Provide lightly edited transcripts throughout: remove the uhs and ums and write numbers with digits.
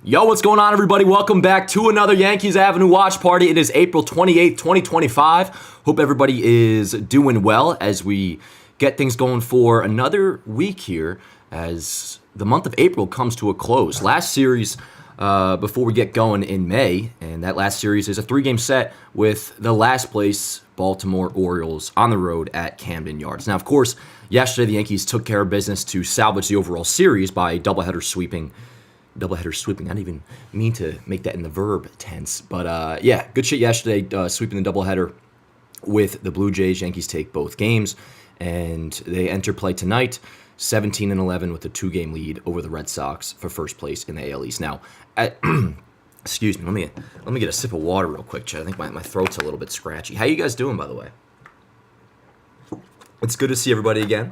Yo, what's going on, everybody? Welcome back to another Yankees Avenue watch party. It is April 28th, 2025. Hope everybody is doing well as we get things going for another week here as the month of April comes to a close. Last series before we get going in May, and that last series is a 3-game set with the last place Baltimore Orioles on the road at Camden Yards. Now, of course, yesterday the Yankees took care of business to salvage the overall series by doubleheader sweeping. I didn't even mean to make that in the verb tense. But yeah, good shit yesterday, sweeping the doubleheader with the Blue Jays. Yankees take both games, and they enter play tonight, 17-11 with a 2-game lead over the Red Sox for first place in the AL East. Now, excuse me, let me get a sip of water real quick, Chad. I think my throat's a little bit scratchy. How you guys doing, by the way? It's good to see everybody again.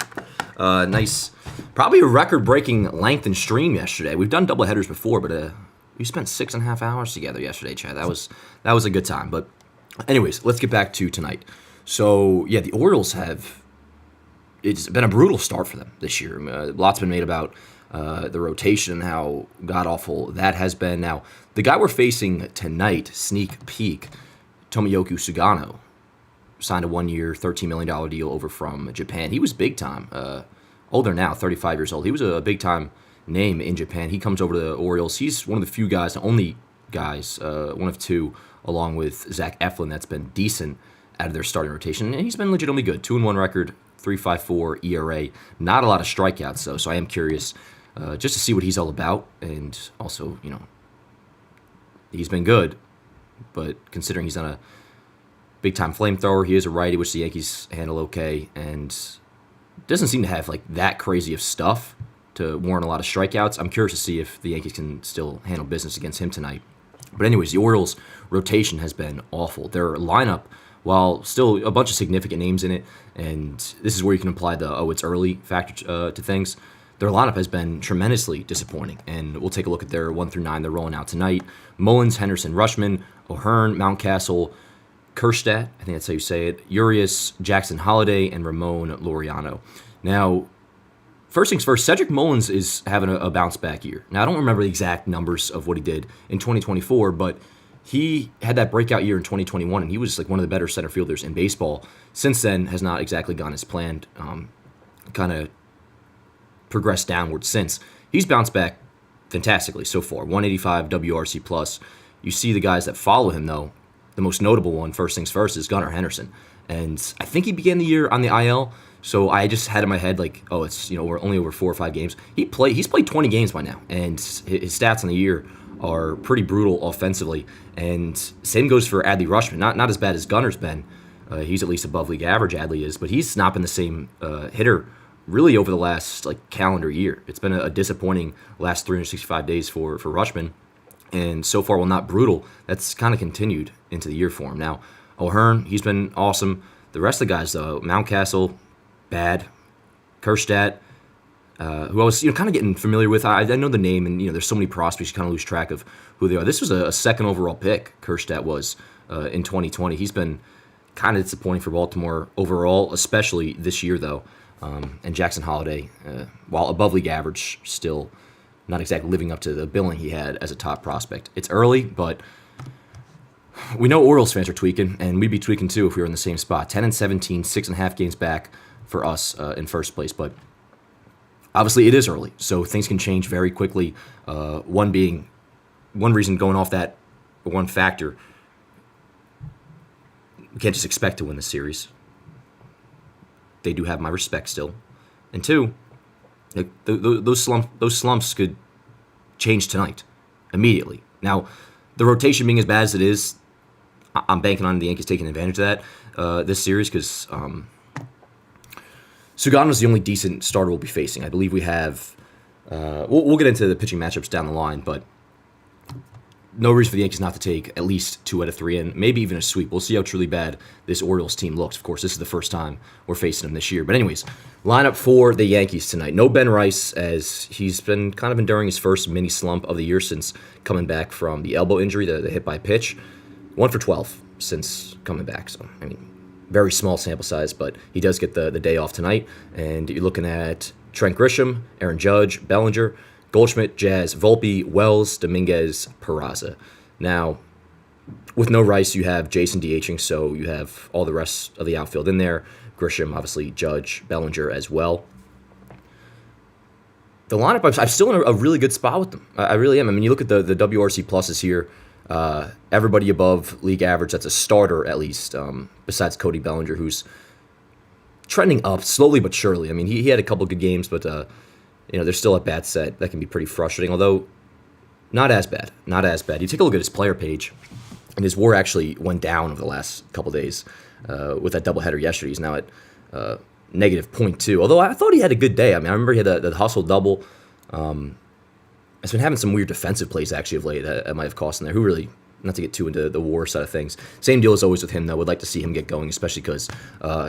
Nice, probably a record-breaking length and stream yesterday. We've done doubleheaders before, but we spent 6.5 hours together yesterday, Chad. That was a good time. But anyways, let's get back to tonight. So yeah, the Orioles it's been a brutal start for them this year. Lots been made about the rotation and how god-awful that has been. Now, the guy we're facing tonight, sneak peek, Tomoyuki Sugano, signed a 1-year, $13 million deal over from Japan. He was big time. Older now, 35 years old. He was a big time name in Japan. He comes over to the Orioles. He's one of the few guys, the only guys, one of two, along with Zach Eflin, that's been decent out of their starting rotation. And he's been legitimately good. 2-1 record, 3.54 ERA. Not a lot of strikeouts, though, so I am curious just to see what he's all about. And also, he's been good, but considering he's on a big-time flamethrower, he is a righty, which the Yankees handle okay, and doesn't seem to have that crazy of stuff to warrant a lot of strikeouts. I'm curious to see if the Yankees can still handle business against him tonight. But anyways, the Orioles' rotation has been awful. Their lineup, while still a bunch of significant names in it, and this is where you can apply the it's early factor to things, their lineup has been tremendously disappointing. And we'll take a look at their 1 through 9 they're rolling out tonight. Mullins, Henderson, Rushman, O'Hearn, Mountcastle, Kerstedt, I think that's how you say it, Urias, Jackson Holliday, and Ramon Laureano. Now, first things first, Cedric Mullins is having a bounce-back year. Now, I don't remember the exact numbers of what he did in 2024, but he had that breakout year in 2021, and he was one of the better center fielders in baseball. Since then, has not exactly gone as planned, kind of progressed downward since. He's bounced back fantastically so far, 185 WRC+. You see the guys that follow him, though. The most notable one, first things first, is Gunnar Henderson. And I think he began the year on the IL, so I just had in my head, it's, we're only over 4 or 5 games. He's played 20 games by now, and his stats on the year are pretty brutal offensively. And same goes for Adley Rutschman. Not as bad as Gunnar's been. He's at least above league average, Adley is, but he's not been the same hitter really over the last calendar year. It's been a disappointing last 365 days for Rutschman. And so far, while not brutal, that's kind of continued into the year for him. Now, O'Hearn, he's been awesome. The rest of the guys, though, Mountcastle, bad. Kerstedt, who I was kind of getting familiar with. I know the name, and there's so many prospects, you kind of lose track of who they are. This was a second overall pick, Kerstedt was, in 2020. He's been kind of disappointing for Baltimore overall, especially this year, though. And Jackson Holliday, while above league average, still not exactly living up to the billing he had as a top prospect. It's early, but we know Orioles fans are tweaking, and we'd be tweaking too if we were in the same spot. 10-17, 6.5 games back for us in first place, but obviously it is early, so things can change very quickly. One reason going off that one factor, we can't just expect to win the series. They do have my respect still. And 2, those slumps could change tonight, immediately. Now, the rotation being as bad as it is, I'm banking on the Yankees taking advantage of that this series because Sugano's the only decent starter we'll be facing. I believe we have. We'll get into the pitching matchups down the line, but no reason for the Yankees not to take at least 2 out of 3 and maybe even a sweep. We'll see how truly bad this Orioles team looks. Of course, this is the first time we're facing them this year. But anyways, lineup for the Yankees tonight. No Ben Rice, as he's been kind of enduring his first mini slump of the year since coming back from the elbow injury, the hit by pitch. 1 for 12 since coming back. So, very small sample size, but he does get the day off tonight. And you're looking at Trent Grisham, Aaron Judge, Bellinger, Goldschmidt, Jazz, Volpe, Wells, Dominguez, Peraza. Now, with no Rice, you have Jason DHing, so you have all the rest of the outfield in there. Grisham, obviously, Judge, Bellinger as well. The lineup, I'm still in a really good spot with them. I really am. I mean, you look at the WRC pluses here. Everybody above league average, that's a starter at least, besides Cody Bellinger, who's trending up slowly but surely. I mean, he had a couple good games, but there's still a bad set that can be pretty frustrating, although not as bad. Not as bad. You take a look at his player page, and his WAR actually went down over the last couple days with that doubleheader yesterday. He's now at negative 0.2, although I thought he had a good day. I mean, I remember he had the hustle double. He's been having some weird defensive plays actually of late that might have cost him there. Who really, not to get too into the WAR side of things. Same deal as always with him, though. Would like to see him get going, especially because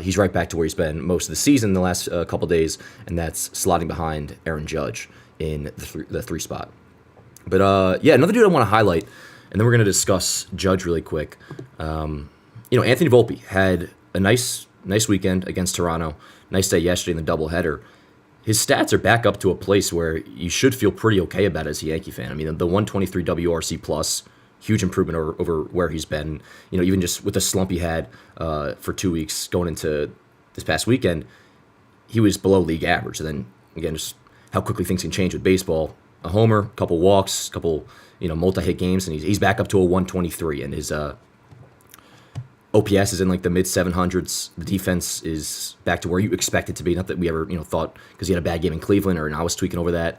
he's right back to where he's been most of the season the last couple days, and that's slotting behind Aaron Judge in the three spot. But another dude I want to highlight, and then we're going to discuss Judge really quick. Anthony Volpe had a nice weekend against Toronto. Nice day yesterday in the doubleheader. His stats are back up to a place where you should feel pretty okay about it as a Yankee fan. I mean, the 123 WRC plus, huge improvement over where he's been. Even just with the slump he had for 2 weeks going into this past weekend, he was below league average. And then again, just how quickly things can change with baseball. A homer, couple walks, couple multi-hit games, and he's back up to a 123, and his OPS is in like the mid 700s. The defense is back to where you expect it to be. Not that we ever thought, because he had a bad game in Cleveland, and I was tweaking over that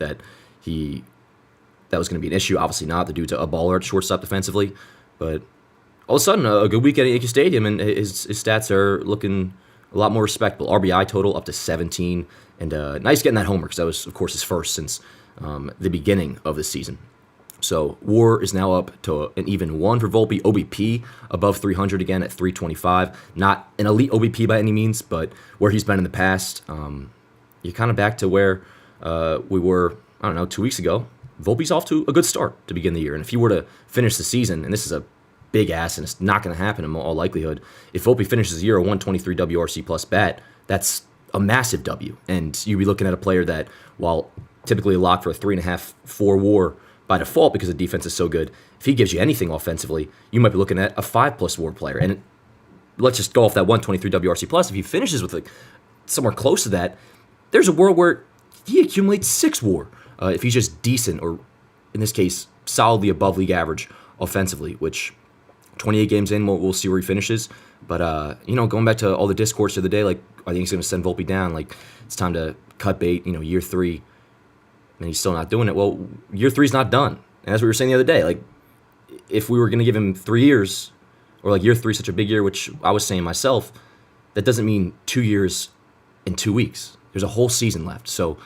was going to be an issue. Obviously not. The dude's a baller at shortstop defensively, but all of a sudden a good weekend at Yankee Stadium, and his stats are looking a lot more respectable. RBI total up to 17, and nice getting that homer because that was of course his first since the beginning of the season. So WAR is now up to an even 1 for Volpe. OBP above 300 again at 325. Not an elite OBP by any means, but where he's been in the past. You're kind of back to where we were, 2 weeks ago. Volpe's off to a good start to begin the year. And if he were to finish the season, and this is a big ass and it's not going to happen in all likelihood, if Volpe finishes the year a 123 WRC plus bat, that's a massive W. And you'd be looking at a player that, while typically locked for a 3.5, 4 WAR by default because the defense is so good, if he gives you anything offensively, you might be looking at a 5+ WAR player. And let's just go off that 123 WRC plus. If he finishes with somewhere close to that, there's a world where he accumulates 6 WAR if he's just decent, or in this case, solidly above league average offensively, which 28 games in, we'll see where he finishes. But, going back to all the discourse of the day, like, I think he's going to send Volpe down. Like, it's time to cut bait, year 3. And he's still not doing it. Well, year 3's not done. And that's what we were saying the other day. Like, if we were going to give him 3 years, or like year 3 such a big year, which I was saying myself, that doesn't mean 2 years and 2 weeks. There's a whole season left. So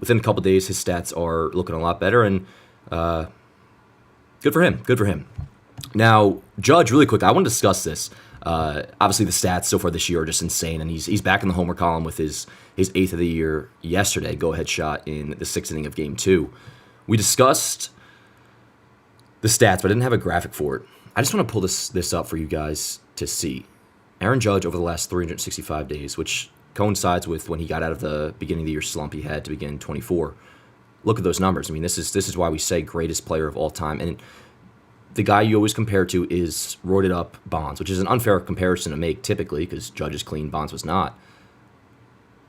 within a couple days, his stats are looking a lot better, and good for him. Good for him. Now, Judge, really quick, I want to discuss this. Obviously, the stats so far this year are just insane, and he's back in the homer column with his 8th of the year yesterday, go-ahead shot in the 6th inning of Game 2. We discussed the stats, but I didn't have a graphic for it. I just want to pull this up for you guys to see. Aaron Judge over the last 365 days, which coincides with when he got out of the beginning of the year slump he had to begin 24. Look at those numbers. I mean, this is why we say greatest player of all time. And the guy you always compare to is roided up Bonds, which is an unfair comparison to make typically because Judge is clean, Bonds was not.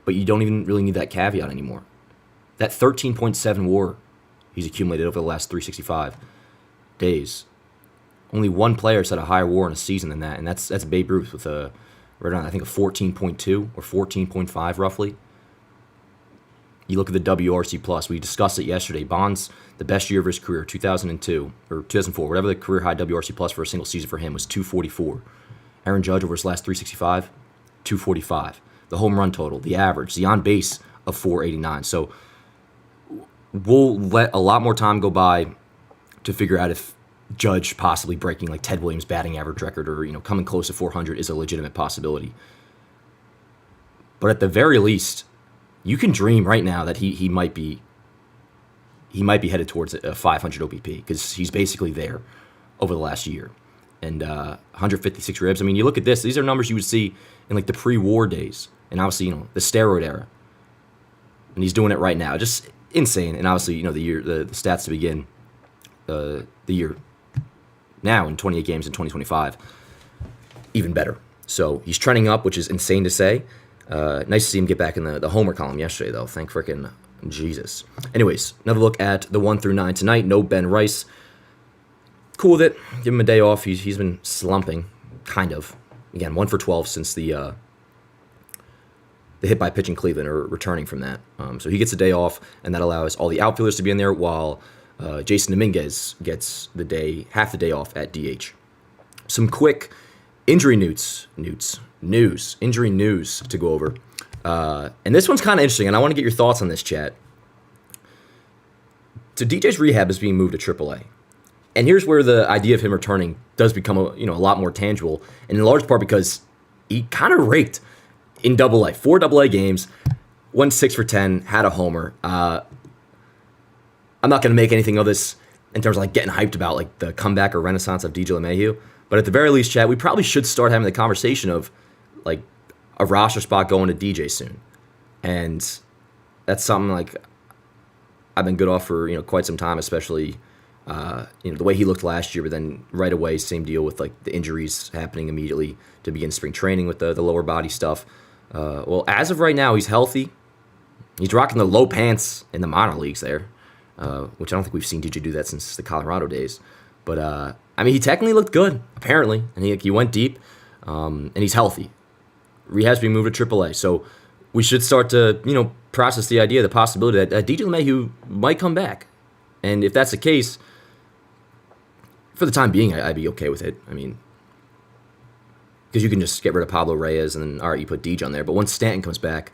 But you don't even really need that caveat anymore. That 13.7 WAR he's accumulated over the last 365 days. Only one player's had a higher WAR in a season than that, and that's Babe Ruth with right around, I think, a 14.2 or 14.5 roughly. You look at the WRC plus. We discussed it yesterday. Bonds, the best year of his career, 2002 or 2004, whatever the career high WRC plus for a single season for him was 244. Aaron Judge over his last 365, 245. The home run total, the average, the on base of 489. So we'll let a lot more time go by to figure out if Judge possibly breaking like Ted Williams' batting average record or coming close to 400 is a legitimate possibility. But at the very least, you can dream right now that he might be headed towards a 500 OBP because he's basically there over the last year. And 156 ribs. I mean, you look at this; these are numbers you would see in like the pre-war days, and obviously the steroid era. And he's doing it right now. Just insane. And obviously, the stats to begin the year now in 28 games in 2025, even better. So he's trending up, which is insane to say. Nice to see him get back in the homer column yesterday, though. Thank frickin' Jesus. Anyways, another look at the 1 through 9 tonight. No Ben Rice. Cool with it. Give him a day off. He's been slumping, kind of. Again, 1 for 12 since the hit by pitch in Cleveland, or returning from that. So he gets a day off, and that allows all the outfielders to be in there, while Jason Dominguez gets half the day off at DH. Some quick injury news to go over. And this one's kind of interesting, and I want to get your thoughts on this, chat. So DJ's rehab is being moved to AAA. And here's where the idea of him returning does become a lot more tangible, and in large part because he kind of raked in AA. 4 AA games, went 6 for 10, had a homer. I'm not going to make anything of this in terms of like getting hyped about like the comeback or renaissance of DJ LeMahieu, but at the very least, chat, we probably should start having the conversation of like a roster spot going to DJ soon. And that's something like I've been good off for quite some time, especially the way he looked last year, but then right away, same deal with like the injuries happening immediately to begin spring training with the lower body stuff. Well, as of right now, he's healthy. He's rocking the low pants in the minor leagues there, which I don't think we've seen DJ do that since the Colorado days. But he technically looked good, apparently, and he went deep, and he's healthy. Rehab's being moved to AAA, so we should start to process the idea, the possibility that DJ LeMahieu might come back, and if that's the case, for the time being, I'd be okay with it. I mean, because you can just get rid of Pablo Reyes and then, all right, you put DJ on there. But once Stanton comes back,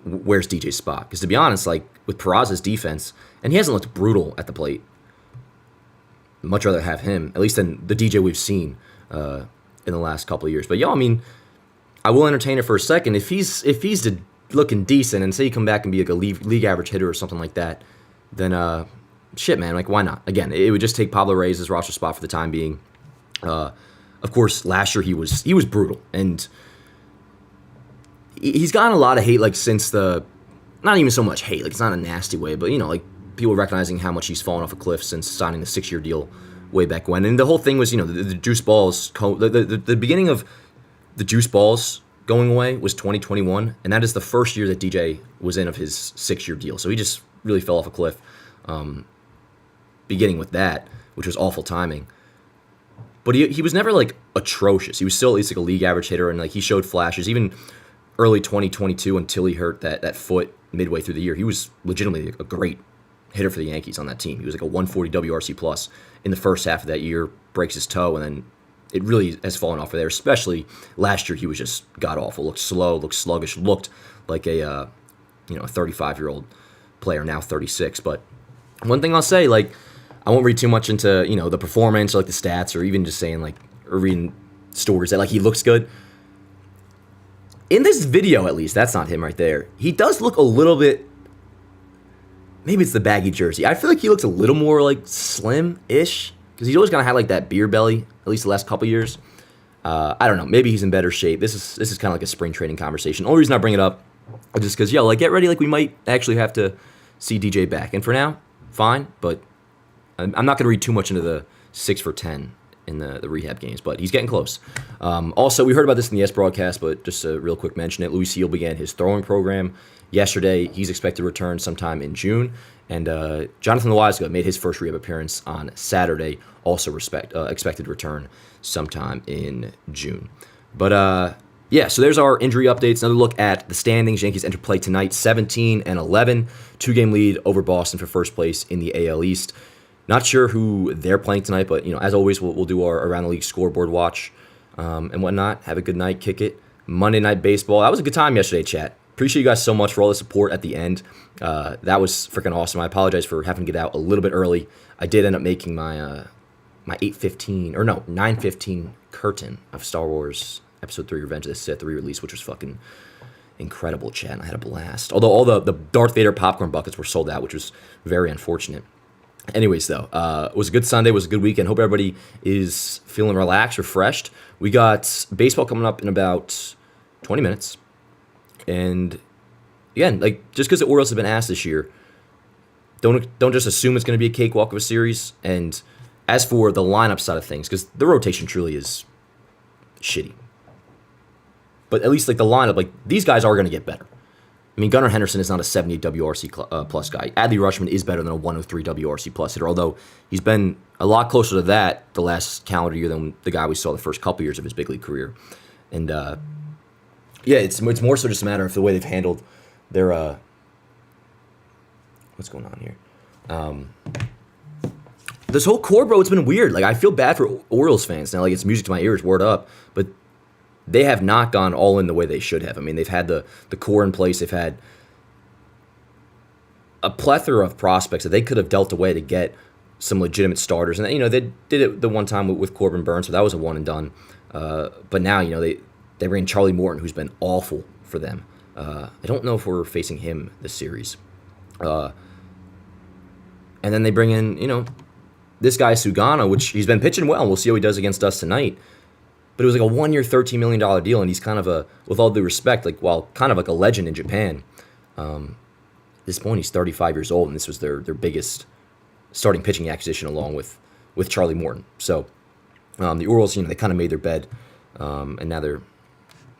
where's DJ's spot? Because to be honest, like with Peraza's defense, and he hasn't looked brutal at the plate, I'd much rather have him, at least than the DJ we've seen in the last couple of years. But I will entertain it for a second. If he's looking decent, and say you come back and be like a league average hitter or something like that, then shit, man, like why not? Again, it would just take Pablo Reyes' roster spot for the time being. Of course, last year he was brutal, and he's gotten a lot of hate, like since not even so much hate, like it's not a nasty way, but like people recognizing how much he's fallen off a cliff since signing the 6-year deal way back when. And the whole thing was, the juice balls, the beginning of the juice balls going away was 2021, and that is the first year that DJ was in of his 6-year deal. So he just really fell off a cliff, beginning with that, which was awful timing. But he was never like atrocious. He was still at least like a league average hitter, and like he showed flashes. Even early 2022, until he hurt that foot midway through the year, he was legitimately a great hitter for the Yankees on that team. He was like a 140 WRC plus in the first half of that year, breaks his toe, and then it really has fallen off of there. Especially last year, he was just god awful. Looked slow, looked sluggish, looked like a 35-year-old player, now 36. But one thing I'll say, like, I won't read too much into the performance or like the stats, or even just saying like, or reading stories that like he looks good. In this video, at least, that's not him right there. He does look a little bit. Maybe it's the baggy jersey. I feel like he looks a little more like slim-ish, because he's always kind of had like that beer belly, at least the last couple years. I don't know. Maybe he's in better shape. This is kind of like a spring training conversation. Only reason I bring it up is just because, like, get ready. Like, we might actually have to see DJ back. And for now, fine. But I'm not going to read too much into the 6 for 10 in the rehab games. But he's getting close. Also, we heard about this in the S broadcast, but just a real quick mention it. Luis Seal began his throwing program yesterday. He's expected to return sometime in June. And Jonathan Loaizaga made his first rehab appearance on Saturday, also expected to return sometime in June. But so there's our injury updates. Another look at the standings. Yankees enter play tonight, 17-11, 2-game lead over Boston for first place in the AL East. Not sure who they're playing tonight, but as always, we'll do our around the league scoreboard watch and whatnot. Have a good night, kick it. Monday Night Baseball. That was a good time yesterday, chat. Appreciate you guys so much for all the support at the end. That was freaking awesome. I apologize for having to get out a little bit early. I did end up making my 9:15 curtain of Star Wars Episode 3 Revenge of the Sith, the re-release, which was fucking incredible, chat. And I had a blast. Although all the Darth Vader popcorn buckets were sold out, which was very unfortunate. Anyways, though, it was a good Sunday, it was a good weekend. Hope everybody is feeling relaxed, refreshed. We got baseball coming up in about 20 minutes. And again, like just because the Orioles have been asked this year, don't just assume it's going to be a cakewalk of a series. And as for the lineup side of things, because the rotation truly is shitty, but at least like the lineup, like these guys are going to get better. I mean, Gunnar Henderson is not a 78 WRC plus guy. Adley Rutschman is better than a 103 WRC plus hitter, although he's been a lot closer to that the last calendar year than the guy we saw the first couple years of his big league career. And yeah, it's more so just a matter of the way they've handled their what's going on here. This whole core, bro, it's been weird. Like I feel bad for Orioles fans now. Like it's music to my ears, word up, but they have not gone all in the way they should have. I mean, they've had the core in place. They've had a plethora of prospects that they could have dealt away to get some legitimate starters. And, they did it the one time with Corbin Burns, so that was a one and done. But now, they bring in Charlie Morton, who's been awful for them. I don't know if we're facing him this series. And then they bring in, this guy Sugano, which he's been pitching well, and we'll see how he does against us tonight. But it was like a 1 year, $13 million deal, and he's kind of with all due respect, kind of like a legend in Japan. At this point, he's 35 years old, and this was their biggest starting pitching acquisition along with Charlie Morton. So the Orioles, they kind of made their bed, and now they're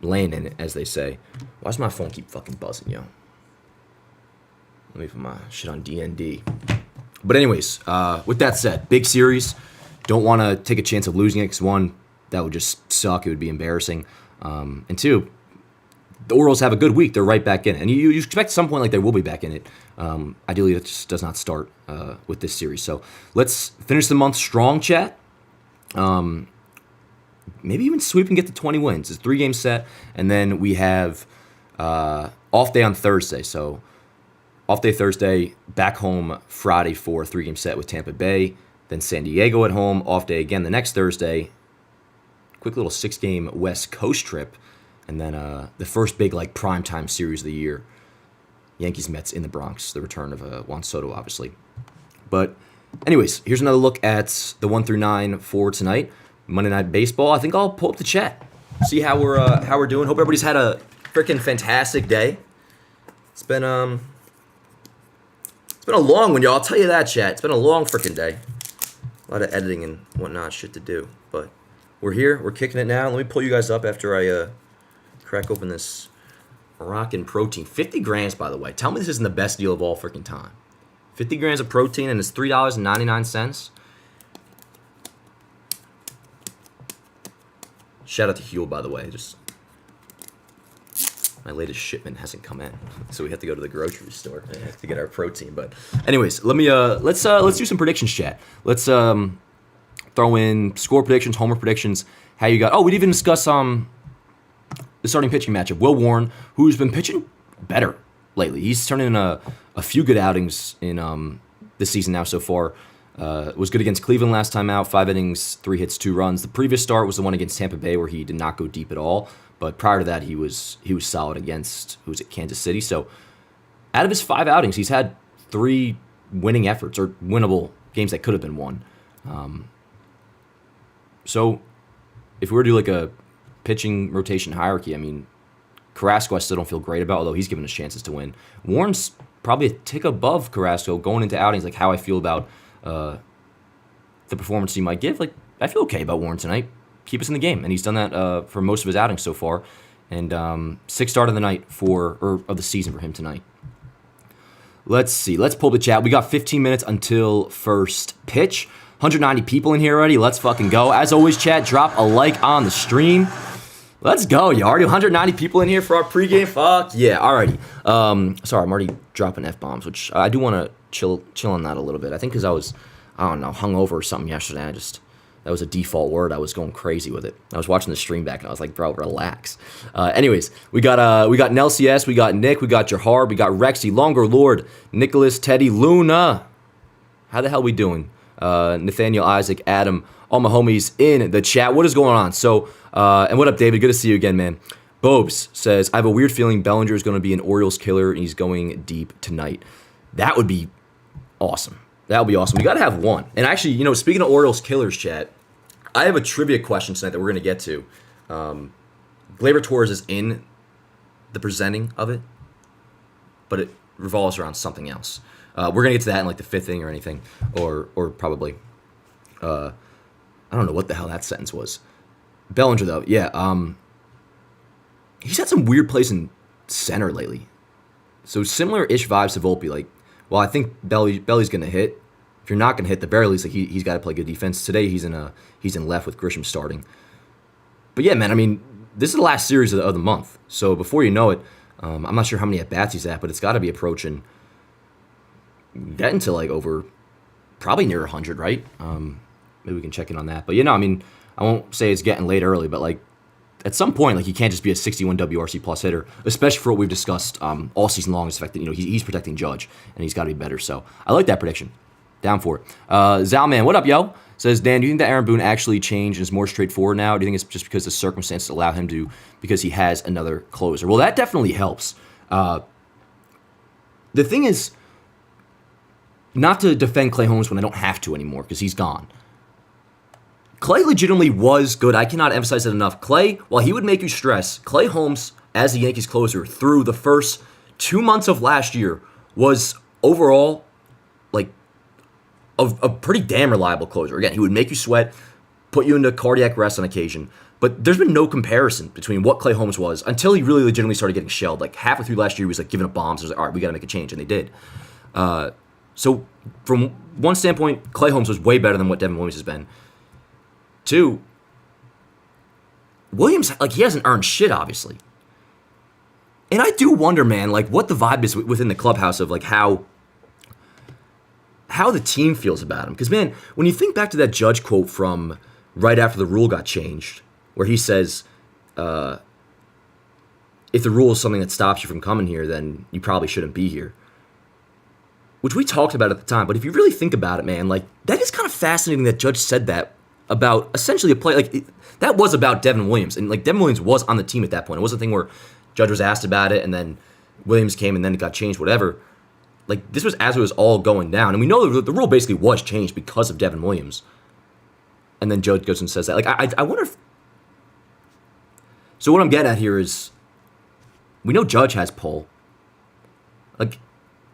laying in it, as they say. Why does my phone keep fucking buzzing, yo? Let me put my shit on DND. But anyways, with that said, big series. Don't want to take a chance of losing it because, one, that would just suck. It would be embarrassing. And two, the Orioles have a good week. They're right back in it. And you expect at some point like they will be back in it. Ideally, it just does not start with this series. So let's finish the month strong, chat. Maybe even sweep and get to 20 wins. It's a 3-game set. And then we have off day on Thursday. So off day Thursday, back home Friday for a 3-game set with Tampa Bay. Then San Diego at home. Off day again the next Thursday. Quick little 6-game West Coast trip, and then the first big primetime series of the year, Yankees Mets in the Bronx. The return of Juan Soto, obviously. But anyways, here's another look at the 1 through 9 for tonight. Monday Night Baseball. I think I'll pull up the chat, see how we're doing. Hope everybody's had a freaking fantastic day. It's been a long one, y'all. I'll tell you that, chat. It's been a long freaking day. A lot of editing and whatnot shit to do, but. We're here. We're kicking it now. Let me pull you guys up after I crack open this Moroccan protein. 50 grams, by the way. Tell me this isn't the best deal of all freaking time. 50 grams of protein, and it's $3.99. Shout out to Huel, by the way. Just my latest shipment hasn't come in, so we have to go to the grocery store to get our protein. But anyways, let's do some predictions, chat. Let's throw in score predictions, homer predictions, how you got. Oh, we'd even discuss the starting pitching matchup. Will Warren, who's been pitching better lately. He's turned in a few good outings in this season now so far. Was good against Cleveland last time out, 5 innings, 3 hits, 2 runs. The previous start was the one against Tampa Bay where he did not go deep at all. But prior to that, he was solid against Kansas City. So out of his 5 outings, he's had 3 winning efforts or winnable games that could have been won. So if we were to do a pitching rotation hierarchy, I mean, Carrasco I still don't feel great about, although he's given us chances to win. Warren's probably a tick above Carrasco going into outings, how I feel about the performance he might give. I feel okay about Warren tonight. Keep us in the game, and he's done that for most of his outings so far. And 6th start of the night of the season for him tonight. Let's see. Let's pull the chat. We got 15 minutes until first pitch. 190 people in here already. Let's fucking go. As always, chat, drop a like on the stream. Let's go, you already 190 people in here for our pregame. Fuck yeah, alrighty. Sorry, I'm already dropping F-bombs, which I do want to chill on that a little bit. I think because I was, hungover or something yesterday. That was a default word. I was going crazy with it. I was watching the stream back and I was like, bro, relax. Anyways, we got Nelsie S, we got Nick, we got Jahar, we got Rexy, Longer Lord, Nicholas, Teddy, Luna. How the hell we doing? Nathaniel, Isaac, Adam, all my homies in the chat. What is going on? So, and what up, David? Good to see you again, man. Bobes says, I have a weird feeling Bellinger is going to be an Orioles killer and he's going deep tonight. That would be awesome. That would be awesome. We got to have one. And actually, speaking of Orioles killers, chat, I have a trivia question tonight that we're going to get to. Gleyber Torres is in the presenting of it. but it revolves around something else. We're gonna get to that in like the fifth inning or anything, or probably. I don't know what the hell that sentence was. Bellinger though, yeah. He's had some weird plays in center lately. So similar-ish vibes to Volpe. Like, well, I think Belly's gonna hit. If you're not gonna hit, the very least, like he's got to play good defense. Today he's in left with Grisham starting. But yeah, man, I mean, this is the last series of the month. So before you know it, I'm not sure how many at-bats he's at, but it's got to be approaching, getting to like over, probably near 100, right? Maybe we can check in on that. But I mean, I won't say it's getting late early, but like at some point, like he can't just be a 61 WRC plus hitter, especially for what we've discussed all season long. Is the fact that he's protecting Judge and he's got to be better. So I like that prediction. Down for it. Zalman, what up, yo? Says, Dan, do you think that Aaron Boone actually changed and is more straightforward now? Or do you think it's just because the circumstances allow him to, because he has another closer? Well, that definitely helps. The thing is, not to defend Clay Holmes when I don't have to anymore, because he's gone. Clay legitimately was good. I cannot emphasize it enough. Clay, while he would make you stress, Clay Holmes, as the Yankees closer through the first 2 months of last year, was overall like a pretty damn reliable closer. Again, he would make you sweat, put you into cardiac arrest on occasion. But there's been no comparison between what Clay Holmes was until he really legitimately started getting shelled. Like halfway through last year, he was like giving up bombs. I was like, all right, we got to make a change, and they did. So from one standpoint, Clay Holmes was way better than what Devin Williams has been. Two, Williams, like he hasn't earned shit, obviously. And I do wonder, man, like what the vibe is within the clubhouse of like how the team feels about him. Because, man, when you think back to that Judge quote from right after the rule got changed, where he says, if the rule is something that stops you from coming here, then you probably shouldn't be here. Which we talked about at the time. But if you really think about it, man, like that is kind of fascinating that Judge said that about essentially a play. Like that was about Devin Williams. And like Devin Williams was on the team at that point. It wasn't a thing where Judge was asked about it and then Williams came and then it got changed, whatever. Like, this was as it was all going down. And we know the rule basically was changed because of Devin Williams. And then Judge goes and says that. Like, I wonder if... So what I'm getting at here is, we know Judge has pull. Like,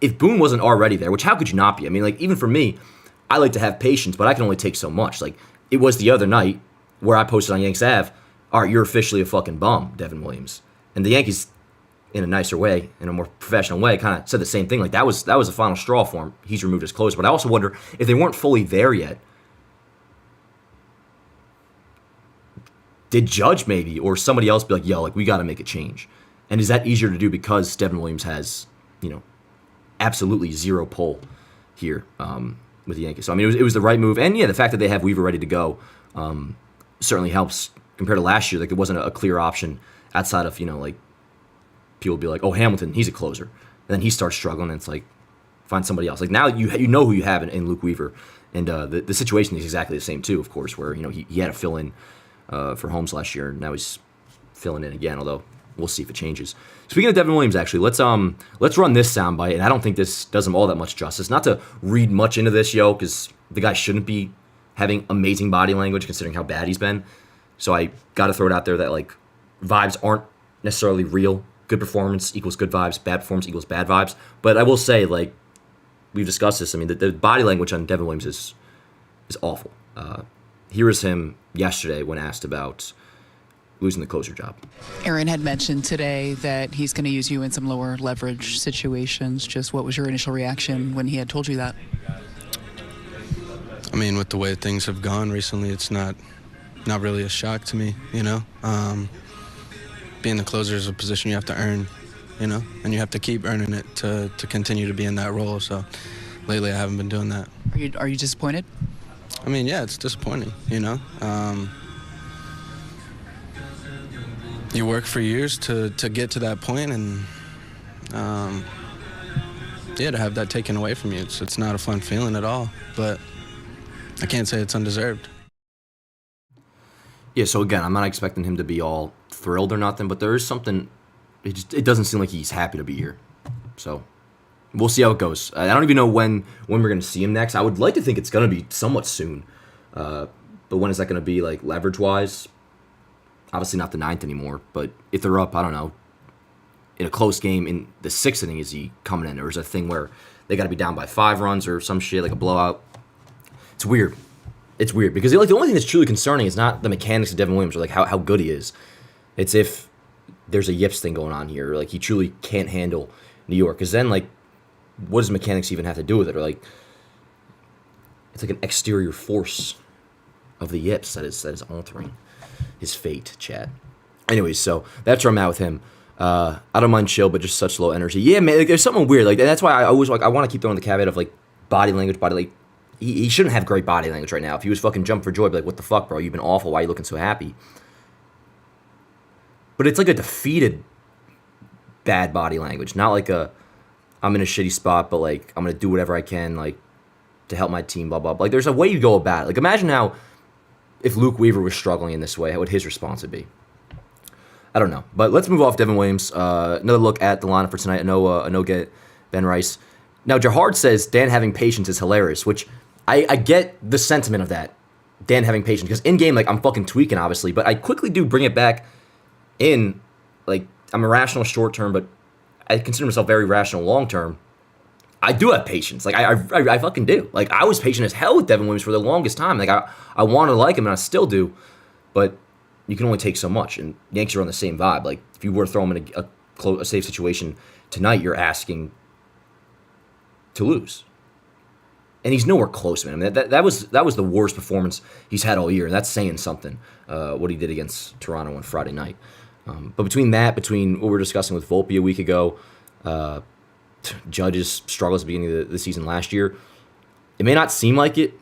if Boone wasn't already there, which how could you not be? I mean, like, even for me, I like to have patience, but I can only take so much. Like, it was the other night where I posted on Yanks Ave, all right, you're officially a fucking bum, Devin Williams. And the Yankees... in a nicer way, in a more professional way, kind of said the same thing. Like that was the final straw for him. He's removed his closer. But I also wonder if they weren't fully there yet. Did Judge maybe or somebody else be like, yo, like we got to make a change? And is that easier to do because Devin Williams has, absolutely zero pull here with the Yankees? So I mean, it was the right move. And yeah, the fact that they have Weaver ready to go certainly helps compared to last year. Like it wasn't a clear option outside of like. People be like, oh, Hamilton, he's a closer. And then he starts struggling, and it's like, find somebody else. Like, now you know who you have in Luke Weaver. And the situation is exactly the same, too, of course, where, he had to fill in for Holmes last year, and now he's filling in again, although we'll see if it changes. Speaking of Devin Williams, actually, let's run this soundbite, and I don't think this does him all that much justice. Not to read much into this, because the guy shouldn't be having amazing body language, considering how bad he's been. So I got to throw it out there that, like, vibes aren't necessarily real. Good performance equals good vibes. Bad performance equals bad vibes. But I will say, like, we've discussed this. I mean, the body language on Devin Williams is awful. Here is him yesterday when asked about losing the closer job. Aaron had mentioned today that he's going to use you in some lower leverage situations. Just what was your initial reaction when he had told you that? I mean, with the way things have gone recently, it's not really a shock to me, Being the closer is a position you have to earn, and you have to keep earning it to continue to be in that role. So lately I haven't been doing that. Are you disappointed? I mean, yeah, it's disappointing, You work for years to get to that point, and to have that taken away from you, it's not a fun feeling at all, but I can't say it's undeserved. Yeah, so again, I'm not expecting him to be all thrilled or nothing, but there is something, it doesn't seem like he's happy to be here. So we'll see how it goes. I don't even know when we're going to see him next. I would like to think it's going to be somewhat soon. But when is that going to be, like, leverage-wise? Obviously not the 9th anymore, but if they're up, I don't know, in a close game in the 6th inning is he coming in? Or is it a thing where they got to be down by 5 runs or some shit, like a blowout? It's weird. It's weird because like the only thing that's truly concerning is not the mechanics of Devin Williams or like how good he is. It's if there's a yips thing going on here, or like he truly can't handle New York. Because then, like, what does mechanics even have to do with it? Or like, it's like an exterior force of the yips that is altering his fate, Chad. Anyways, so that's where I'm at with him. I don't mind chill, but just such low energy. Yeah, man, like, there's something weird. Like, and that's why I always like I want to keep throwing the caveat of like body language, like he shouldn't have great body language right now. If he was fucking jumping for joy, I'd be like, what the fuck, bro? You've been awful. Why are you looking so happy? But it's like a defeated bad body language, not like a I'm in a shitty spot, but like I'm gonna do whatever I can like to help my team, blah blah blah. Like there's a way you go about it. Like imagine how if Luke Weaver was struggling in this way, how would his response would be? I don't know. But let's move off Devin Williams. Another look at the lineup for tonight. I know get Ben Rice. Now Gerhard says Dan having patience is hilarious, which I get the sentiment of that. Dan having patience because in game like I'm fucking tweaking obviously, but I quickly do bring it back in like I'm irrational short term, but I consider myself very rational long term. I do have patience. Like I fucking do. Like I was patient as hell with Devin Williams for the longest time. Like I wanted to like him and I still do, but you can only take so much. And Yankees are on the same vibe. Like if you were to throw him in a safe situation tonight, you're asking to lose. And he's nowhere close, man. I mean, that was the worst performance he's had all year, and that's saying something. What he did against Toronto on Friday night. But between what we were discussing with Volpe a week ago, Judge's struggles at the beginning of the season last year, it may not seem like it,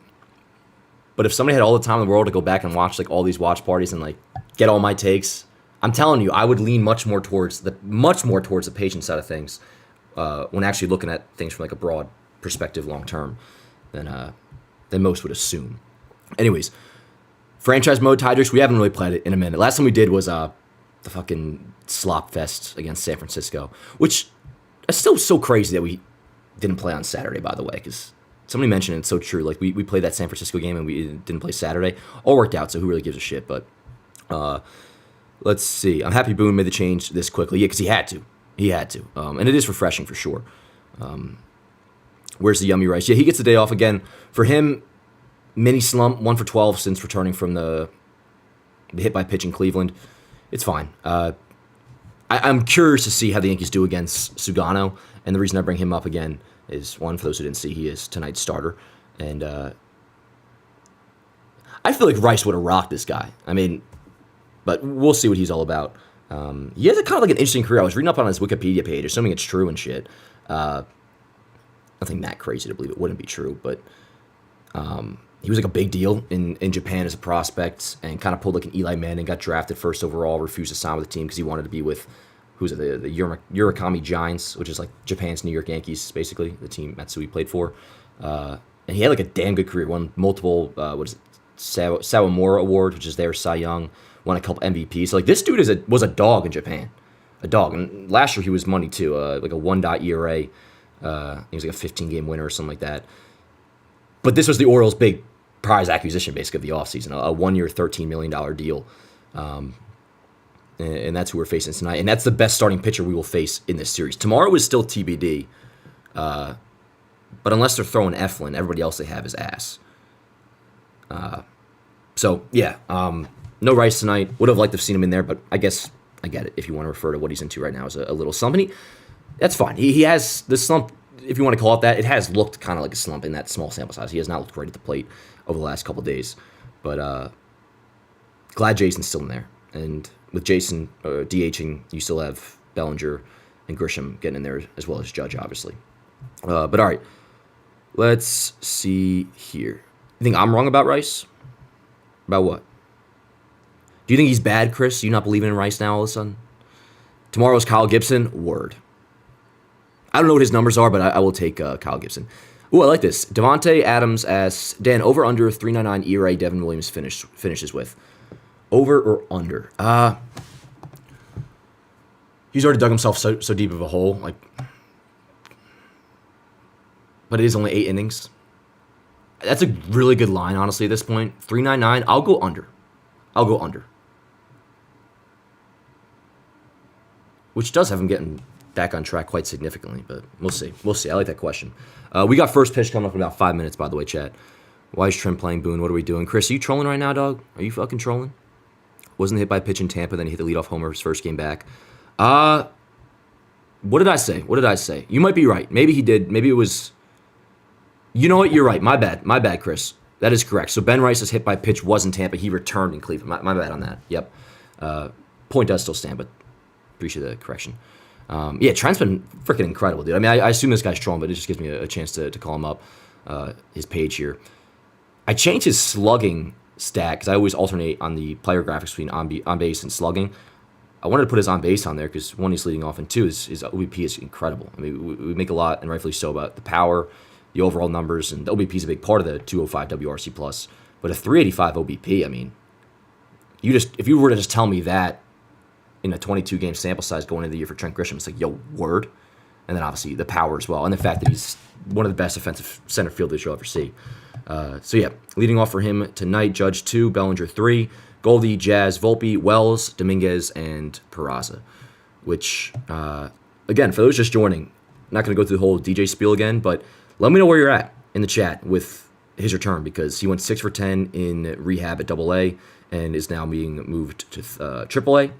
but if somebody had all the time in the world to go back and watch like all these watch parties and like get all my takes, I'm telling you, I would lean much more towards the patience side of things when actually looking at things from like a broad perspective, long term, than most would assume. Anyways, franchise mode Tigers, we haven't really played it in a minute. Last time we did was the fucking slop fest against San Francisco, which is still so crazy that we didn't play on Saturday, by the way, because somebody mentioned it's so true. Like, we played that San Francisco game and we didn't play Saturday. All worked out, so who really gives a shit? But let's see. I'm happy Boone made the change this quickly. Yeah, because he had to. He had to. And it is refreshing for sure. Where's the yummy rice? Yeah, he gets the day off again. For him, mini slump, 1 for 12 since returning from the hit by pitch in Cleveland. It's fine. I'm curious to see how the Yankees do against Sugano, and the reason I bring him up again is, one, for those who didn't see, he is tonight's starter, and I feel like Rice would have rocked this guy. I mean, but we'll see what he's all about. He has a kind of like an interesting career. I was reading up on his Wikipedia page, assuming it's true and shit. Nothing that crazy to believe it wouldn't be true, but he was like a big deal in Japan as a prospect and kind of pulled like an Eli Manning, got drafted first overall, refused to sign with the team because he wanted to be with, the Urakami Giants, which is like Japan's New York Yankees, basically, the team Matsui played for. And he had like a damn good career, won multiple, Sawamura Award, which is their Cy Young, won a couple MVPs. So like this dude was a dog in Japan. A dog. And last year he was money too, like a 1.0 ERA. He was like a 15-game winner or something like that. But this was the Orioles' big prize acquisition, basically, of the offseason, a 1-year, $13 million deal. And that's who we're facing tonight. And that's the best starting pitcher we will face in this series. Tomorrow is still TBD. But unless they're throwing Eflin, everybody else they have is ass. So, yeah, no Rice tonight. Would have liked to have seen him in there, but I guess I get it. If you want to refer to what he's into right now as a little slump. And that's fine. He has the slump, if you want to call it that. It has looked kind of like a slump in that small sample size. He has not looked great at the plate over the last couple of days. But glad Jason's still in there. And with Jason DHing, you still have Bellinger and Grisham getting in there as well as Judge, obviously. But all right, let's see here. You think I'm wrong about Rice? About what? Do you think he's bad, Chris? You not believing in Rice now all of a sudden? Tomorrow's Kyle Gibson? Word. I don't know what his numbers are, but I will take Kyle Gibson. Ooh, I like this. Devontae Adams asks, Dan, over under 3.99 ERA Devin Williams finishes with. Over or under? He's already dug himself so deep of a hole. Like, but it is only 8 innings. That's a really good line, honestly, at this point. 3.99. I'll go under. which does have him getting back on track quite significantly, but we'll see. We'll see. I like that question. We got first pitch coming up in about 5 minutes, by the way, chat. Why is Trent playing Boone? What are we doing? Chris, are you trolling right now, dog? Are you fucking trolling? Wasn't hit by a pitch in Tampa, then he hit the leadoff homer his first game back. What did I say? What did I say? You might be right. Maybe he did. Maybe it was... You know what? You're right. My bad. My bad, Chris. That is correct. So Ben Rice's hit by pitch was in Tampa. He returned in Cleveland. My bad on that. Yep. Point does still stand, but appreciate the correction. Yeah, Trent's been freaking incredible, dude. I mean, I assume this guy's trolling, but it just gives me a chance to call him up, his page here. I changed his slugging stat because I always alternate on the player graphics between on base and slugging. I wanted to put his on base on there because one, he's leading off, and two, his OBP is incredible. I mean, we make a lot, and rightfully so, about the power, the overall numbers, and the OBP is a big part of the 205 WRC plus. But a 385 OBP, I mean, if you were to just tell me that in a 22 game sample size going into the year for Trent Grisham, it's like, yo, word. And then obviously the power as well, and the fact that he's one of the best defensive center fielders you'll ever see. So yeah, leading off for him tonight, Judge 2, Bellinger 3, Goldie, Jazz, Volpe, Wells, Dominguez, and Peraza. Which, again, for those just joining, not going to go through the whole DJ spiel again, but let me know where you're at in the chat with his return, because he went 6 for 10 in rehab at AA and is now being moved to AAA.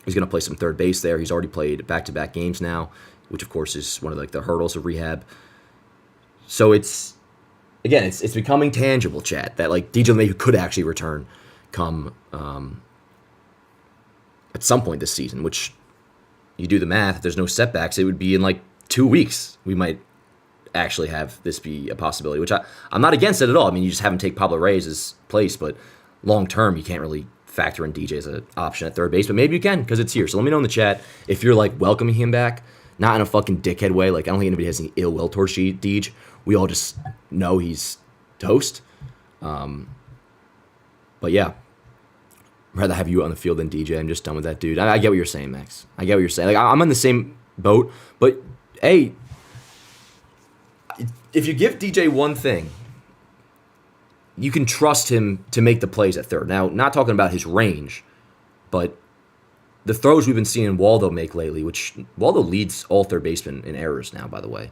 He's going to play some third base there. He's already played back-to-back games now, which of course is one of the hurdles of rehab. So it's becoming tangible, chat, that like DJ LeMahieu could actually return come at some point this season, which you do the math, if there's no setbacks, it would be in like 2 weeks we might actually have this be a possibility, which I'm not against it at all. I mean, you just have him take Pablo Reyes' place, but long term you can't really factor in DJ as an option at third base, but maybe you can because it's here. So let me know in the chat if you're like welcoming him back, not in a fucking dickhead way. Like, I don't think anybody has any ill will towards Deej. We all just know he's toast. But yeah, I'd rather have you on the field than DJ. I'm just done with that dude. I get what you're saying, Max. I get what you're saying. Like, I'm in the same boat, but hey, if you give DJ one thing, you can trust him to make the plays at third. Now, not talking about his range, but the throws we've been seeing Waldo make lately, which Waldo leads all third basemen in errors now, by the way.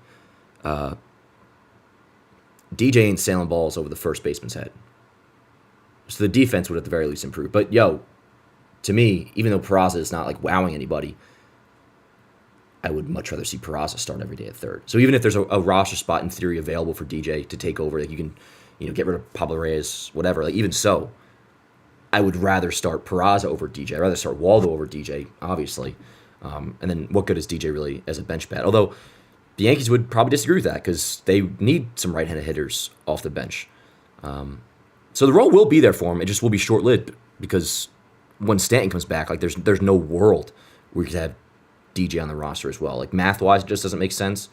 DJ ain't sailing balls over the first baseman's head. So the defense would at the very least improve. But, yo, to me, even though Peraza is not, like, wowing anybody, I would much rather see Peraza start every day at third. So even if there's a roster spot in theory available for DJ to take over, like you can, get rid of Pablo Reyes, whatever. Like, even so, I would rather start Peraza over DJ. I'd rather start Waldo over DJ, obviously. And then what good is DJ really as a bench bat? Although the Yankees would probably disagree with that because they need some right-handed hitters off the bench. So the role will be there for him. It just will be short-lived because when Stanton comes back, like there's no world where you could have DJ on the roster as well. Like, math-wise, it just doesn't make sense.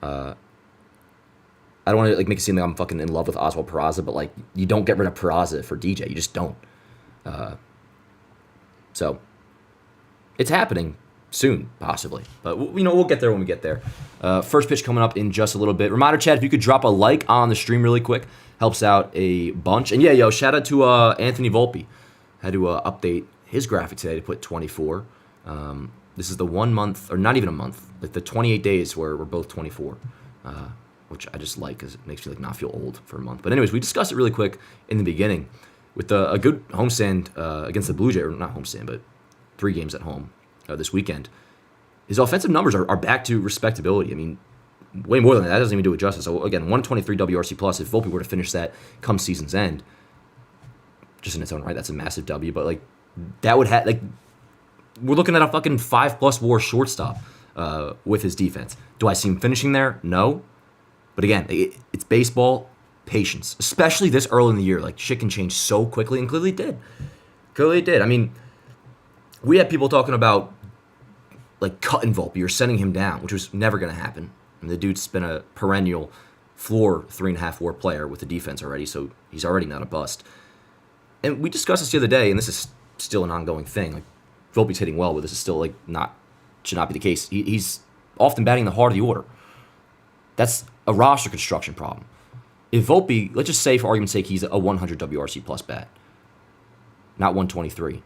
I don't want to make it seem like I'm fucking in love with Oswald Peraza, but like, you don't get rid of Peraza for DJ. You just don't. So it's happening soon, possibly. But we'll get there when we get there. First pitch coming up in just a little bit. Reminder, Chad, if you could drop a like on the stream really quick, helps out a bunch. And yeah, shout out to Anthony Volpe. Had to update his graphic today to put 24. This is the 1 month, or not even a month, like the 28 days where we're both 24, which I just like because it makes me like not feel old for a month. But anyways, we discussed it really quick in the beginning with a good homestand against the Blue Jays, or not homestand, but 3 games at home this weekend. His offensive numbers are back to respectability. I mean, way more than that. That doesn't even do it justice. So again, 123 WRC plus. If Volpe were to finish that come season's end, just in its own right, that's a massive W. But like, that would have like. We're looking at a fucking 5+ WAR shortstop with his defense. Do I see him finishing there? No. But again, it's baseball, patience. Especially this early in the year. Like, shit can change so quickly, and clearly it did. Clearly it did. I mean, we had people talking about, like, cutting Volpe or sending him down, which was never going to happen. And the dude's been a perennial floor 3.5 WAR player with the defense already, so he's already not a bust. And we discussed this the other day, and this is still an ongoing thing. Like, Volpe's hitting well, but this is still should not be the case. He's often batting the heart of the order. That's a roster construction problem. If Volpe, let's just say for argument's sake, he's a 100 WRC plus bat, not 123.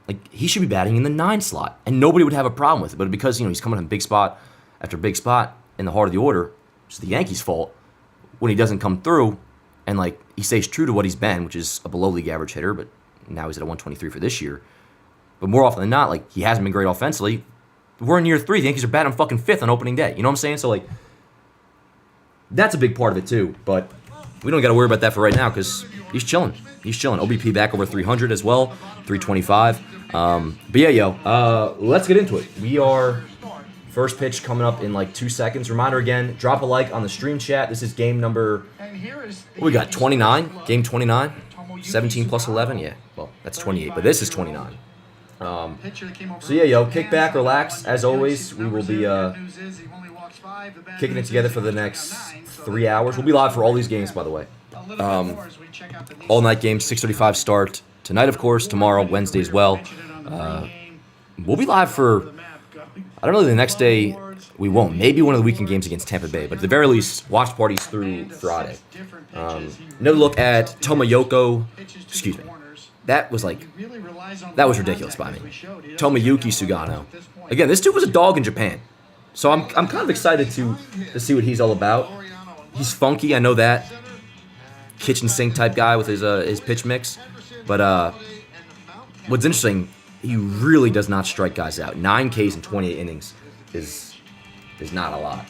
like he should be batting in the 9 slot, and nobody would have a problem with it. But because he's coming in big spot after big spot in the heart of the order, it's the Yankees' fault when he doesn't come through, and like he stays true to what he's been, which is a below league average hitter. But now he's at a 123 for this year. But more often than not, like he hasn't been great offensively. We're in year 3. The Yankees are batting fucking 5th on opening day. You know what I'm saying? So like that's a big part of it too. But we don't got to worry about that for right now because he's chilling. He's chilling. OBP back over 300 as well, 325. But yeah, let's get into it. We are first pitch coming up in like 2 seconds. Reminder again, drop a like on the stream chat. This is game number, what we got, 29? Game 29? 17 plus 11? Yeah, well, that's 28, but this is 29. So yeah, kick back, relax. As always, we will be kicking it together for the next 3 hours. We'll be live for all these games, by the way. All night games, 6:35 start tonight, of course. Tomorrow, Wednesday as well. We'll be live for, I don't know, the next day we won't. Maybe one of the weekend games against Tampa Bay, but at the very least, watch parties through Friday. Another look at Tomoyoko. Excuse me. That was ridiculous by me. Tomoyuki Sugano. Again, this dude was a dog in Japan. So I'm kind of excited to see what he's all about. He's funky, I know that. Kitchen sink type guy with his pitch mix. But what's interesting, he really does not strike guys out. 9 Ks in 28 innings is not a lot.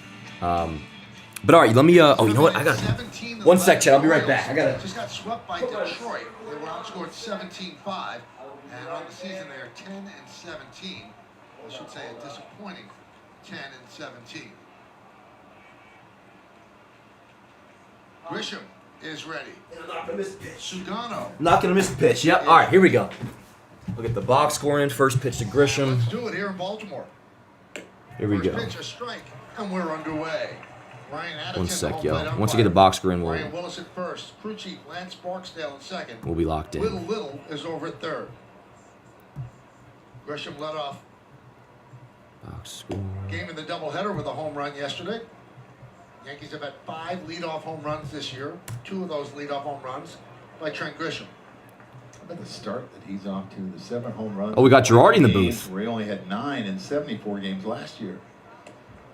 But all right, let me. You know what? I got 1 sec, Chad. I'll be right back. Just got swept by Detroit. They were outscored 17-5, and on the season they are 10-17. I should say a disappointing 10-17. Grisham is ready. And I'm not gonna miss a pitch. Sugano. Not gonna miss a pitch. Yep. All right, here we go. Look at the box score in. First pitch to Grisham. Let's do it here in Baltimore. Here we go. First pitch, a strike, and we're underway. Ryan Addington, 1 sec, home yo. plate umpire. Once you get the box score in, Ryan Willis at first. Crew chief Lance Barksdale in second. we'll be locked in. Little is over at third. Grisham led off. Box score. Game in the doubleheader with a home run yesterday. Yankees have had 5 leadoff home runs this year. 2 of those leadoff home runs by Trent Grisham. Look at the start that he's off to, the 7 home runs. Oh, we got Girardi in the booth. Where he only had 9 in 74 games last year.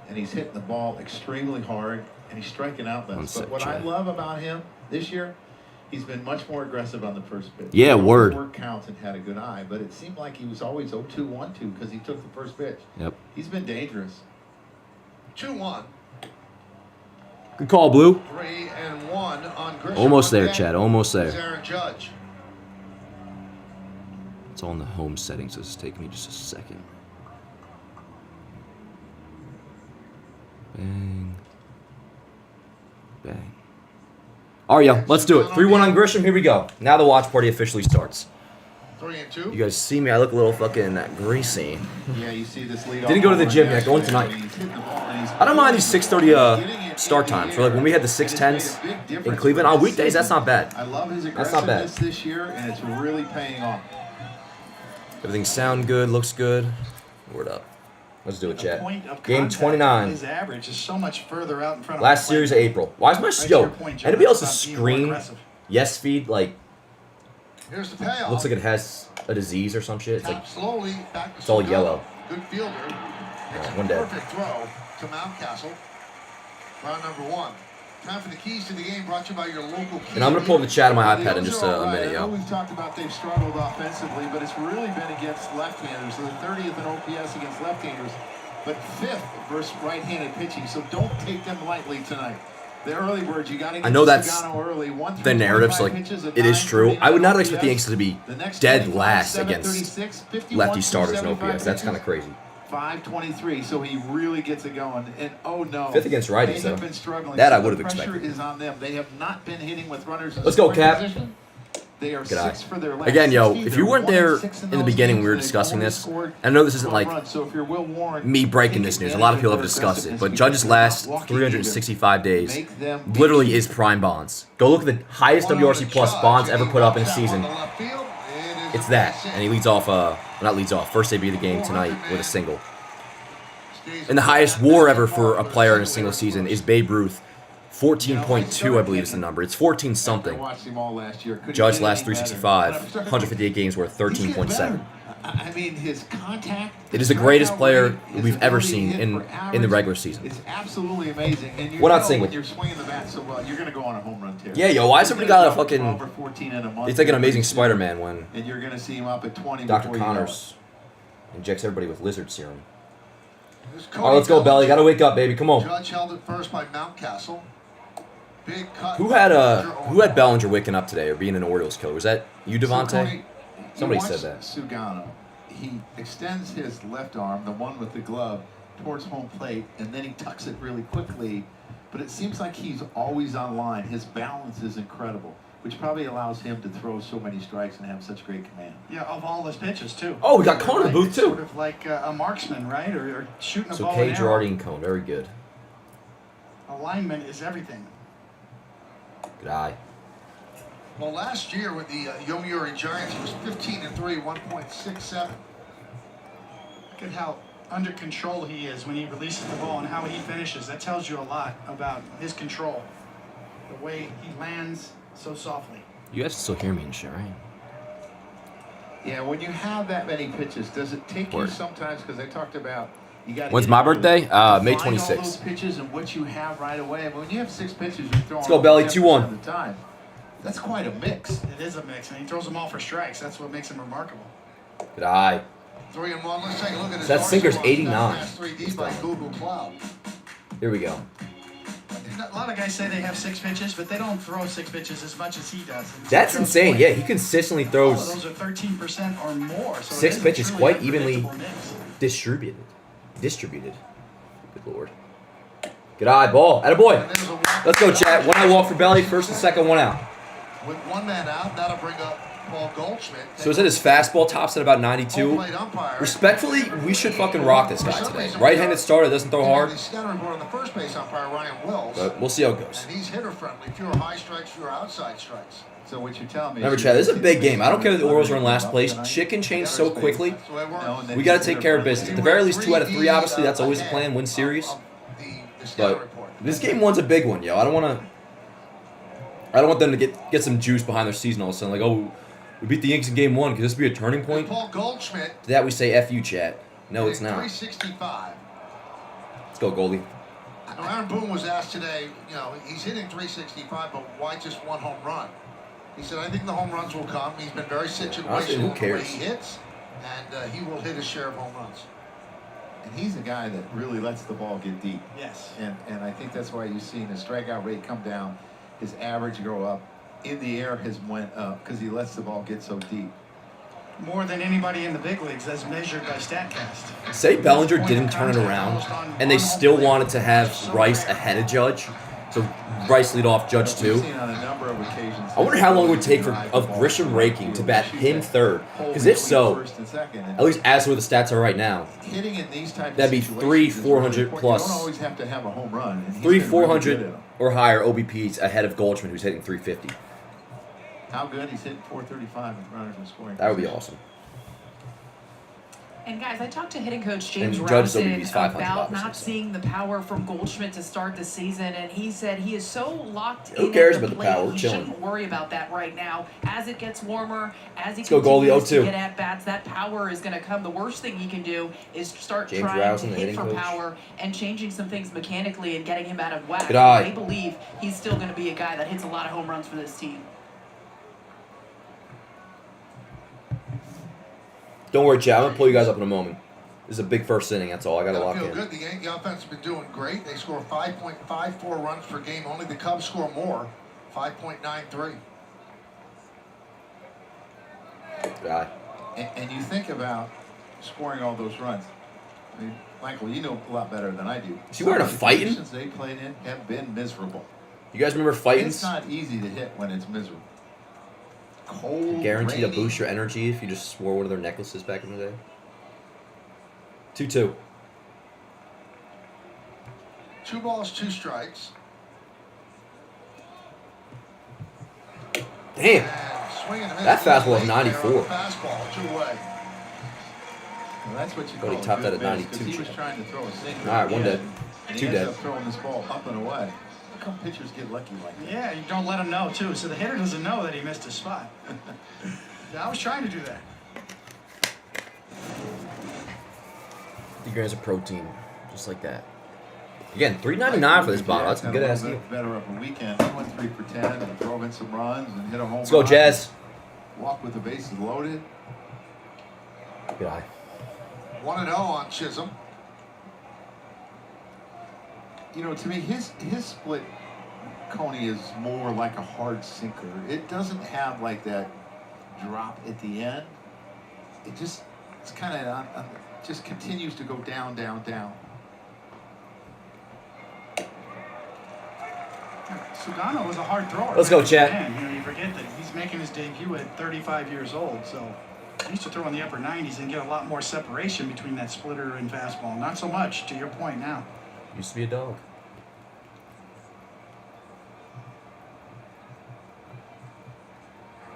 And he's hitting the ball extremely hard, and he's striking out less. But what I love about him this year, he's been much more aggressive on the first pitch. Yeah, word. Work counts and had a good eye, but it seemed like he was always 0-2, 1-2 because he took the first pitch. Yep. He's been dangerous. 2-1. Good call, Blue. 3-1 on Grisham. Almost there, Chad. Almost there. Aaron Judge. It's all in the home settings. So it's taking me just a second. Bang. Bang. All right, yo. Let's do it. 3-1 on Grisham. Here we go. Now the watch party officially starts. 3-2. You guys see me? I look a little fucking greasy. Yeah, you see this lead. Didn't go to the gym yet. Going tonight. I don't mind these 6:30 start times. For like when we had the 6:10s in Cleveland on weekdays, that's not bad. I love his That's not bad. aggressiveness this year, and it's really paying off. Everything sound good, looks good. Word up. Let's do it, The chat. point of Game contact, 29. His average is so much further out in front of Last the plate. series of April. Why is my Right to yo? your point, Joe. Anybody else's It's about being more screen aggressive. yes feed like Here's the payoff. looks like it has a disease or some shit? It's like Tap slowly back to it's all Sugano. yellow. Good fielder. Makes a one day. perfect throw to Mountcastle. Round number 1. Time for the keys to the game brought to you by your local key. And I'm gonna pull up the chat on my iPad in The just O's are a all minute, right. I know yo. we've talked about they've struggled offensively, but it's really been against left-handers. So the 30th in OPS against left-handers, but 5th versus right-handed pitching. So don't take them lightly tonight. The early birds, you got to get I know that's Sugano early. 1 the narrative, so like it is true. I would not expect the Yankees to be The next dead 25, last against 736, 51 lefty starters in 75 OPS. That's kind of pitches. crazy. 523, so he really gets it going. And oh no, 5th against righties, they have though. been struggling. That I So would have the pressure expected. is on them. They have not been hitting with runners. In Let's go, scoring Cap. position. They are Good eye. 6 for their last Again, yo, 60. if you They're weren't 1 there and 6 in the those beginning, we were games. They've discussing only this. scored I know this isn't 1 like run. So if you're Will Warren, me breaking take this news. A advantage lot of people of have their discussed it, aggressiveness but because Judge's they're last not walking 365 days Make them beat literally you. is prime bonds. Go look at the highest WRC plus bonds ever put up in a season. It's that, and he leads off. Not leads off. First debut of the game tonight with a single. And the highest WAR ever for a player in a single season is Babe Ruth. 14.2, I believe is the number. It's 14 something. Watched him all last year. Couldn't Judge get last any better. 365, 158 games worth 13.7. I mean, his contact. It is the greatest strikeout player rate, his we've ever ability to seen hit in for the average, regular season. It's absolutely amazing. And you We're not know saying when with- you're swinging the bat so well, you're going to go on a home run tear. Yeah, yo, why is He's everybody gonna got a drop fucking... 12 or 14 in a month. It's like an amazing Pretty soon, Spider-Man when And you're going to see him up at 20 Dr. before you know it. Connors injects everybody with lizard serum. There's All right, let's go, Belly. Got to wake up, baby. Come on. Judge held it first by Mountcastle. Big cut. Who had Bellinger waking up today or being an Orioles killer? Was that you, Devontae? Somebody said that. Sugano, he extends his left arm, the one with the glove, towards home plate, and then he tucks it really quickly. But it seems like he's always on line. His balance is incredible, which probably allows him to throw so many strikes and have such great command. Yeah, of all his pitches, too. Oh, we got Cone in the booth, Sort too. of like a marksman, right? Or shooting a So ball K, in arrow. Girardi, and Cone. Very good. Alignment is everything. Good eye. Well, last year with the Yomiuri Giants, he was 15-3, 1.67. Look at how under control he is when he releases the ball and how he finishes. That tells you a lot about his control. The way he lands so softly. You guys can still hear me and shit, right? Yeah, when you have that many pitches, does it take Word. you sometimes? Because I talked about you got. When's my birthday? May All 26th. those pitches and what you have right away. I mean, when you have 6 pitches, you're throwing. Let's go, Belly. 10% 2-1. of the time. That's quite a mix. It is a mix, and he throws them all for strikes. That's what makes him remarkable. Good eye. 3-1. Let's take a look at his That sinker's arsenal. 89. Pass 3D by Google Cloud. Here we go. A lot of guys say they have 6 pitches, but they don't throw 6 pitches as much as he does. And That's so insane. those Yeah, he consistently throws those are 13% or more. So 6 it is a pitches truly quite evenly unpredictable mix. distributed. Good lord. Good eye, ball. Attaboy. And there's a walk. Let's go, chat. 1 out walk for Belly. First and second, 1 out. With 1 man out, that'll bring up Paul Goldschmidt. So is it his fastball tops at about Home 92? plate umpire. Respectfully, we should fucking rock this guy today. Right-handed starter, doesn't throw hard, The scouting report on the first base umpire, Ryan Wills. but we'll see how it goes. And he's hitter friendly. Fewer high strikes, fewer outside strikes. So what you're telling me? Remember, Chad, this is a big game. I don't care that the Orioles are in last place. Shit can change so quickly. That's the way it works. We got to take care of business. At the very least, 2 out of 3, obviously. That's always the plan, win series. The scouting But report. this game 1's a big one, yo. I don't want them to get some juice behind their season all of a sudden. Like, oh, we beat the Yankees in game 1. Could this be a turning point? Paul Goldschmidt. To that we say F you, chat. No, it's not. 365. Let's go, Goldie. Now, Aaron Boone was asked today, he's hitting 365, but why just 1 home run? He said, I think the home runs will come. He's been very situational Honestly, who in the way cares? he hits, and he will hit his share of home runs. And he's a guy that really lets the ball get deep. Yes. And I think that's why you've seen his strikeout rate come down, his average go up, in the air has went up because he lets the ball get so deep. More than anybody in the big leagues as measured by StatCast. Say Bellinger didn't turn it around, and they still wanted to have Rice ahead of Judge. So Rice lead off Judge We've 2. seen on a number of occasions. I wonder how long it would take of Grisham raking to bat him third. Because if so, at least as where the stats are right now, hitting in these type of that'd be situations 3 is 400 really important. plus. You don't always have to have a home run. and he's 3 been really good 400 at them. or higher OBPs ahead of Goldschmidt, who's hitting 350. How good? He's hitting 435 with runners in scoring. That would be position. awesome. And guys, I talked to hitting coach James And Judge's Rouson OBP is 500 about obviously, not so. seeing the power from Goldschmidt to start the season, and he said he is so locked Who in cares at the about the plate, power? We're he chilling. shouldn't worry about that right now. As it gets warmer, as he Let's go, Goldie, continues to 0-2. get at bats, that power is going to come. The worst thing he can do is start James trying Rouson, to the hit hitting for coach. power and changing some things mechanically and getting him out of whack. Good eye. They believe he's still going to be a guy that hits a lot of home runs for this team. Don't worry, chat. I'm going to pull you guys up in a moment. This is a big first inning. That's all. I got to lock feel in. good. The Yankee offense has been doing great. They score 5.54 runs per game. Only the Cubs score more, 5.93. Good eye. And you think about scoring all those runs. I mean, Michael, you know a lot better than I do. Is he wearing a Some of the fighting? conditions they played in have been miserable. You guys remember fighting? It's not easy to hit when it's miserable. Cold, Guaranteed to rainy. boost your energy if you just wore one of their necklaces back in the day. 2-2. 2 balls, 2 strikes. Damn. And swing and a miss. That fastball is Late there on the 94. Fastball, 2 away. Well, that's what you But he call a topped good that at miss, 'cause 92, He was Chad. trying to throw a single. All right, one dead. And Two he dead. ends up throwing this ball up and away. How come pitchers get lucky like that? Yeah, you don't let him know, too. So the hitter doesn't know that he missed his spot. Yeah, I was trying to do that. 50 grams of protein, just like that. Again, $3.99 for this bottle. That's a good ass deal. Better of a weekend. He went 3 for 10 and drove in some runs and hit a home run. Let's go, Jazz. Walk with the bases loaded. Good eye. 1-0 on Chisholm. You know, to me, his split Coney is more like a hard sinker. It doesn't have like that drop at the end. It's kind of just continues to go down, down, down. Sugano was a hard thrower. Let's go, Chat. Man, you know, you forget that he's making his debut at 35 years old, so he used to throw in the upper 90s and get a lot more separation between that splitter and fastball. Not so much, to your point now. Used to be a dog.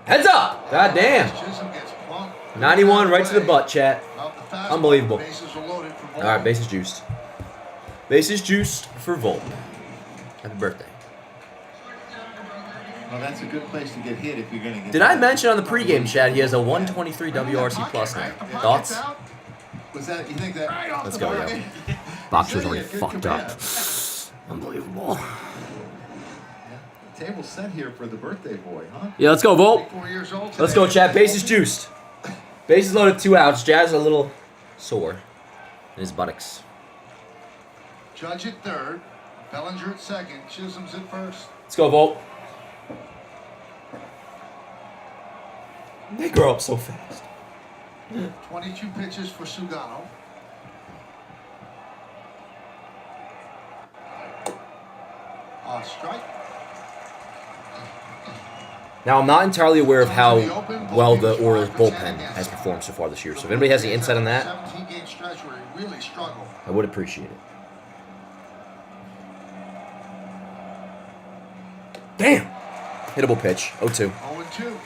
Heads up! God damn. Chisholm gets plunked. 91 right to the butt, chat. Out the fastball. Unbelievable. Bases are loaded for Volpe. All right, bases juiced. Bases juiced for Volpe. Happy birthday. Well, that's a good place to get hit if you're going to get. Did I mention on the pregame chat he has a 123 WRC plus now? Thoughts? Was that, you think that? Let's go, yo. Boxer's already fucked up. Unbelievable. The table's set here for the birthday boy, huh? Yeah, let's go, Volt. 24 years old Let's today. go, chat. Bases juiced. Bases loaded, 2 outs. Jazz a little sore in his buttocks. Judge at third. Bellinger at second. Chisholm's at first. Let's go, Volt. They grow up so fast. 22 pitches for Sugano. Strike. Now, I'm not entirely aware of how well the Orioles bullpen has performed so far this year. So if anybody has any insight on that, 17-game stretch where he really struggled. I would appreciate it. Damn! Hittable pitch. 0-2. 0-2.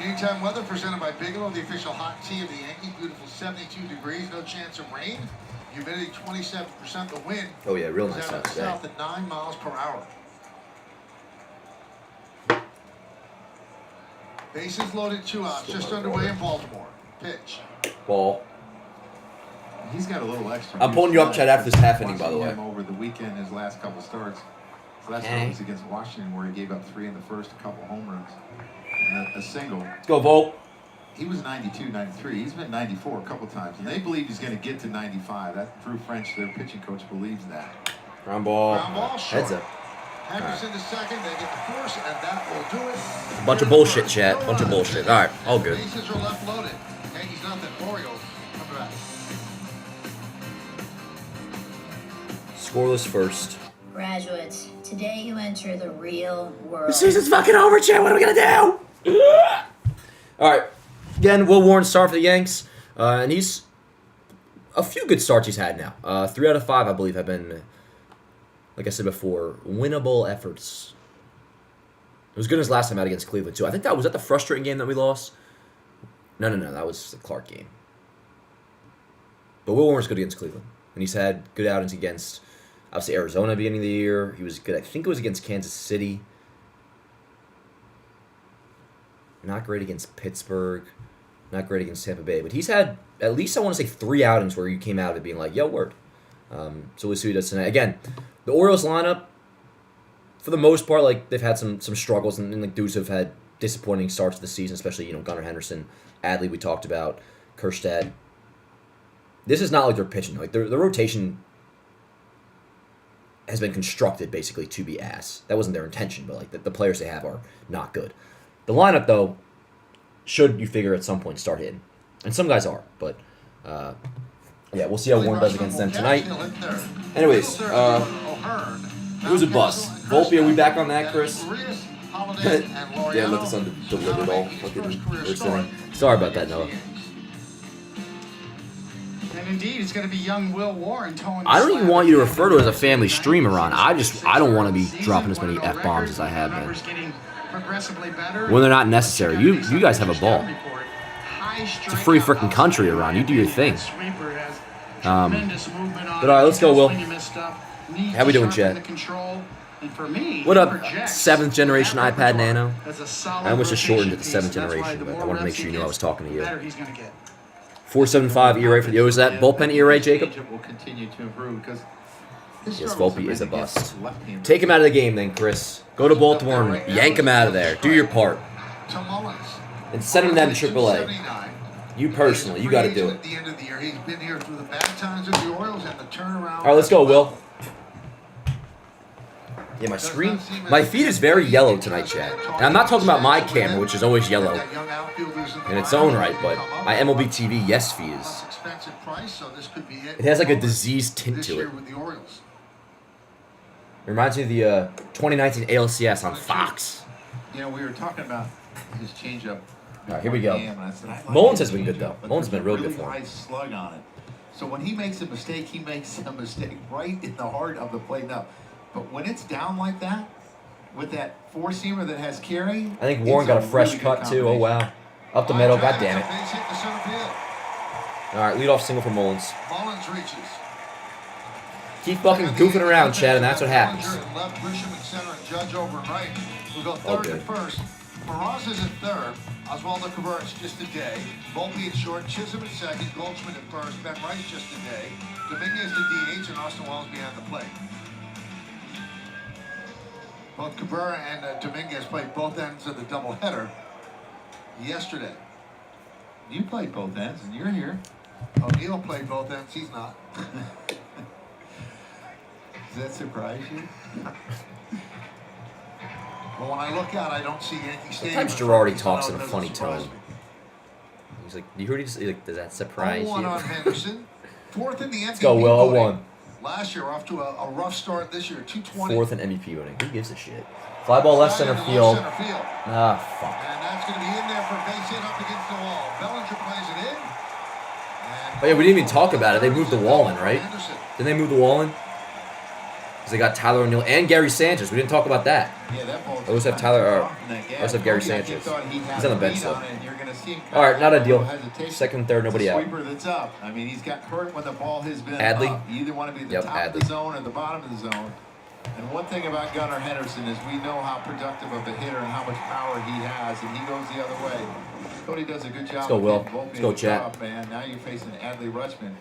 Anytime weather presented by Bigelow, the official hot tea of the Yankees. Beautiful 72 degrees, no chance of rain. Humidity 27%. The wind Oh, yeah, real is nice out out of the today. south at 9 miles per hour. Bases loaded, 2 outs. Still Just loaded. underway in Baltimore. Pitch. Ball. He's got a little extra. I'm pulling you up, Chad, after this half inning, by the Watching way. him over the weekend, his last couple starts. His last Okay. one was against Washington, where he gave up 3 in the first, a couple home runs, and a single. Let's go, Volt. He was 92, 93. He's been 94 a couple times, and they believe he's going to get to 95. That Drew French, their pitching coach, believes that. Ground ball. Ground ball short. Heads up. Henderson to second. They get the force, and that will do it. A bunch of bullshit, chat. Bunch of bullshit. All right, all good. Bases are left loaded. Yankees nothing. Orioles coming back. Scoreless first. Graduates, today you enter the real world. The season's fucking over, Chad. What are we gonna do? All right. Again, Will Warren start for the Yanks, and he's a few good starts he's had now. 3 out of 5, I believe, have been, like I said before, winnable efforts. It was good his last time out against Cleveland too. I think was that the frustrating game that we lost. No, that was the Clark game. But Will Warren's good against Cleveland, and he's had good outings against, obviously, Arizona at the beginning of the year. He was good. I think it was against Kansas City. Not great against Pittsburgh. Not great against Tampa Bay. But he's had, at least I want to say, 3 outings where you came out of it being like, yo, word. So we'll see what he does tonight. Again, the Orioles lineup, for the most part, like, they've had some struggles. And like, dudes have had disappointing starts to the season, especially, Gunnar Henderson, Adley we talked about, Kerstad. This is not like they're pitching. Like, the rotation has been constructed, basically, to be ass. That wasn't their intention, but, like, the players they have are not good. The lineup, though, should, you figure, at some point start hitting. And some guys are, but, yeah, we'll see how Warren does against them tonight. Anyways, it was a bust. Volpe, are we back on that, Chris? Yeah, let this undelivered all fucking first inning. Sorry about that, Noah. And indeed, it's going to be young Will Warren towing. I don't even want you to refer to it as a family stream, Ron. I don't want to be dropping as many F-bombs as I have been. When they're not necessary. You guys have a ball. It's a free freaking country, Iran. You do your thing. But all right, let's go, Will. How we doing, Chad? What up, 7th generation iPad Nano? I almost just shortened it to 7th generation, but I want to make sure you know I was talking to you. 4.75 ERA for the O's. Is that bullpen ERA, Jacob? Will continue to improve because Yes, Volpe is a bust. Take him out of the game then, Chris. Go to Baltimore and yank him out of there. Do your part. To Mullins. And send him down to AAA. You personally, you got to do it. At the end of the year, he's been here through the bad times of the Orioles and the turnaround. All right, let's go, Will. Yeah, my feed is very yellow tonight, Chad. And I'm not talking about my camera, which is always yellow in its own right, but my MLB TV Yes feed is. It has like a diseased tint to it. It reminds me of the 2019 ALCS on Fox. You know, we were talking about his changeup. All right, here we go. Like Mullins has been good, though. Mullins has been real good for him. High slug on it. So when he makes a mistake, he makes a mistake right in the heart of the plate. Now, but when it's down like that, with that four-seamer that has carry, I think Warren got a fresh cut, too. Oh, wow. Up the middle. God damn it. All right, leadoff single for Mullins. Mullins reaches. Keep fucking goofing around, Chad, and that's what happens. Left, Grisham in center, and Judge over and right. We'll go third Okay. and first. Moraz is at third. Oswaldo Cabrera's just a day. Volpe at short. Chisholm at second. Goldschmidt at first. Ben Wright's just a day. Dominguez to DH, and Austin Wells behind the plate. Both Cabrera and Dominguez played both ends of the doubleheader yesterday. You played both ends, and you're here. O'Neill played both ends. He's not. Does that surprise you? But when I look out, I don't see Yankee Stadium. Sometimes Girardi talks in a funny tone. He's like, you heard he just, like, does that surprise you? 0-1 on Henderson. Fourth in the MVP. Let's go, Will. 0-1. Last year, off to a rough start. This year, 220. Fourth in MVP winning. Who gives a shit? Fly ball left center field. Ah, fuck. And that's going to be in there for a base hit up against the wall. Bellinger plays it in. Oh, yeah, we didn't even talk about it. They moved the wall in, right? Didn't they move the wall in? Because they got Tyler O'Neill and Gary Sanchez. We didn't talk about that. Yeah, that ball's I always have Tyler, I always have Gary Sanchez. He's on the bench, though. All right, not ideal. Second, third, nobody out. Sweeper that's up. I mean, he's got hurt when the ball has been Adley. up. You either want to be at the top of the zone or the bottom of the zone. And one thing about Gunnar Henderson is we know how productive of a hitter and how much power he has, and he goes the other way. Cody does a good job. Let's go, Will. Let's go, Chat. Man, now you're facing Adley Rutschman.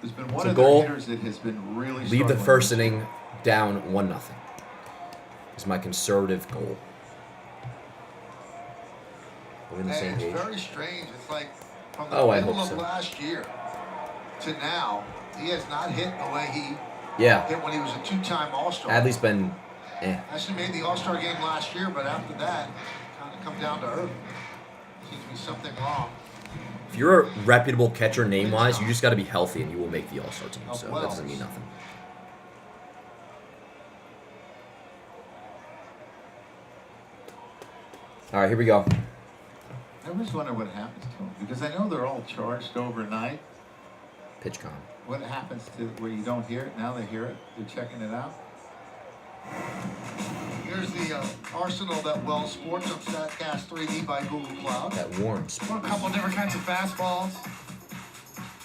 There's been one It's a of goal. the hitters that has been really Leave the struggling first this year. inning down 1-0. Is my conservative goal. Are we on the same It's page? very strange. It's like from the I middle hope of so. last year to now, he has not hit the way he Yeah. hit when he was a two-time All-Star. Adley's been, Actually made the All-Star game last year, but after that, kind of come down to earth. Seems to be something wrong. If you're a reputable catcher name-wise, you just got to be healthy and you will make the All-Star team. So that doesn't mean nothing. All right, here we go. I always wonder what happens to them because I know they're all charged overnight. Pitch con. What happens to where you don't hear it? Now they hear it. They're checking it out. Here's the arsenal that Wells Sports on StatCast 3D by Google Cloud. That Warren's. A couple of different kinds of fastballs.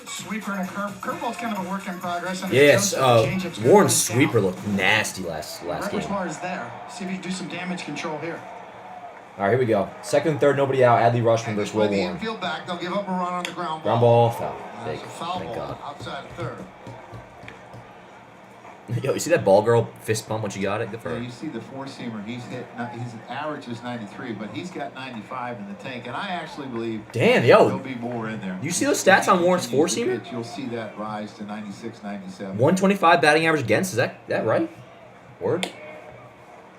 Sweeper and a curve. Curveball's kind of a work in progress. And Yes, changeups Warren's goes sweeper down. looked nasty last game. Repertoire is there. See if you can do some damage control here. All right, here we go. Second and third, nobody out. Adley Rutschman And versus play Will the Warren. infield back. They'll give up a run on the ground ball. Ground ball, foul. That's Fake. a foul Thank ball God. outside of third. Yo, you see that ball girl fist pump when she got it? Good for Yeah, her. you see the four-seamer. His average is 93, but he's got 95 in the tank, and I actually believe Damn, there'll yo. be more in there. You see those stats on Warren's four-seamer? You'll see that rise to 96, 97. 125 batting average against. Is that right? Word?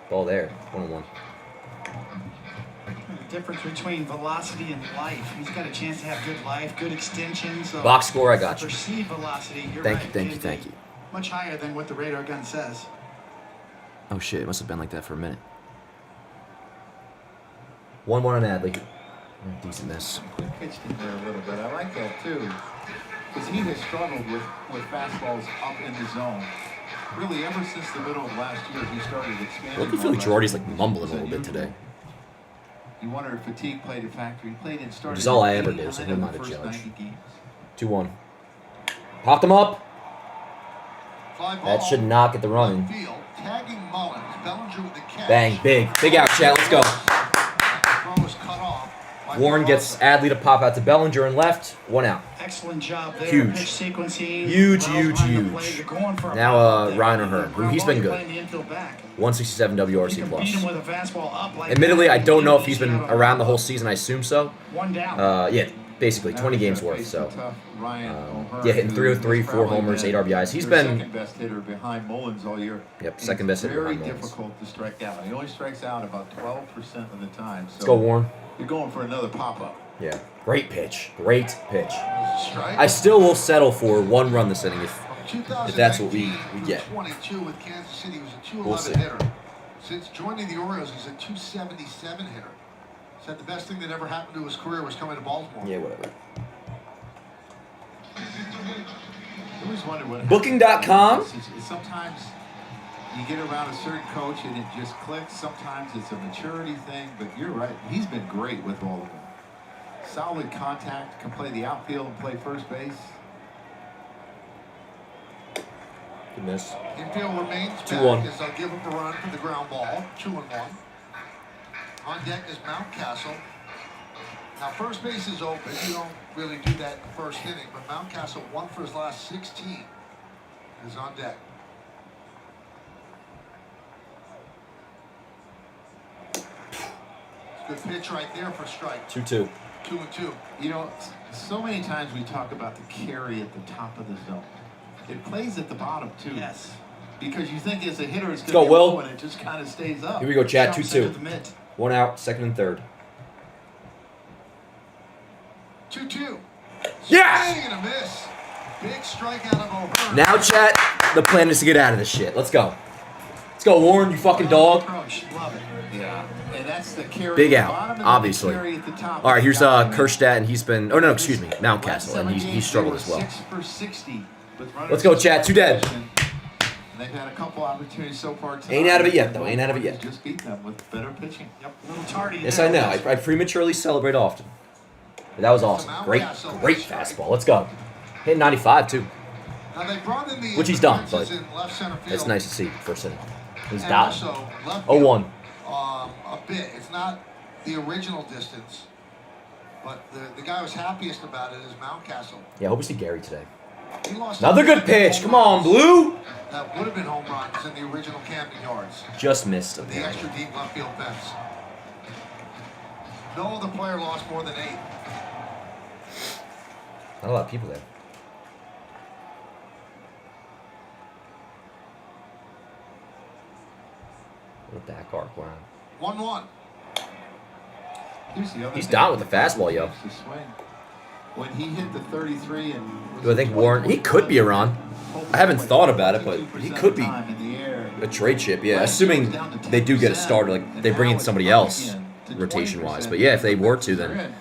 Ball there. 1-1. The difference between velocity and life. He's got a chance to have good life, good extension. So Box score, I got you. Perceived velocity. You're Thank right. you, thank you, Can thank be you. Much higher than what the radar gun says. Oh shit, it must have been like that for a minute. 1-1 on Adley. Decent miss. Pitched in there a little bit. I like that too, because he has struggled with fastballs up in the zone. Really, ever since the middle of last year, he started expanding. Look, I feel like Girardi's like mumbling a little bit today. You wonder if fatigue played a factor. He played and started. Which is all I ever 89 do, so of who am the I to first judge? 90 games. 2-1. Popped him up. Fly ball. That should not get the run in. Field, tagging Mullins. Bellinger with the catch. Bang, big out, chat. Let's go. Throw was cut off by Warren gets Adley to pop out to Bellinger and left. 1 out. Excellent job there. Huge. Pitch sequencing. Huge. You're going for a Now, pop-up there. Ryan O'Hearn, who he's been good. Playing the infield back. 167 You WRC can beat plus. him with a fastball up like Admittedly, that. I don't know if he's been around the whole season. I assume so. One down. Yeah, basically 20 games worth. So, yeah, hitting 303, 4 homers, 8 RBIs. He's been second best hitter behind Mullins all year. Yep, second best hitter behind Very Mullins. difficult to strike out. He only strikes out about 12% of the time. So Let's go, Warren. You're going for another pop-up. Yeah, great pitch. Great pitch. Strike. I still will settle for 1 run this inning if that's what we get. 22 with Kansas City. He was a 211 We'll see. hitter. Since joining the Orioles, he's a 277 hitter. Said the best thing that ever happened to his career was coming to Baltimore. Yeah, whatever. I always wondered what Booking.com. happens. Sometimes you get around a certain coach and it just clicks. Sometimes it's a maturity thing, but you're right. He's been great with all of them. Solid contact, can play the outfield and play first base. Good miss. Infield remains 2-1. back as they'll give him a run for the ground ball. 2-1. On deck is Mountcastle. Now first base is open. You don't really do that in the first inning, but Mountcastle won for his last 16. Is on deck. Good pitch right there for strike. 2-2. 2-2. You know, so many times we talk about the carry at the top of the zone. It plays at the bottom too. Yes. Because you think as a hitter it's Let's going go, to be Will. low and it just kind of stays up. Here we go, Chad. Jumps into 2-2. the mitt. 1 out, second and third. 2-2. Yes! Swing and a miss. Big strikeout of O'Hearn. Now, chat, the plan is to get out of this shit. Let's go. Let's go, Warren, you fucking dog. Approach. Love it. Yeah. And that's the carry Big at the out, bottom and obviously. the carry at the top. All right, here's Dominant. Kerstad, and he's been... Oh, no, excuse me. Last Mountcastle, and 7 he's games, struggled they as were well. 6 for 60 with runners Let's go, in Chad. 2 dead. possession. And they've had a couple opportunities so far tonight. Ain't out of it yet, though. Ain't out of it yet. Just beat them with better pitching. Yep. A little tardy. Yes, there. I know. I prematurely celebrate often. But that was awesome. Great fastball. Let's go. Hitting 95, too. Now they brought in the Which he's done, but in left center field. That's nice to see, first inning. He's And dotting. also left 0-1. field, a bit. It's not the original distance, but the guy who's happiest about it is Mountcastle. Yeah, I hope we see Gary today. He lost Another good pitch. Come on, Blue. That would have been home runs in the original Camden yards. Just missed. The extra deep left field fence. No other player lost more than 8. Not a lot of people there. What a back arc, wow. 1-1. Here's the other He's thing. down with the fastball, yo. The swing. When he hit the 33 and Do I think Warren? He could be around. I haven't thought about it, but he could be a trade chip, yeah. Assuming they do get a starter, like they bring in somebody else rotation-wise. But yeah, if they were to, then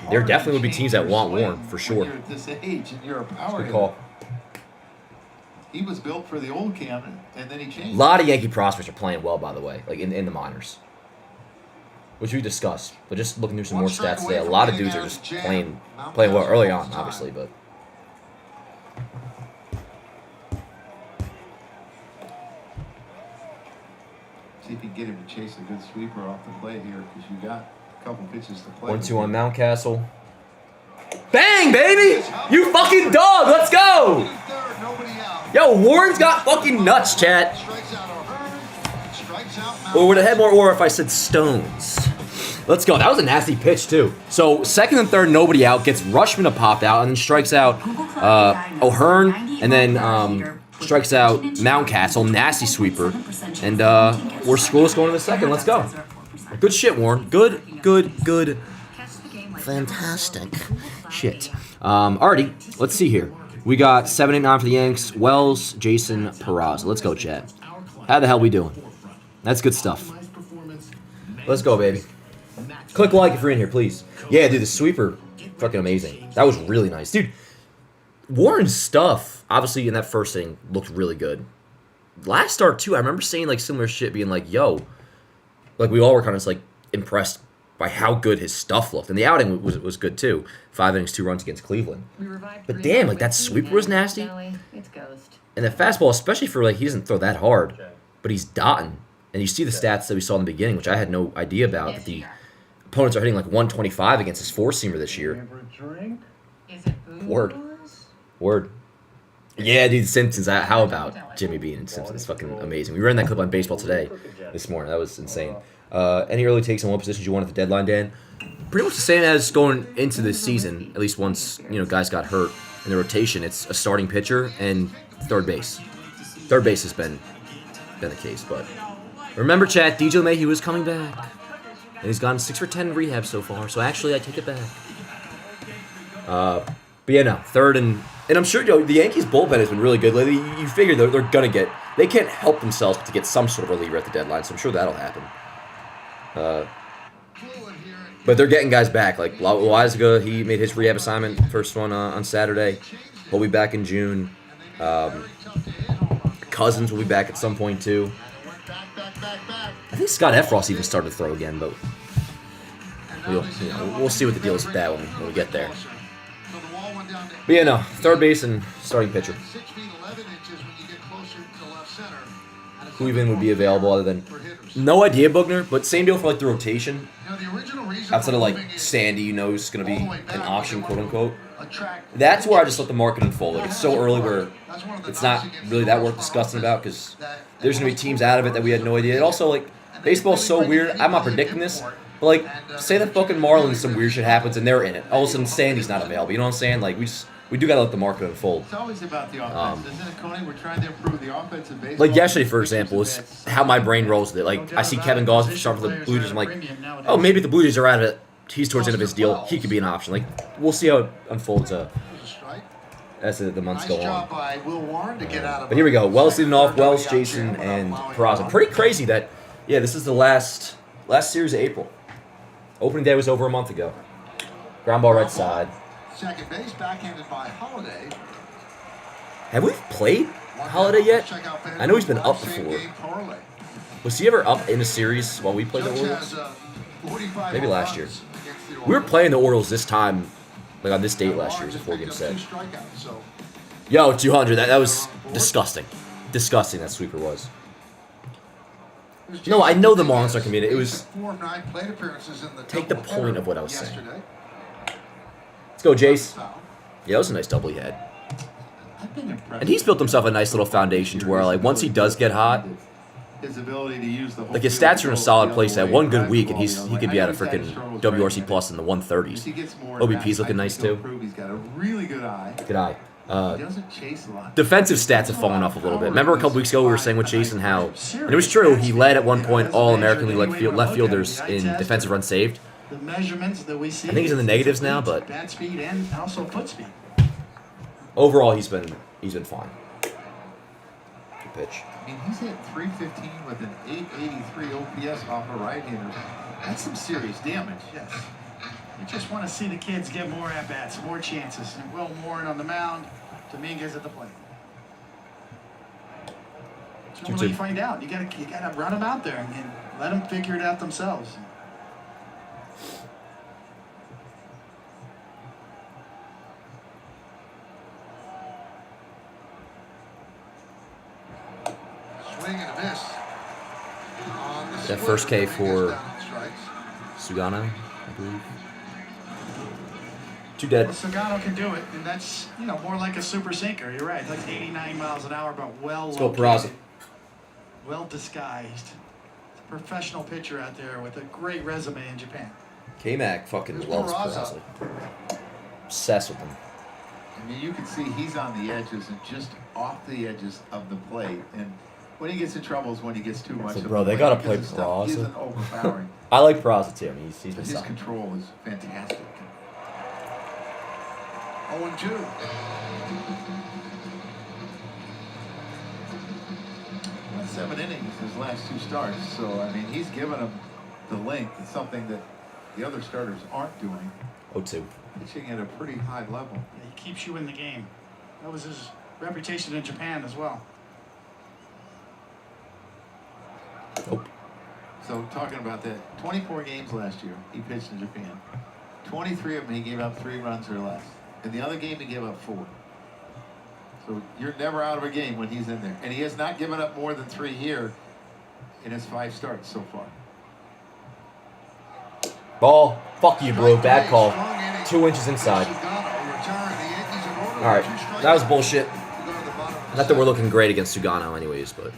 there definitely would be teams that want Warren, for sure. At this age and you're a power Good call. He was built for the old Camden, and then he A changed. lot of Yankee prospects are playing well, by the way, like in the minors, which we discussed. But just looking through some more stats today, a lot of dudes are just playing well early on, obviously. But See if you can get him to chase a good sweeper off the plate here, because you got a couple pitches to play. 1-2 on Mountcastle. Bang, baby! You fucking dog! Let's go! Third, nobody out. Yo, Warren's got fucking nuts, chat. Strikes out O'Hearn. Strikes out Or would it have more or if I said Stones? Let's go. That was a nasty pitch, too. So, second and third, nobody out. Gets Rushman to pop out and then strikes out O'Hearn. And then strikes out Mountcastle. Nasty sweeper. And we're scoreless going to the second. Let's go. Good shit, Warren. Good. Fantastic. Shit. Alrighty. Let's see here. We got 7, 8, 9 for the Yanks. Wells, Jason, Peraza. Let's go, chat. How the hell we doing? That's good stuff. Let's go, baby. Click like if you're in here, please. Yeah, dude, the sweeper, fucking amazing. That was really nice. Dude, Warren's stuff, obviously, in that first inning, looked really good. Last start, too, I remember saying, like, similar shit, being like, yo, like, we all were kind of, like, impressed by how good his stuff looked. And the outing was good, too. 5 innings, 2 runs against Cleveland. But damn, like, that sweeper was nasty. And the fastball, especially for, like, he doesn't throw that hard, but he's dotting. And you see the stats that we saw in the beginning, which I had no idea about, that the opponents are hitting like 125 against his four-seamer this year. Is it booze? Word. Yeah, dude, Simpsons. How about Jimmy Bean and Simpsons? It's fucking amazing. We ran that clip on Baseball Today this morning. That was insane. Any early takes on what positions you want at the deadline, Dan? Pretty much the same as going into the season. At least once guys got hurt in the rotation, it's a starting pitcher and third base. Third base has been the case, but remember, chat, DJ LeMahieu was coming back, and he's gone 6 for 10 in rehab so far. So actually, I take it back. But yeah, no, third and I'm sure the Yankees bullpen has been really good lately. You figure they're gonna they can't help themselves but to get some sort of reliever at the deadline. So I'm sure that'll happen. But they're getting guys back. Like Loizaga, he made his rehab assignment, first one on Saturday. He'll be back in June. Cousins will be back at some point too. I think Scott Efros even started to throw again, but we'll see what the deal is with that when we get there. But yeah, no, third base and starting pitcher. Who even would be available other than... No idea, Bugner, but same deal for like the rotation. Outside of like Sandy, who's going to be an option, quote unquote. That's where I just let the market unfold. Like, it's so early where it's not really that worth discussing about because there's going to be teams out of it that we had no idea. And also, like, baseball's so weird. I'm not predicting this, but like, say the fucking Marlins, some weird shit happens and they're in it. All of a sudden, Sandy's not available. You know what I'm saying? Like, we do gotta let the market unfold. It's always about the offense, isn't it, Coney? We're trying to improve the offensive baseball. Like yesterday, for example, is how my brain rolls with it. Like, I see Kevin Gausman start for the Blue Jays. I'm like, oh, maybe if the Blue Jays are out of it, he's towards the end of his deal. He could be an option. Like, we'll see how it unfolds as the months go on. But here we go. Wells leading off. Wells, Jason, and Peraza. Pretty crazy that, yeah, this is the last series of April. Opening day was over a month ago. Ground ball right side. Second base, backhanded by Holiday. Have we played Holiday yet? I know he's been up before. Was he ever up in a series while we played the Orioles? Maybe last year. We were playing the Orioles this time, like on this date last year. It was a 4-game set. Yo, 200. That was disgusting. Disgusting, that sweeper was. No, I know the Marlins are committed. It was... Take the point of what I was saying. Let's go, Jace. Yeah, that was a nice double he had. And he's built himself a nice little foundation to where, like, once he does get hot, like, his stats are in a solid place. At one good week, and he could be at a freaking WRC plus in the 130s. OBP's looking nice too. Good eye. Defensive stats have fallen off a little bit. Remember a couple weeks ago we were saying with Jason how, and it was true, he led at one point all American League left fielders in defensive runs saved. The measurements that we see. I think he's in the negatives now, but bat speed and also foot speed. Overall, he's been fine. Good pitch. I mean, he's hit 315 with an 883 OPS off a right-hander. That's some serious damage. Yes. You just want to see the kids get more at-bats, more chances. And Will Warren on the mound, Dominguez at the plate. So when you find out, you gotta run them out there and let them figure it out themselves. Swing and a miss. That first K for Sugano, I believe. 2 dead. Well, Sugano can do it, and that's more like a super sinker. You're right, like 89 miles an hour, but Let's go, Peraza. Well disguised. It's a professional pitcher out there with a great resume in Japan. K-Mac fucking loves Peraza. Obsessed with him. I mean, you can see he's on the edges and just off the edges of the plate. And when he gets in trouble is when he gets too much. So, of bro, the they gotta play Peraza. He isn't overpowering. I like Peraza too. I mean, he's been his solid. control is fantastic. 0-2. Won 7 innings his last 2 starts, so I mean he's given them the length. It's something that the other starters aren't doing. 0-2. Pitching at a pretty high level. Yeah, he keeps you in the game. That was his reputation in Japan as well. Nope. So talking about that, 24 games last year he pitched in Japan. 23 of them he gave up 3 runs or less. In the other game he gave up 4. So you're never out of a game when he's in there. And he has not given up more than 3 here in his 5 starts so far. Ball. Fuck you, bro. Bad call. 2 inches inside. All right, that was bullshit. Not that we're looking great against Sugano anyways, but...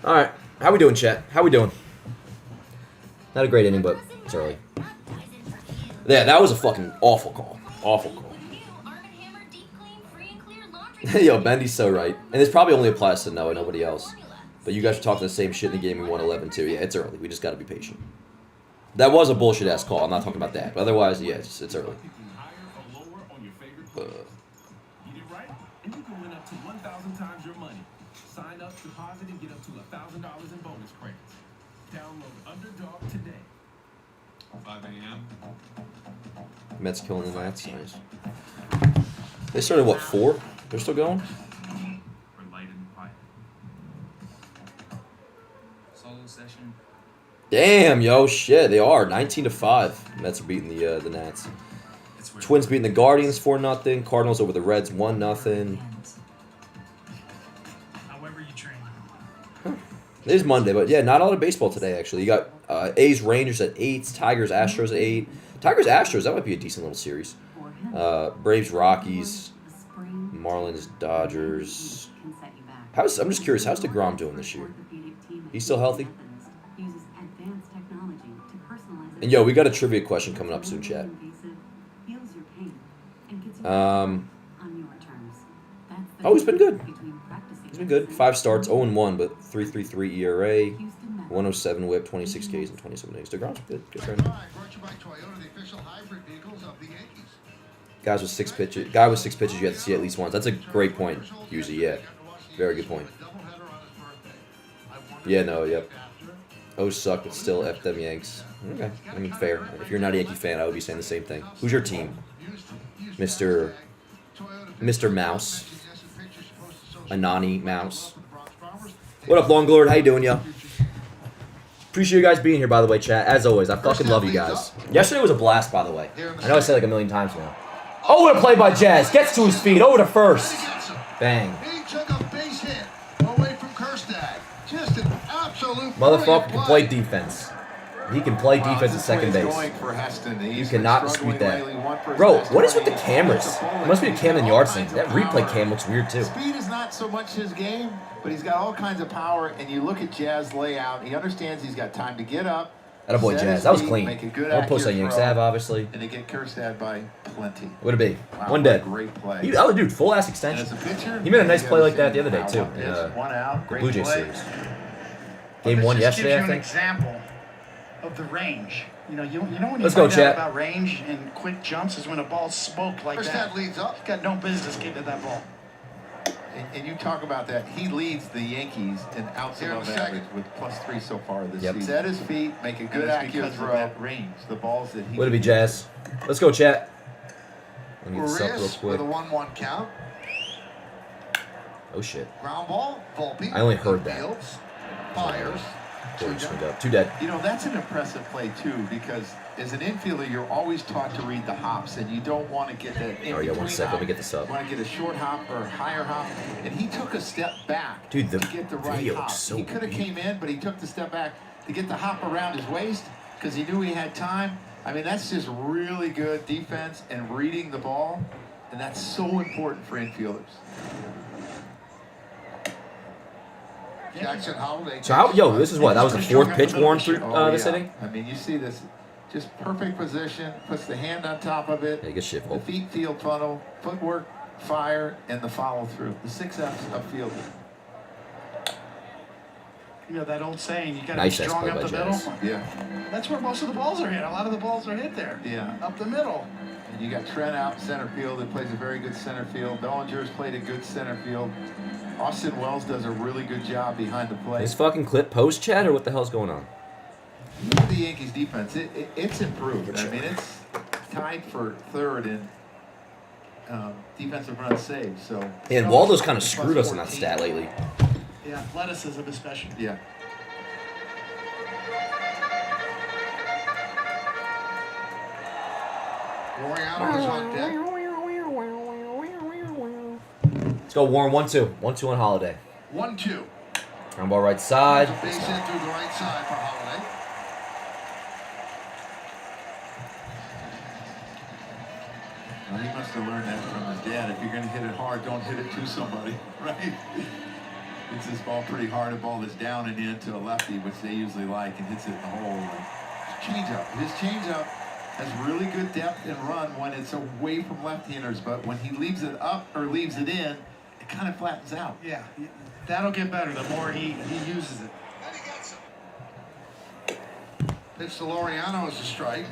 All right, how we doing, chat? How we doing? Not a great inning, but it's early. Yeah, that was a fucking awful call. Awful call. Yo, Bendy's so right. And this probably only applies to Noah, nobody else. But you guys are talking the same shit in the game we won 11-2. Yeah, it's early. We just got to be patient. That was a bullshit-ass call. I'm not talking about that. But otherwise, yeah, it's early. Sign up, deposit, and get up to $1,000 in bonus credits. Download Underdog today. 5 a.m. Mets killing the Nats. Nice. They started, what, 4? They're still going? We're light and quiet. Solo session. Damn, yo, shit. They are 19-5. Mets are beating the Nats. Twins beating the Guardians 4-0. Cardinals over the Reds 1-0. It is Monday, but yeah, not a lot of baseball today, actually. You got A's Rangers at 8, Tigers Astros at 8. Tigers Astros, that might be a decent little series. Braves Rockies, Marlins Dodgers. I'm just curious, how's DeGrom doing this year? He's still healthy? And yo, we got a trivia question coming up soon, chat. Oh, he's been good. He's been good. 5 starts, 0-1, but 3.33 ERA, 107 WHIP, 26 Ks, and 27 innings. DeGrom's good. Good for him. Guy with 6 pitches you have to see at least once. That's a great point, Husey. Yeah, very good point. Yeah, no, yep. O's suck, but still F them Yanks. Okay, I mean, fair. If you're not a Yankee fan, I would be saying the same thing. Who's your team? Mr. Mouse. Anani Mouse. What up, Long Lord? How you doing, yo? Appreciate you guys being here, by the way, chat. As always, I fucking love you guys. Yesterday was a blast, by the way. I know I said it like a million times now. Oh, what a play by Jazz. Gets to his feet. Over to first. Bang. He took a base hit away from Kerstad. Just an absolute Motherfucker can play defense. He can play defense at second base. You cannot dispute that. Bro, what is with the cameras? It must be a cam in yard thing. That replay cam looks weird, too. Speed is not so much his game, but he's got all kinds of power, and you look at Jazz layout, he understands he's got time to get up. Attaboy, Jazz. That was clean. I'll post on Yanks Ave, obviously. And they get Kerstad by plenty. What'd it be? Wow, One dead. Great play. Dude, full-ass extension. He made a nice play like that the other day, too. In the Blue Jays series. Game 1 yesterday, I think. Gives you an example of the range. You know when you Let's go, find chat. out about range and quick jumps is when a ball's smoked like that. Leads up. He's got no business getting to that ball. And you talk about that. He leads the Yankees in outs above average with +3 so far this season. Set his feet, make a good accurate throw. That range, the balls that he. Would it be Jazz? Let's go, chat. Let me get this up real Urias quick. with a 1-1 count. Oh shit. Ground ball. Volpe. I only heard that. Fields. Fires. Two dead. You know, that's an impressive play, too, because as an infielder, you're always taught to read the hops, and you don't want to get that in All right, yeah, 1 second. Let me get this up. You want to get a short hop or a higher hop, and he took a step back Dude, the to get the right video hop. looks so He could have weird. came in, but he took the step back to get the hop around his waist because he knew he had time. I mean, that's just really good defense and reading the ball, and that's so important for infielders. Jackson Holiday. So how? Yo, this is what? That was the 4th pitch worn through this inning. I mean, you see this, just perfect position. Puts the hand on top of it. Yeah, good shit, The Volpe. feet, field funnel, footwork, fire, and the follow through. The 6 F's of fielding. You know that old saying, you got to Nice be strong play up by the middle. Jazz. Yeah. That's where most of the balls are hit. A lot of the balls are hit there. Yeah. Up the middle. And you got Trent out center field that plays a very good center field. Bellinger's played a good center field. Austin Wells does a really good job behind the plate. This fucking clip post chat, or what the hell's going on? Look at the Yankees defense. It's improved. I mean, it's tied for 3rd in defensive runs saved. So. And Waldo's kind of screwed us on that stat lately. Yeah, athleticism especially. Yeah. Laureano is on deck. Let's go, Warren. 1-2. 1-2 on Holiday. 1-2. Ground ball right side. Base hit through the right side for Holiday. Well, he must have learned that from his dad. If you're going to hit it hard, don't hit it to somebody, right? Hits this ball pretty hard. A ball that's down and in to a lefty, which they usually like, and hits it in the hole. His changeup has really good depth and run when it's away from left-handers, but when he leaves it up or leaves it in, it kind of flattens out. Yeah, that'll get better the more he uses it. Pitch to Laureano as a strike.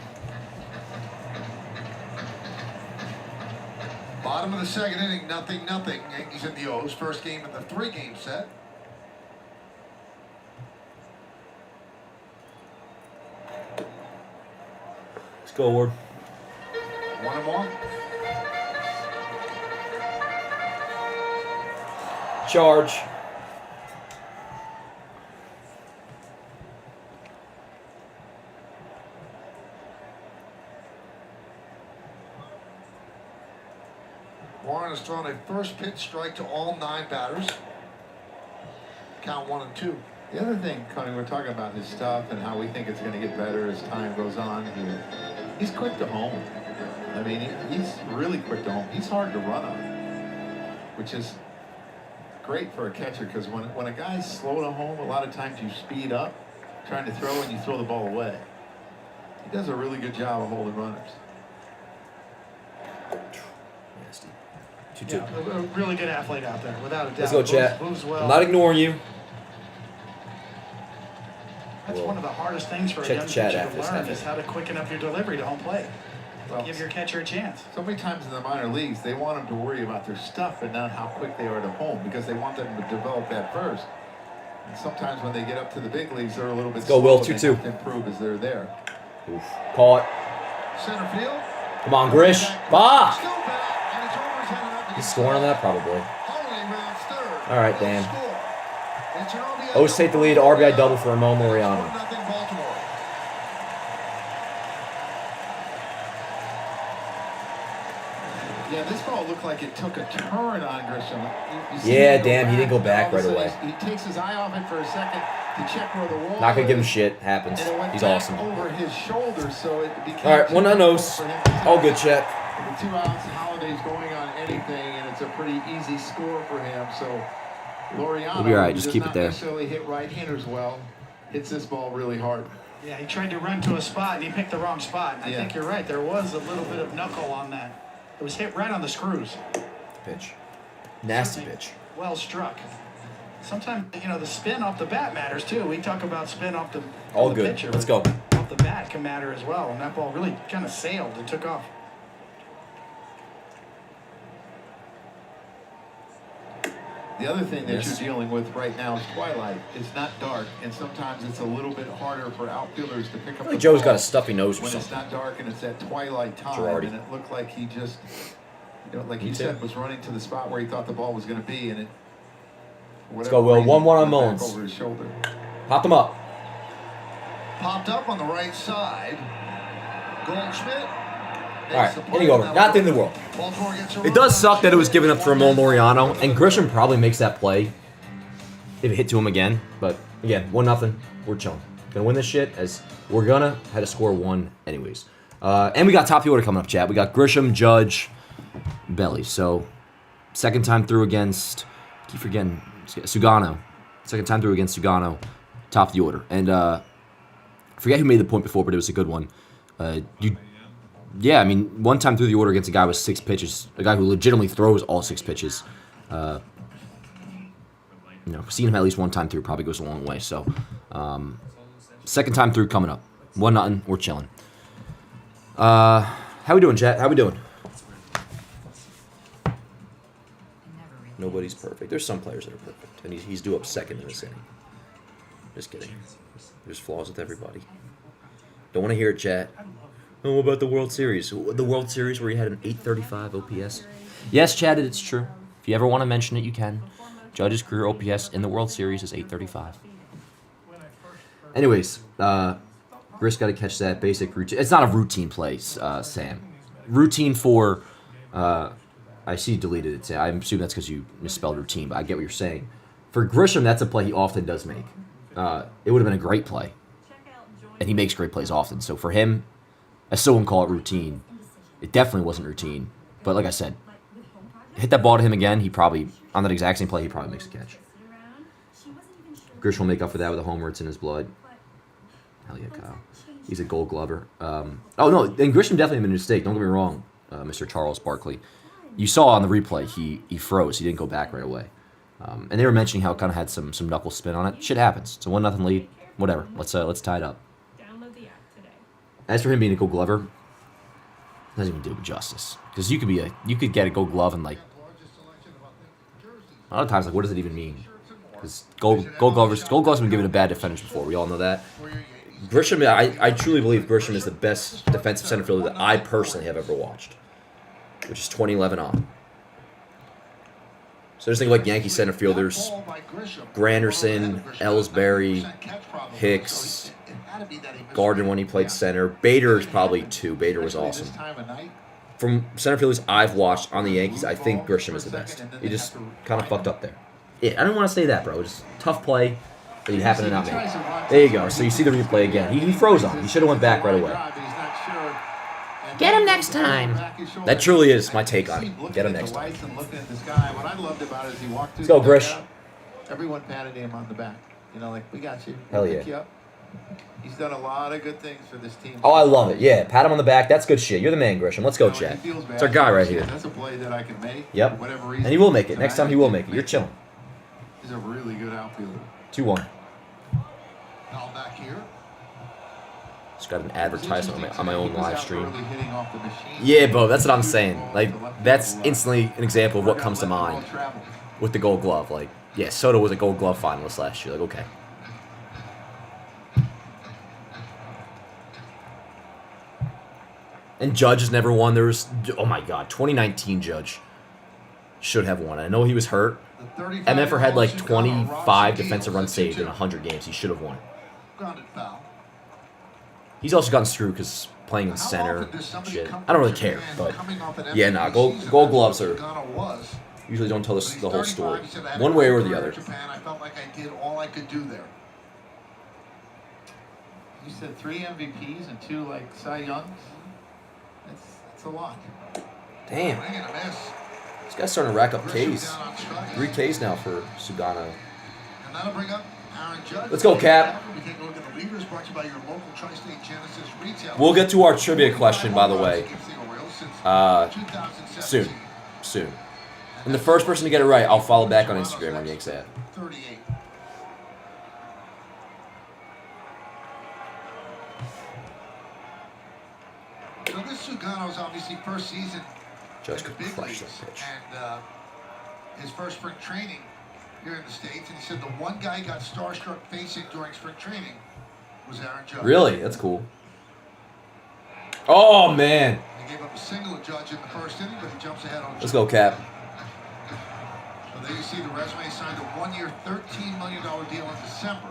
Bottom of the second inning, 0-0. Yankees in the O's. First game of the 3-game set. Let's go, Ward. 1-1. Charge. Warren has thrown a first pitch strike to all 9 batters. Count 1 and 2. The other thing, Connie, we're talking about his stuff and how we think it's going to get better as time goes on. He's quick to home. I mean, he's really quick to home. He's hard to run on, which is great for a catcher because when a guy's slow to home, a lot of times you speed up trying to throw and you throw the ball away. He does a really good job of holding runners. Nasty. 2-2. Yeah, a really good athlete out there, without a doubt. Let's go, chat. Moves well. I'm not ignoring you. That's one of the hardest things for a Check young the chat pitcher after to this, learn Stefan. is how to quicken up your delivery to home plate. Well, Give your catcher a chance. So many times in the minor leagues, they want them to worry about their stuff and not how quick they are to home because they want them to develop that first. And sometimes when they get up to the big leagues, they're a little bit Let's go, Will. slow. 2-2. They have to improve as they're there. Oof. Caught. Center field. Come on, Grish. Fuck! Still back, and it's overheaded up He's against scoring on that, probably. Holding rounds third. All right, No Dan. score. It's an RBI O's take the lead. RBI double for Ramon Laureano. 1-0 Baltimore. Yeah, this ball looked like it took a turn on Grisham. You see Yeah, him go damn, he didn't go and back all of a right sudden He takes his eye off it for a second to check where the wall Not gonna give him is, shit. Happens. and it went He's back awesome. over his shoulder, so it became All right, too 1-0 difficult O's. for him to All tap. good, chat. With the 2 outs, Holiday's going on anything, and it's a pretty easy score for him. So Laureano, We'll be all right, who just does keep it not there. necessarily hit right-handers well, hits this ball really hard. Yeah, he tried to run to a spot and he picked the wrong spot. I Yeah. think you're right. There was a little bit of knuckle on that. It was hit right on the screws. Pitch. Nasty Certainly pitch. Well struck. Sometimes, the spin off the bat matters too. We talk about spin off the All the good. pitcher, Let's but go. Off the bat can matter as well. And that ball really kind of sailed and took off. The other thing that Yes. you're dealing with right now is twilight. It's not dark, and sometimes it's a little bit harder for outfielders to pick up the Joe's ball got a stuffy nose or when it's something. not dark and it's at twilight time. Girardi. And it looked like he just, like Me you too. said, was running to the spot where he thought the ball was going to be, and it. Let's go, Will. 1-1 on Mullins. Over his shoulder. Pop them up. Popped up on the right side. Goldschmidt. All right, inning over. Not the end of the world. Baltimore gets a It does suck that it was given up for Ramon Laureano, and Grisham probably makes that play if it hit to him again. But again, 1-0. We're chilling. Gonna win this shit as we're gonna had to score 1 anyways. And we got top of the order coming up, chat. We got Grisham, Judge, Belly. So second time through against, I keep forgetting, Sugano. Second time through against Sugano, top of the order. And I forget who made the point before, but it was a good one. Yeah, I mean, one time through the order against a guy with 6 pitches, a guy who legitimately throws all 6 pitches. Seeing him at least one time through probably goes a long way. So, second time through coming up. 1-0. We're chilling. How we doing, chat? How we doing? Nobody's perfect. There's some players that are perfect, and he's due up second in this inning. Just kidding. There's flaws with everybody. Don't want to hear it, chat. Oh, what about the World Series? The World Series where you had an 835 OPS? Yes, Chad, it's true. If you ever want to mention it, you can. Judge's career OPS in the World Series is 835. Anyways, Gris got to catch that basic routine. It's not a routine play, Sam. Routine for... I see you deleted it. I assume that's because you misspelled routine, but I get what you're saying. For Grisham, that's a play he often does make. It would have been a great play. And he makes great plays often. So for him... I still wouldn't call it routine. It definitely wasn't routine. But like I said, hit that ball to him again, he probably, on that exact same play, he probably makes a catch. Grisham will make up for that with a homer. It's in his blood. Hell yeah, Kyle. He's a Gold Glover. Oh, no, and Grisham definitely made a mistake. Don't get me wrong, Mr. Charles Barkley. You saw on the replay, he froze. He didn't go back right away. And they were mentioning how it kind of had some knuckle spin on it. Shit happens. It's a 1-0 lead. Whatever. Let's tie it up. As for him being a Gold Glover, doesn't even do him justice. Because you could get a Gold Glove and like a lot of times, like, what does it even mean? Because Gold Gloves have been given to bad defenders before. We all know that. Grisham, I truly believe Grisham is the best defensive center fielder that I personally have ever watched, which is 2011 on. So just think like Yankee center fielders: Granderson, Ellsbury, Hicks, Gardner when he played center. Bader is probably 2. Bader was awesome. From center fielders I've watched on the Yankees, I think Grisham is the best. He just kind of fucked up there. Yeah, I don't want to say that, bro. Just tough play that he happened to not make. There you go. So you see the replay again. He froze on him. He should have went back right away. Get him next time. That truly is my take on it. Get him next time. Let's go, Grish. Everyone patted him on the back. You know, like, we got you. Hell yeah. He's done a lot of good things for this team. Oh, I love it. Yeah, pat him on the back. That's good shit. You're the man, Grisham. Let's go, Chad. It's our guy right here. That's a play that I can make. Yep. For whatever reason. And he will make it. Next time he will make it. You're chilling. He's a really good outfielder. 2-1. Now back here. Just got an advertisement on my own live stream. Yeah, bro, that's what I'm saying. Like, that's instantly an example of what comes to mind with the Gold Glove. Like, yeah, Soto was a Gold Glove finalist last year. Like, okay. And Judge has never won. There was, oh my God, 2019 Judge should have won. I know he was hurt. MFR had like 25 defensive runs saved in 100 games. He should have won. He's also gotten screwed because playing in center shit. I don't really care, but yeah, nah, Gold Gloves are usually don't tell us the whole story, one way or the other. I felt like I did all I could do there. You said 3 MVPs and 2 like Cy Youngs. That's a lot. Damn. This guy's starting to rack up Ks. 3 Ks now for Sugano. And that'll bring up Aaron Judge. Let's go, Cap. We'll get to our trivia question, by the way. Soon. And the first person to get it right, I'll follow back on Instagram on Yanks Ad. 38. So this Sugano's obviously first season. Judge could crush that pitch. And his first spring training here in the States, and he said the one guy he got starstruck facing during spring training was Aaron Judge. Really? That's cool. Oh, man. He gave up a single to Judge in the first inning, but he jumps ahead on Judge. Let's go, Cap. So there you see the resume. Signed a 1-year, $13 million deal in December.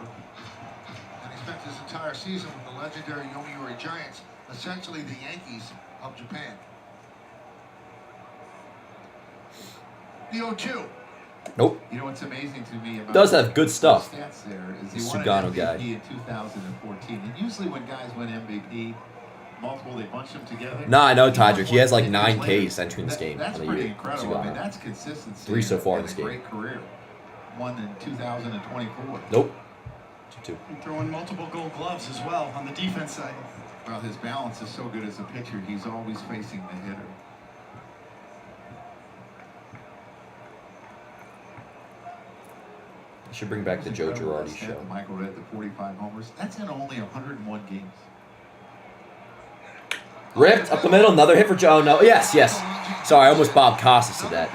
And he spent his entire season with the legendary Yomiuri Giants, essentially the Yankees of Japan. The 0-2. Nope. You know what's amazing to me about does have good stuff. Stats there is he Sugano won an MVP guy. in 2014. And usually when guys win MVP, multiple, they bunch them together. Nah, I know, Tydrick. He has like 9 Ks entering this game. That's on the pretty year. incredible. I mean, that's consistency. 3 so far in this game. Great career. One in 2024. Nope. 2-2. Throwing multiple Gold Gloves as well on the defense side. Well, his balance is so good as a pitcher. He's always facing the hitter. I should bring back the Joe Girardi show. Michael read the 45 homers. That's in only 101 games. Ripped up the middle, another hit for Joe. No, yes. Sorry, I almost Bob Costas to that.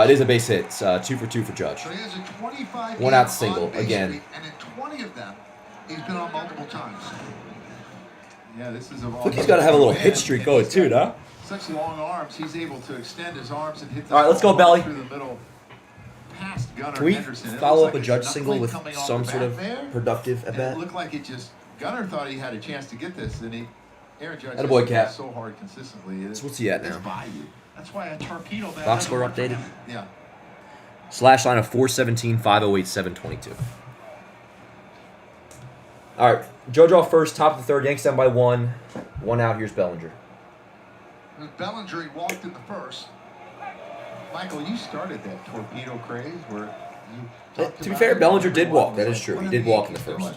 It is a base hit. It's 2 for 2 for Judge. 1 out single again. And in 20 of them, he's been on multiple times. Yeah, this is a Look, he's got to have a little hit streak going too, no? Such long arms, he's able to extend his arms and hit the All right, let's go, Belly. through the middle. Past Gunnar Can we Henderson. follow up Like a Judge there's single with nothing coming off some the sort of bat there. productive at And bat? it looked like it just Gunnar thought he had a chance to get this, and Aaron Judge Attaboy, hits Cap. so hard consistently. So what's he at It's now? by you. That's why a torpedo bat. Box score updated. Yeah. Slash line of 417, 508, 722. All right, Joe draw first, top of the third. Yanks down by 1. 1 out. Here's Bellinger. Bellinger, he walked in the first. Michael, you started that torpedo craze where you To be fair, Bellinger did walk. That is true. He did walk in the first.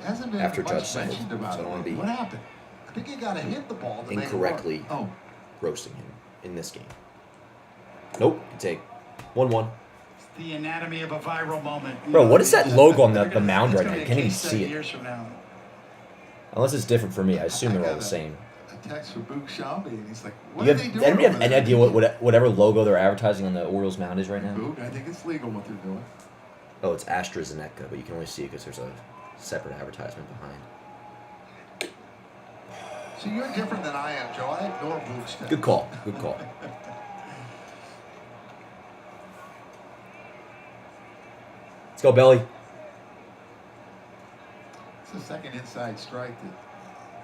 Hasn't been After much Judge singled. mentioned So about I don't want to be What happened? I think he got to hit the ball to make it incorrectly work. Oh, roasting him in this game. Nope. Good take. 1-1. It's the anatomy of a viral moment. Bro, what is that logo on the mound right now? I I can't even see it. Years from now. Unless it's different for me. I assume they're all the same. a text from Boog Shelby, and he's like, what You are have, they doing anybody have over any there? idea whatever logo they're advertising on the Orioles mound is right now? Boog, I think it's legal what they're doing. Oh, it's AstraZeneca, but you can only see it because there's a separate advertisement behind. So you're different than I am, Joe. I ignore Boog's text. Good call. Good call. Let's go, Belly. It's the second inside strike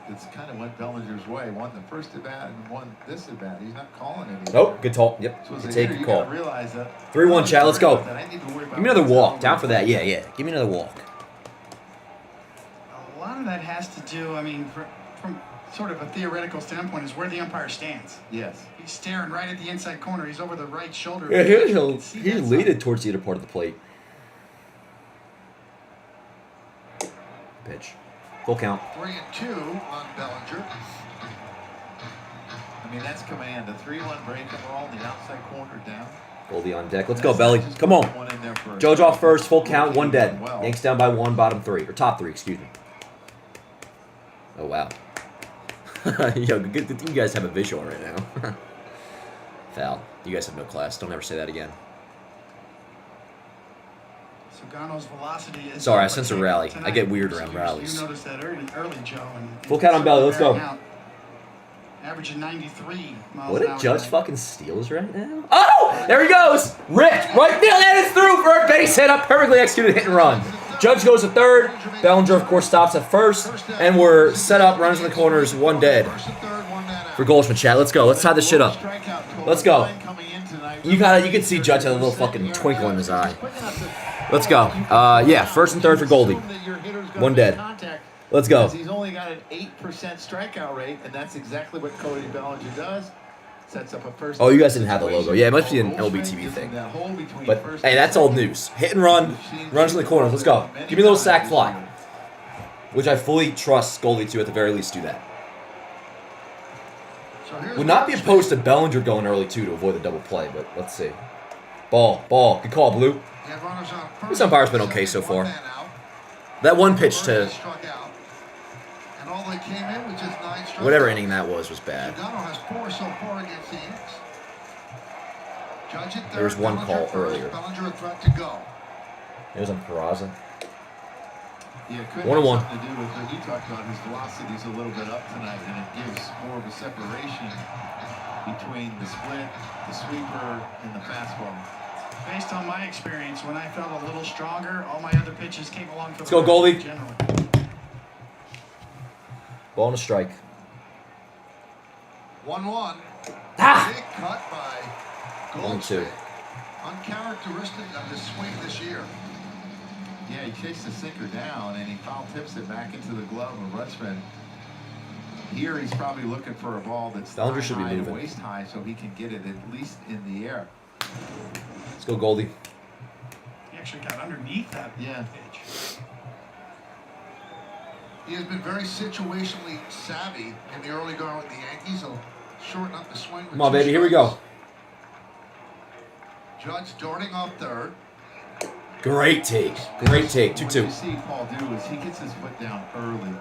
that's kind of went Bellinger's way. One the first at bat and one this at bat. He's not calling it. Oh, good call. Yep. So as Good a take, hitter, good you call. gotta realize that 3-1, Chad. Let's go. I need to worry about Give me another walk. what's Down over for there. that. Yeah. Give me another walk. A lot of that has to do, I mean, from sort of a theoretical standpoint, is where the umpire stands. Yes. He's staring right at the inside corner. He's over the right shoulder. Yeah, You can see he that leaded towards the other part of the plate. Pitch. Full count. 3-2 on Bellinger. I mean, that's command. A 3-1 break and roll on the outside corner down. Goldie on deck. Let's go, Belly. Come on. One in there first. Joe's off first. Full count. One dead. Well. Yanks down by one. Bottom three. Or top three, excuse me. Oh, wow. Yo, good thing you guys have a visual right now. Foul. You guys have no class. Don't ever say that again. Sugano's velocity is. Sorry, I sense a rally. Tonight. I get weird So around you rallies. noticed that early, Joe. And Full count on Belly. Let's go. out, averaging 93 miles What an did hour Judge tonight. fucking steals right now? Oh! There he goes! Ripped! Right there, and it's through for a base hit. A perfectly executed hit and run. Judge goes to third. Bellinger, of course, stops at first. And we're set up, runs in the corners, one dead. For Goldschmidt, chat. Let's go. Let's tie this shit up. Let's go. You can see Judge had a little fucking twinkle in his eye. Let's go. Yeah, first and third for Goldie. One dead. Let's go. He's only got an 8% strikeout rate, and that's exactly what Cody Bellinger does. Sets up a first. Oh, you guys didn't have the logo. Yeah, it must be an LBTV thing. But, hey, that's old news. Hit and run. Runs in the corners. Let's go. Give me a little sack fly. Which I fully trust Goldie to, at the very least, do that. Would not be opposed to Bellinger going early, too, to avoid the double play, but let's see. Ball. Good call, Blue. This umpire's been okay so far. That one pitch to whatever inning that was bad. There was one call earlier. It was on Peraza. Yeah, it could 1-1. have something to do with what you talked about. His velocity's a little bit up tonight, and it gives more of a separation between the split, the sweeper, and the fastball. Based on my experience, when I felt a little stronger, all my other pitches came along for Let's the go, ride Goldie. generally. Ball and a strike. 1-1. Ah! Big cut by 1-2. Goldschmidt. Uncharacteristic of his swing this year. Yeah, he chased the sinker down, and he foul tips it back into the glove of Rutschman. Here, he's probably looking for a ball that's Bellinger thigh should be high to moving. waist high, so he can get it at least in the air. Let's go, Goldie. He actually got underneath that Yeah. pitch. He has been very situationally savvy in the early going with the Yankees. He'll shorten up the swing. Come on, baby. Here we go. Judge darting off third. Great take. 2-2. What you see Paul do is he gets his foot down early.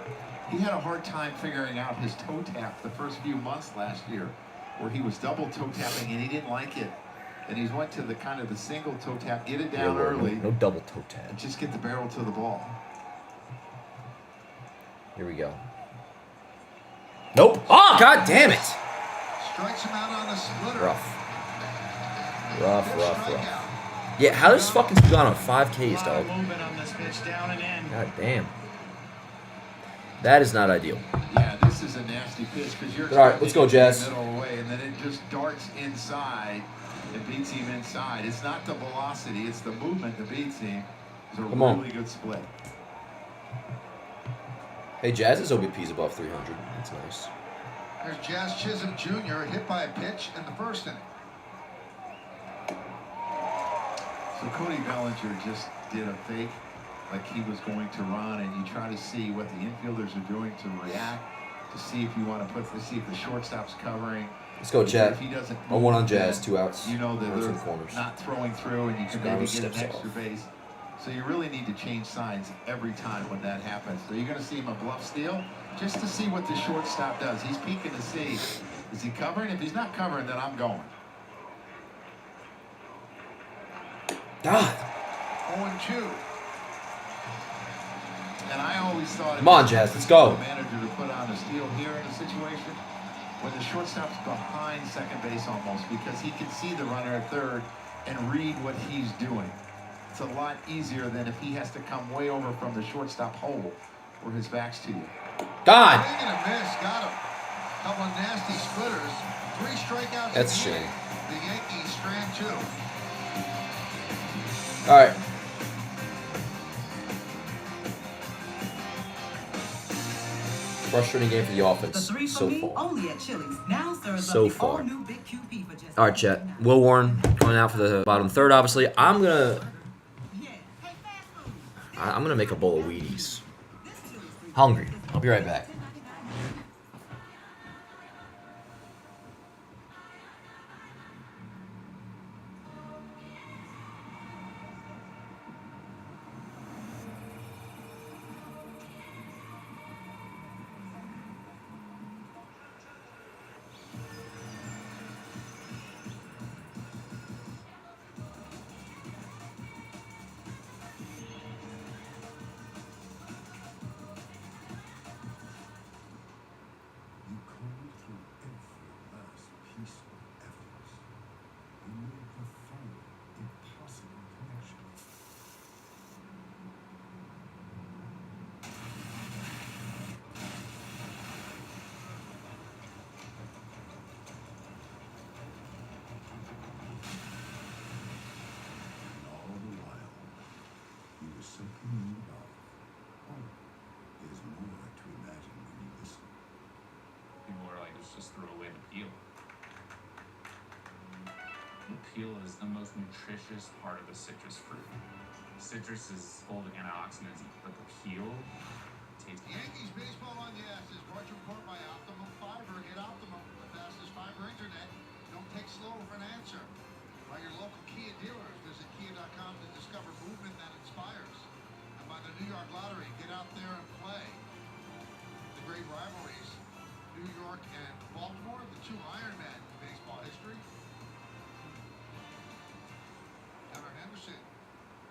He had a hard time figuring out his toe tap the first few months last year, where he was double toe tapping and he didn't like it. And he went to the kind of the single toe tap, get it down early, No double toe tap. and just get the barrel to the ball. Here we go. Nope. Oh, god damn it. Strikes him out on the splitter. Rough. Yeah, how does fucking Sugano 5 Ks, dog? Movement on this pitch, down and in. God damn. That is not ideal. Yeah, this is a nasty pitch because you're All right, let's go, Jazz. middle away, and then it just darts inside and beats him inside. It's not the velocity, it's the movement that beats him. It's a Come on. really good split. Hey, Jazz's OBP is above 300. That's nice. There's Jazz Chisholm Jr. hit by a pitch in the first inning. So Cody Bellinger just did a fake, like he was going to run, and you try to see what the infielders are doing to react, to see if you want to see if the shortstop's covering. Let's go, Chad. If he doesn't, 0-1 on Jazz, 2 outs. You know that Runners they're in corners. not throwing through, and you can maybe get an extra off. base. So you really need to change signs every time when that happens. So you're going to see him a bluff steal just to see what the shortstop does. He's peeking to see, is he covering? If he's not covering, then I'm going. God. 0-2. And I always thought, Come on, Jazz, let's go. Manager to put on a steal here in a situation when the shortstop's behind second base almost, because he can see the runner at third and read what he's doing. It's a lot easier than if he has to come way over from the shortstop hole where his back's to you. God. Swing and a miss, got him. Couple of nasty splitters. 3 strikeouts. That's a in the shame. inning. The Yankees strand 2. All right. Frustrating game for the offense so far. Only at Chili's. Now serves So up the far. all-new Big QP for just All right, Chet. Will Warren going out for the bottom third, obviously. I'm gonna make a bowl of Wheaties. Hungry. I'll be right back. People are like, let's just throw away the peel. The peel is the most nutritious part of the citrus fruit. Citrus is full of antioxidants, but the peel tastes good. Yankees baseball on the ass is brought to you in part by Optimum Fiber. Get Optimum, the fastest fiber internet. Don't take slow for an answer. By your local Kia dealers, visit Kia.com to discover movement that inspires. And by the New York Lottery, get out there and play. The great rivalries, New York and Baltimore, the 2 Iron Men in baseball history. Gunnar Henderson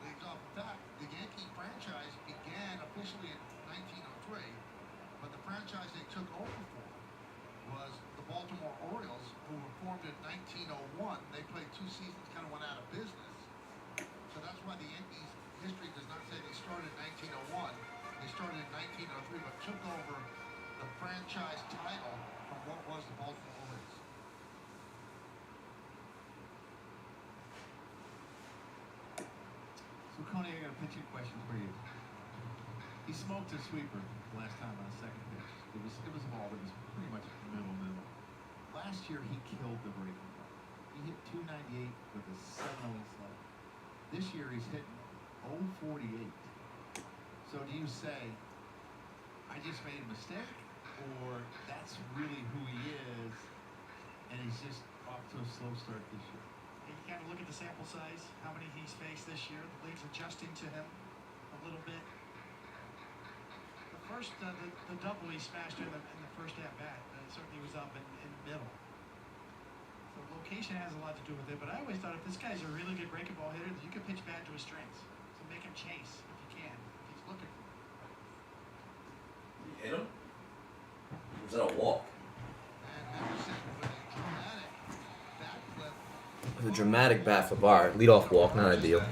leads off the top. The Yankee franchise began officially in 1903, but the franchise they took over for was the Baltimore Orioles, who were formed in 1901. They played 2 seasons, kind of went out of business. So that's why the Yankees' history does not say they started in 1901. They started in 1903, but took over the franchise title from what was the Baltimore Orioles. So Coney, I got a pitching question for you. He smoked a sweeper last time on the second pitch. It was a ball that was pretty much middle. Last year he killed the breaking ball. He hit 298 with a 7-0 slug. This year he's hitting 048. So do you say, I just made a mistake, or that's really who he is, and he's just off to a slow start this year? You kind of look at the sample size, how many he's faced this year. The league's adjusting to him a little bit. The first, the double he smashed in the first at bat certainly was up in the middle. So location has a lot to do with it, but I always thought if this guy's a really good breaking ball hitter, that you can pitch back to his strengths. So make him chase if you can, if he's looking for it. You hit him? Or was that a walk? And Henderson with a dramatic backflip. It was a dramatic bat flip. All right, leadoff walk, not ideal.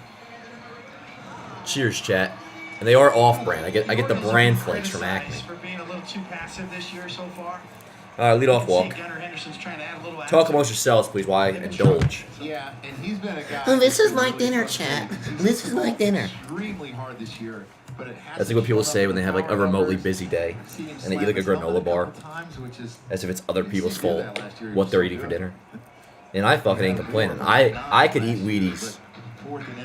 Cheers, chat. And they are off-brand. I get the brand flakes from Acme. For being a little too passive this year so far. Leadoff walk. Gunnar Henderson's trying to add a little Talk amongst yourselves, please, while I indulge. Yeah, and he's been a guy. Oh, this is my dinner, chat. This is my dinner. Extremely hard this year but it has That's to like what people show up say in when the they have like a power remotely numbers. busy day I've seen him and they eat slam like a his helmet granola bar couple times, which is, as if it's other he people's used to do fault that last year. He what was they're so eating for good. dinner. And I fucking ain't complaining. I could eat Wheaties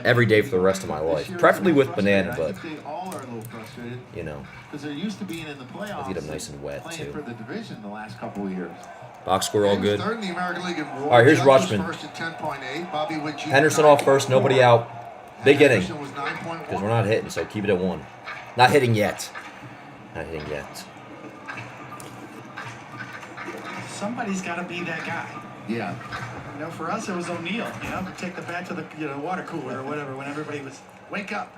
every day for the rest of my life, preferably with banana, but they all are a little frustrated you know, because they're used to being in the playoffs. let's eat them nice and wet playing too. for the division the last couple of years. Box score all good. Third in the American League in WAR. All right, here's Judge was Rutschman. First at 10.8. Bobby Witt Jr. Henderson off first, nobody out. Big inning. Henderson was 9.1. Because we're not hitting, so keep it at 1. Not hitting yet. Not hitting yet. Somebody's got to be that guy. Yeah. You know, for us, it was O'Neal. You know, take the bat to the water cooler or whatever when everybody was, wake up.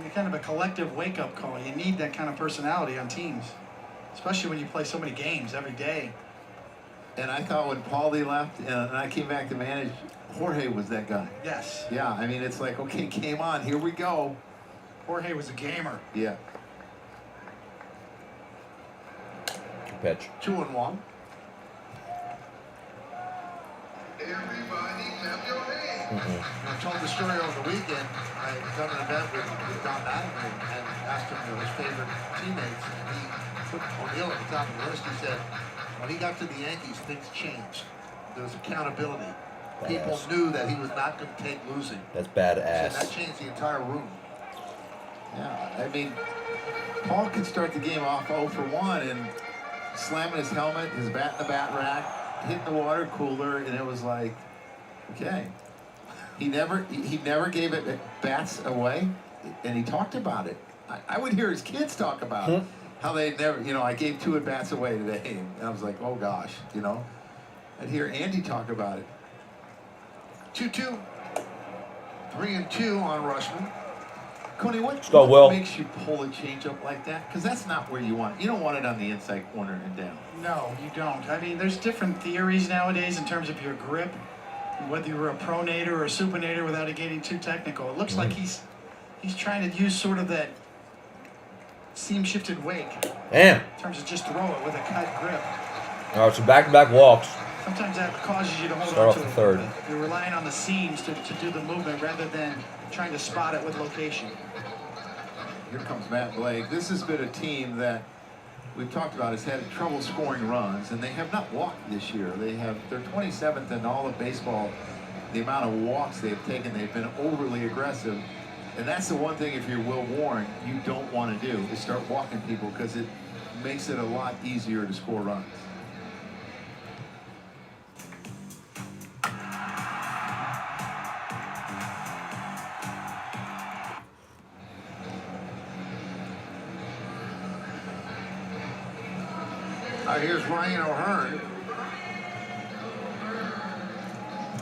You're kind of a collective wake-up call. You need that kind of personality on teams, especially when you play so many games every day. And I thought when Paulie left and I came back to manage, Jorge was that guy. Yes. Yeah, I mean, it's like, okay, game on, here we go. Jorge was a gamer. Yeah. Good pitch. 2-1. I told the story over the weekend. I had done an event with Don Mattingly and asked him his favorite teammates, and he put O'Neal at the top of the list. He said, when he got to the Yankees, things changed. There was accountability. People Badass. knew that he was not going to take losing. That's So that badass. changed the entire room. Yeah, I mean, Paul could start the game off 0 for 1 and slamming his helmet, his bat in the bat rack, hitting the water cooler, and it was like, okay. He never gave it bats away, and he talked about it. I would hear his kids talk about it, how they never, I gave 2 at bats away today, and I was like, oh gosh, I'd hear Andy talk about it. 2-2. 3-2 on Rutschman. Coney, what Will. makes you pull a changeup like that? Because that's not where you want it. You don't want it on the inside corner and down. No, you don't. I mean, there's different theories nowadays in terms of your grip, whether you're a pronator or a supinator without it getting too technical. It looks like he's trying to use sort of that seam-shifted wake Damn. in terms of just throw it with a cut grip. All right, so back-to-back walks. Sometimes that causes you to hold Start on off to the it. third. You're relying on the seams to do the movement rather than trying to spot it with location. Here comes Matt Blake. This has been a team that we've talked about has had trouble scoring runs, and they have not walked this year. They're 27th in all of baseball. The amount of walks they've taken, they've been overly aggressive. And that's the one thing, if you're Will Warren, you don't want to do, is start walking people, because it makes it a lot easier to score runs. Here's Ryan O'Hearn.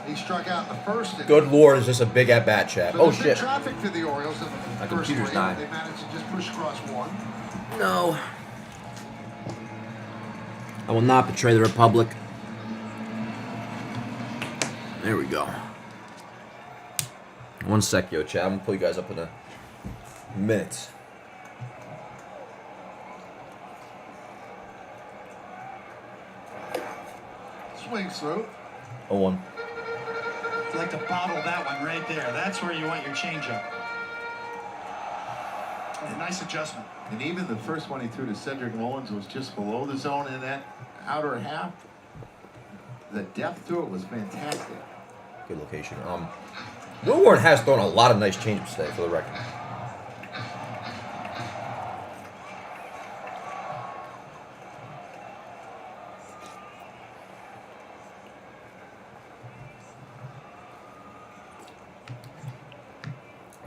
He struck out in the first. Good lord, is this a big at-bat, chat? So Oh, there's been shit. traffic for the Orioles in the My first computer's 3. dying. They managed to just push across 1. No. I will not betray the Republic. There we go. 1 sec, yo, chat. I'm going to pull you guys up in a minute. Swings through. 0-1. I'd like to bottle that one right there. That's where you want your changeup. A nice adjustment. And even the first one he threw to Cedric Mullins was just below the zone in that outer half. The depth to it was fantastic. Good location. Will Warren has thrown a lot of nice changes today, for the record.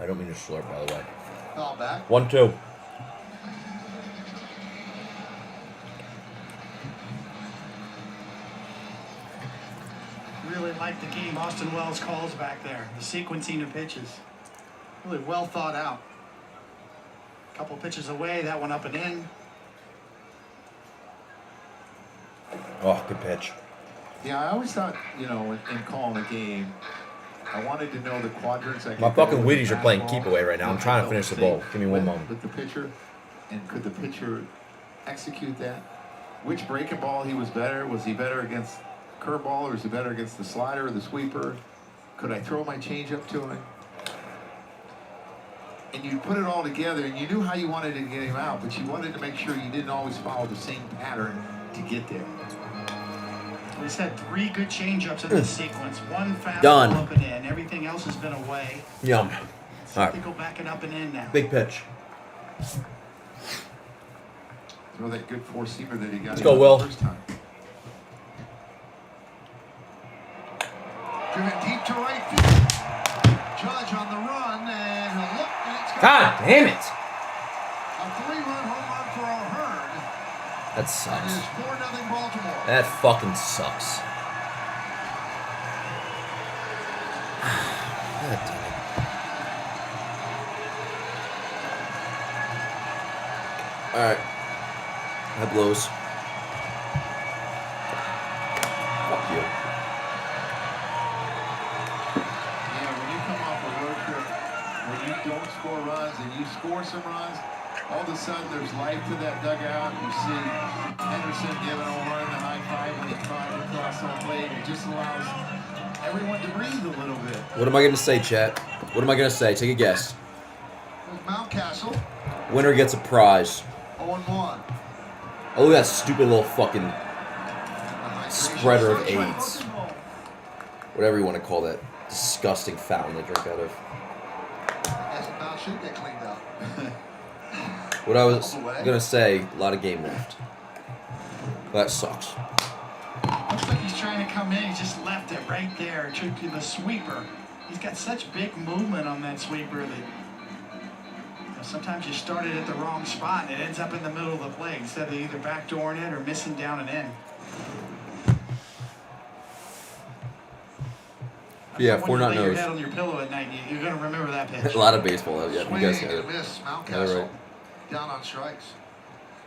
I don't mean to slurp, by the way. Foul back. 1-2. Really like the game Austin Wells calls back there. The sequencing of pitches. Really well thought out. Couple pitches away, that one up and in. Oh, good pitch. Yeah, I always thought, in calling a game, I wanted to know the quadrants. My fucking Wheaties are playing keep away right now. I'm trying to finish the bowl. Give me 1 moment. With the pitcher, and could the pitcher execute that? Which breaking ball he was better? Was he better against curveball, or is he better against the slider or the sweeper? Could I throw my changeup to him? and you put it all together, and you knew how you wanted to get him out, but you wanted to make sure you didn't always follow the same pattern to get there. He's had 3 good changeups in this sequence. 1 fastball Done. up and in. Everything else has been away. Yum. All right. They go back and up and in now. Big pitch. Throw that good four-seamer that he got. Let's go, Will. The first time. Driven deep to right field. Judge on the run, and he'll look, and it's got God damn it. a 3-run home run for O'Hearn. That And it sucks. is 4-0 Baltimore. That fucking sucks. God damn it. All right. That blows. Fuck you. Yeah, when you come off a road trip, when you don't score runs and you score some runs, all of a sudden there's life to that dugout. You see Henderson giving O'Hearn the high five when he caught across home plate. It just allows everyone to breathe a little bit. What am I going to say, chat? What am I going to say? Take a guess. With Mountcastle, Winner gets a prize. 0-1. Oh, look at that stupid little fucking spreader of AIDS. Whatever you want to call that disgusting fountain they drink out of. As the mouth should get cleaned up. What I was going to say, a lot of game left. That sucks. Looks like he's trying to come in. He just left it right there. Took to the sweeper. He's got such big movement on that sweeper that sometimes you start it at the wrong spot and it ends up in the middle of the plate instead of either backdooring it or missing down and in. Yeah, When you 4-0 lay your nose. head on your pillow at night, you're going to remember that pitch. A lot of baseball. Yeah, you guys Swing got and it. miss. Yeah, Mountcastle right. down on strikes.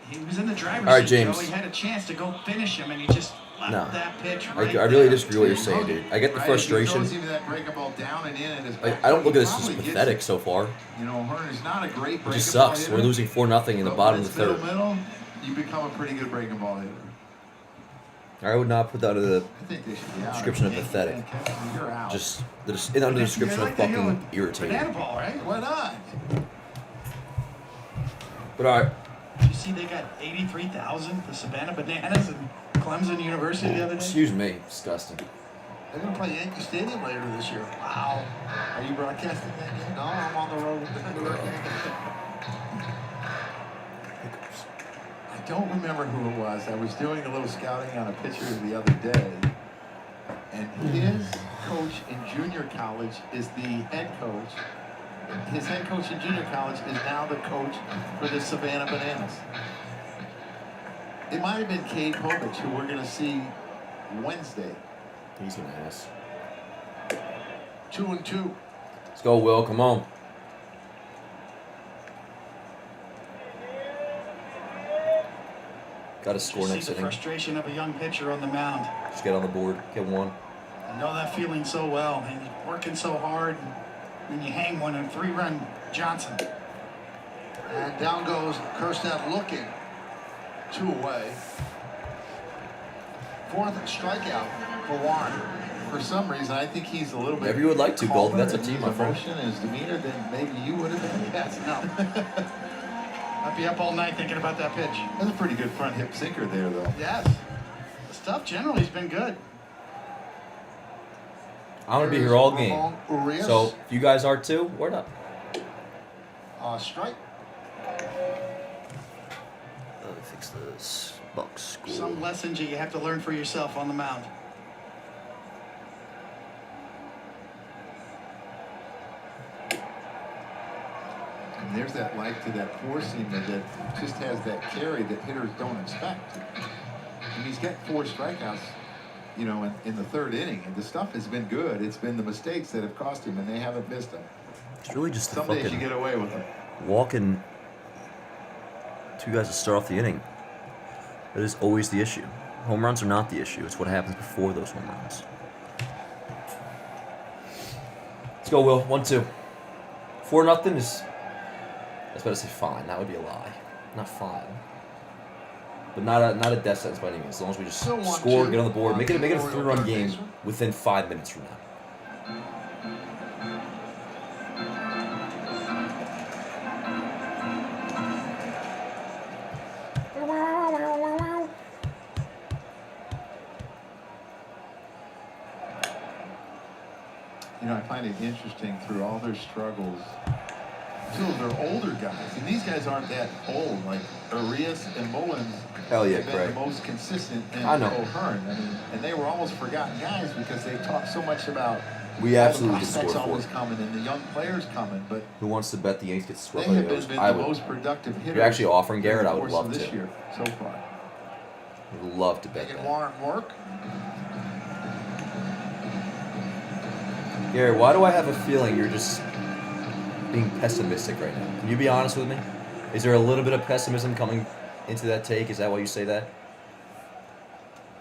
He was in the driver's All right, seat, James. Joe. He had a chance to go finish him, and he just left No. that pitch I right really there. disagree with what you're saying, dude. I get the Right, frustration. If he throws even that breaking ball down and in at his I back, don't look he at this as probably gets pathetic it. so far. You know, O'Hearn is not a great breaking It just ball sucks. hitter, We're losing 4-0 in the but bottom when of the it's third. middle, you become a pretty good breaking ball hitter. I would not put that under the I think they should be out. description of Yankee pathetic. fan, Kevin, you're out. Just under the description of fucking irritating. Banana ball, right? Why not? But all right. Did you see they got 83,000 for Savannah Bananas in Clemson University the other day? Excuse me. Disgusting. They're going to play Yankee Stadium later this year. Wow. Are you broadcasting that game? No, I'm on the road with the New York Yankees. I don't remember who it was. I was doing a little scouting on a pitcher the other day, and his coach in junior college is the head coach. His head coach in junior college is now the coach for the Savannah Bananas. It might have been Cade Povich, who we're going to see Wednesday. He's an ass. 2-2. Let's go, Will. Come on. Got to score You next see the inning. frustration of a young pitcher on the mound. Just get on the board. Get one. I know that feeling so well. And working so hard, and you hang one, a 3-run Johnson. And down goes Kerstead looking. 2 away. 4th strikeout for Warren. For some reason, I think he's a little bit. Whatever you would like to, Gold. That's up to you, my friend. Emotion and his demeanor than maybe you would have been. Yes, no. I'd be up all night thinking about that pitch. That's a pretty good front hip sinker there, though. Yes. The stuff generally has been good. I'm going to be here all game. Ramon Urias. So if you guys are too, word up. Strike. Let me fix this. Bucks score. Some lessons you have to learn for yourself on the mound. And there's that life to that four-seamer that just has that carry that hitters don't expect. And he's got 4 strikeouts, you know, in the 3rd inning. And the stuff has been good. It's been the mistakes that have cost him, and they haven't missed him. It's really just the Some days you fucking get away with them. walking 2 guys to start off the inning. That is always the issue. Home runs are not the issue. It's what happens before those home runs. Let's go, Will. 1-2. 4-0 is... I was about to say fine. That would be a lie. Not fine. But not a death sentence by any means. As long as we just Still score, 1-2. get on the board, make it a Oriole 3-run third game baseman. within 5 minutes from now. I find it interesting through all their struggles. Two of their older guys, and these guys aren't that old. Like Arias and Mullins Hell yeah, have been Craig. the most consistent, and I know. O'Hearn. I mean, and they were almost forgotten guys because they talked so much about We all absolutely the could prospects score always four. coming and the young players coming, but Who wants to bet the Yankees get they swept by have the O's? been I the would. most productive hitters. You're actually offering Garrett? I would course love of this to. year so far. Would love to bet Making that. Warren work. Garrett, why do I have a feeling you're just being pessimistic right now? Can you be honest with me? Is there a little bit of pessimism coming into that take? Is that why you say that?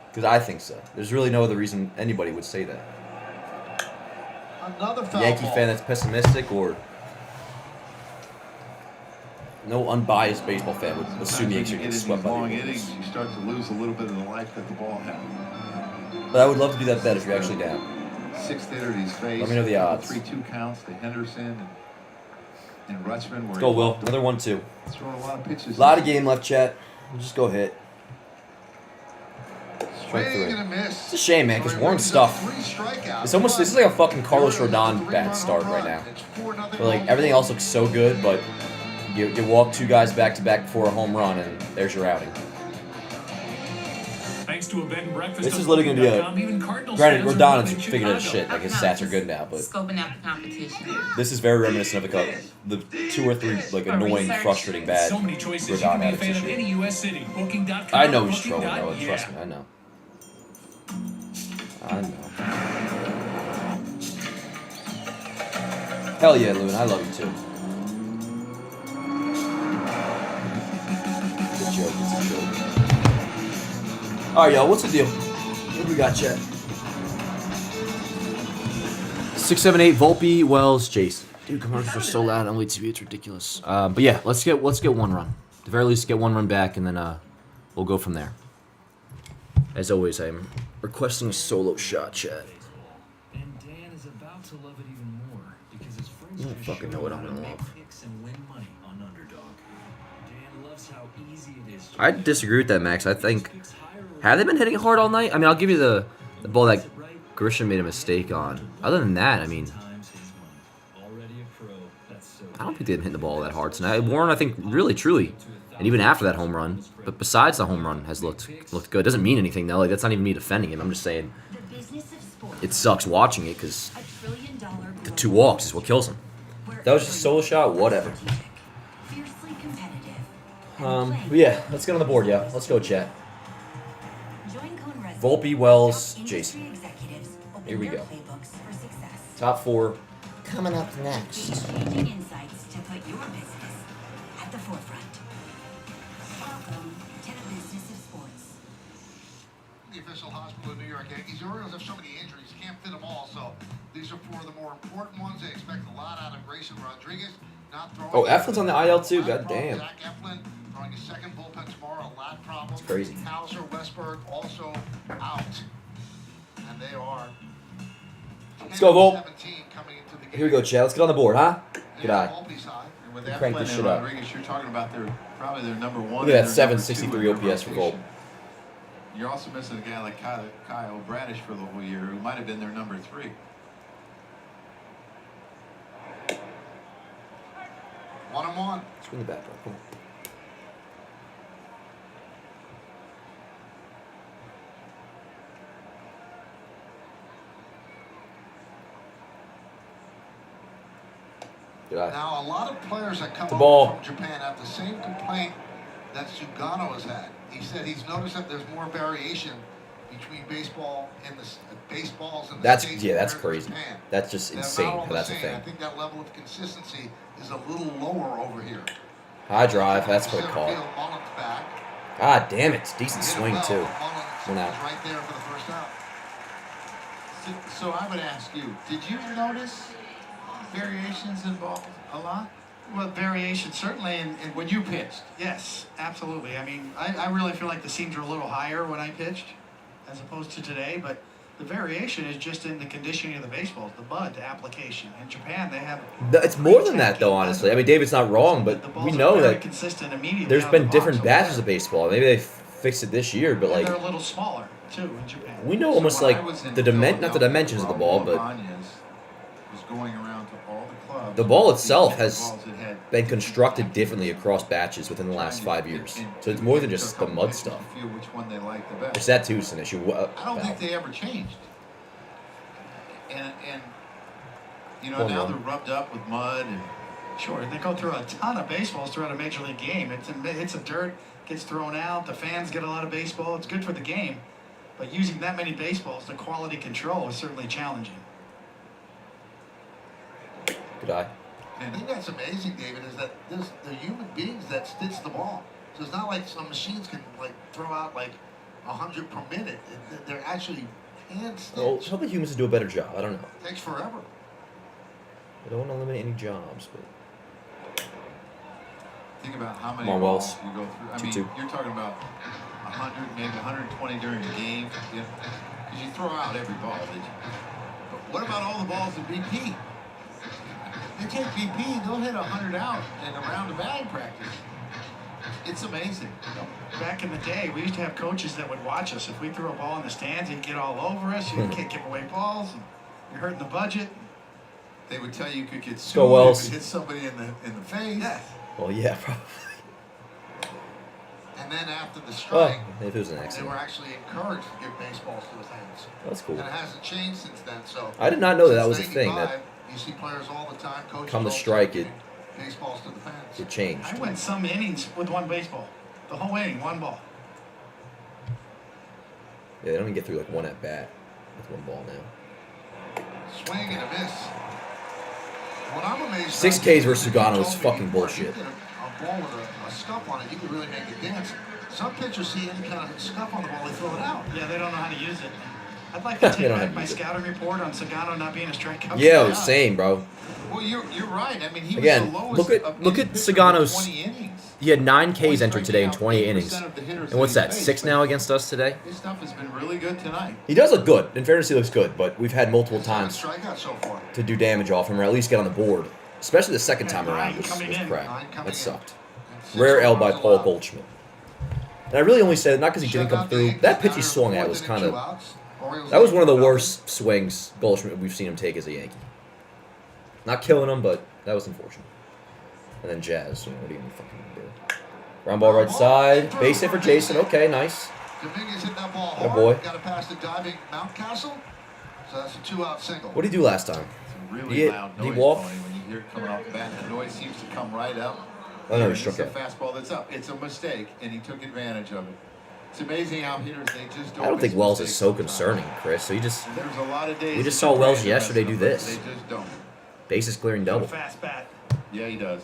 Because I think so. There's really no other reason anybody would say that. Another foul Yankee ball. fan that's pessimistic, or no unbiased baseball fan would assume the Yankees are Sometimes when you getting get swept into by the long Orioles. innings, you start to lose a little bit of the life that the ball has. But I would love to do that bet if you're actually down. Sixth hitter he's faced. Let me know the odds. 3-2 counts to Henderson and Rutschman. Let's go, Will. Another 1-2. Throwing a lot of pitches. A lot of game left, chat. We'll just go hit. Strike Swing three. and a miss. It's a shame, man, because So he Warren's brings up stuff. 3 strikeouts. It's almost, this is like a fucking Carlos The Orioles have a Rodon bad 3-run start home right run. now. It's 4-0 But like everything else looks so good, but you walk 2 guys back to back before a home run, and there's your outing. Thanks to a bed and breakfast. This is literally gonna be a. Even Cardinals Granted, fans are Rodon loving is figuring out his Chicago. shit. Like his stats are good now, but Scoping out the competition. this is very reminiscent of the 2 or 3 like annoying, frustrating, bad So many choices. You Rodon can be a habits fan this of year. any U.S. city. Booking.com. I know he's trolling, Booking. though. Trust me, I know. I know. Hell yeah, Loon. I love you too. Good joke. It's a joke. All right, y'all. What's the deal? What do we got, chat? 678 Volpe, Wells, Jason. Dude, commercials are so loud on Elite TV. It's ridiculous. But yeah, let's get 1 run. At the very least, get 1 run back, and then we'll go from there. As always, I'm requesting a solo shot, chat. And Dan is about to love it even more because his friends You don't just fucking know showed what him I'm how to gonna make love. picks and win money on Underdog. Dan loves how easy it is. I disagree with that, Max. I think have they been hitting it hard all night? I mean, I'll give you the ball that Grisham made a mistake on. Other than that, I mean, I don't think they've been hitting the ball that hard tonight. Warren, I think, really, truly, and even after that home run, but besides the home run, has looked good. Doesn't mean anything though. Like that's not even me defending him. I'm just saying it sucks watching it because the 2 walks is what kills him. That was just a solo shot. Whatever. But yeah, let's get on the board, yeah. Let's go, chat. Volpe, Wells, Jason. Here we go. Top 4 coming up next. Insights to put your business at the forefront. Welcome to the business of sports. The official hospital of New York Yankees. The Orioles have so many injuries, can't fit them all. So these are 4 of the more important ones. They expect a lot out of Grayson Rodriguez. Not throwing. Oh, Eflin's on the IL too. God damn. Zach Eflin throwing his second bullpen tomorrow. A lot problem. It's crazy. Hauser, Westberg also out, and they are. Let's go, Volpe. 17 coming into the game. Here we go, chat. Let's get on the board, huh? Good eye. Volpe's high. And with Crank Eflin this and shit up. Rodriguez, you're talking about probably their number 1. Look at that and their number 763 2 in their OPS for rotation. Volpe. You're also missing a guy like Kyle Bradish for the whole year, who might have been their number 3. One and one. Swing the bat, bro. Come on. Good eye. Now, a lot of players that come The over ball. from Japan have the same complaint that Sugano has had. He said he's noticed that there's more variation between baseball and the baseballs and the That's States that's compared to crazy. Japan. That's just They're insane not all how the that's a same. thing. I think that level of consistency is a little lower over here. High drive. That's what I Center call it. field, Mullen's back. God damn it. Decent Hit it swing well. too. Mullins One out. was right there for the first out. So I would ask you, did you notice variations in balls a lot? Well, variation certainly in when you pitched. Yes, absolutely. I mean, I really feel like the seams were a little higher when I pitched as opposed to today, but the variation is just in the conditioning of the baseballs, the bud application. In Japan, they have. It's more than that, though, honestly. I mean, David's not wrong, but we know very that consistent immediately there's out been of the different box. batches of baseball. Maybe they fixed it this year, but And like they're a little smaller too in Japan. we know almost when like I was in not the dimensions of the ball, but Ibanez, going around to all the clubs. The ball itself the has balls that had been constructed differently across batches within the last 5 years. So it's more than just the mud stuff. Feel which one they like the best. It's that too, it's an issue. I don't think they ever changed. And you know, One now more. they're rubbed up with mud and Sure, they go through a ton of baseballs throughout a major league game. It's a dirt, gets thrown out. The fans get a lot of baseball. It's good for the game, but using that many baseballs, the quality control is certainly challenging. Good eye. And I think that's amazing, David, is that they're human beings that stitch the ball. So it's not like some machines can like throw out like 100 per minute. They're actually hand stitched. Well, probably humans do a better job. I don't know. It takes forever. I don't want to eliminate any jobs, but think about how many Come on, balls Wells. you go through. I mean, 2-2. you're talking about 100, maybe 120 during the game. Because you throw out every ball. But what about all the balls in BP? They take BP, they'll hit 100 out in a round of batting practice. It's amazing. Back in the day, we used to have coaches that would watch us. If we threw a ball in the stands, he'd get all over us. You can't give away balls. And you're hurting the budget. They would tell you could get Go sued Wells. if you hit somebody in the face. Yeah. well, yeah, probably. And then after the Well, strike, if it was an they were accident. actually encouraged to give baseballs to his hands. That's cool. And it hasn't changed since then. So I did not know that since was a thing, that 95, you see players all the time, coaches come the all the strike, time it- giving baseballs to the fans. it changed. I went some innings with one baseball. The whole inning, one ball. Yeah, they don't even get through like one at bat with one ball now. Swing and a miss. What I'm amazed 6 about Ks versus is Sugano you is told me fucking before, bullshit. You get a ball with a scuff on it, you could really make it dance. Some pitchers see any kind of scuff on the ball, they throw it out. Yeah, they don't know how to use it. I'd like to They take don't have back to my use it. scouting report on Sagano not being a strikeout. Yeah, guy. same, bro. Well, you're right. I mean, he Again, was the lowest look of at any pitcher Sagano's- with 20 innings. He had 9 Ks Only entered today in striking 20 out innings. 8% of the hitters And what's that that, he 6 faced, now against us today? His stuff has been really good tonight. He does look good. In fairness, he looks good, but we've had multiple times Strikeout so far. to do damage off him or at least get on the board. Especially the second time Yeah, around nine was coming in. crap. 9 coming That in. sucked. And 6 Rare L by runs Paul allowed. Goldschmidt. And I really only said it not because he didn't Shut come out the through. Yankees That pitch he now, swung at more was than kind 2 of... outs. Orioles That was one of the lead worst swings Goldschmidt we've seen him take as a Yankee. Not killing him, but that was unfortunate. And then Jazz. What are you going to fucking do? Ground ball right side. Base hit for Jason. Okay, nice. Dominguez hit that ball Atta hard. boy. Got to pass the diving Mountcastle. So that's a 2-out single. What did he do last time? It's a really Did he- loud did he noise, walk? Tony, when you hear it coming off the bat. The noise seems to come right up. Oh, no, he It's struck a out. fastball that's up. It's a mistake, and he took advantage of it. It's amazing how hitters, they just don't I don't think miss Wells is mistakes so sometimes. concerning, Chris. So you just There's a lot of days We just that saw you're Wells trying to yesterday mess do them up, this. They just don't. bases clearing double. Fast bat. Yeah, he does.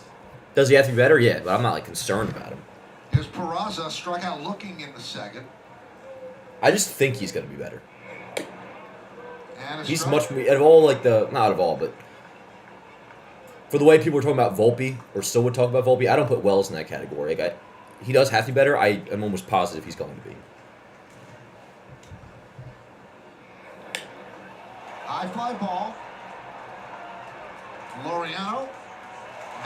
Does he have to be better? Yeah, but I'm not like concerned about him. Here's Peraza, struck out looking in the second. I just think he's gonna be better. And a He's strike. much out of all like the not out of all, but for the way people were talking about Volpe or still would talk about Volpe, I don't put Wells in that category. Like he does have to be better. I am almost positive he's going to be. High fly ball. Laureano.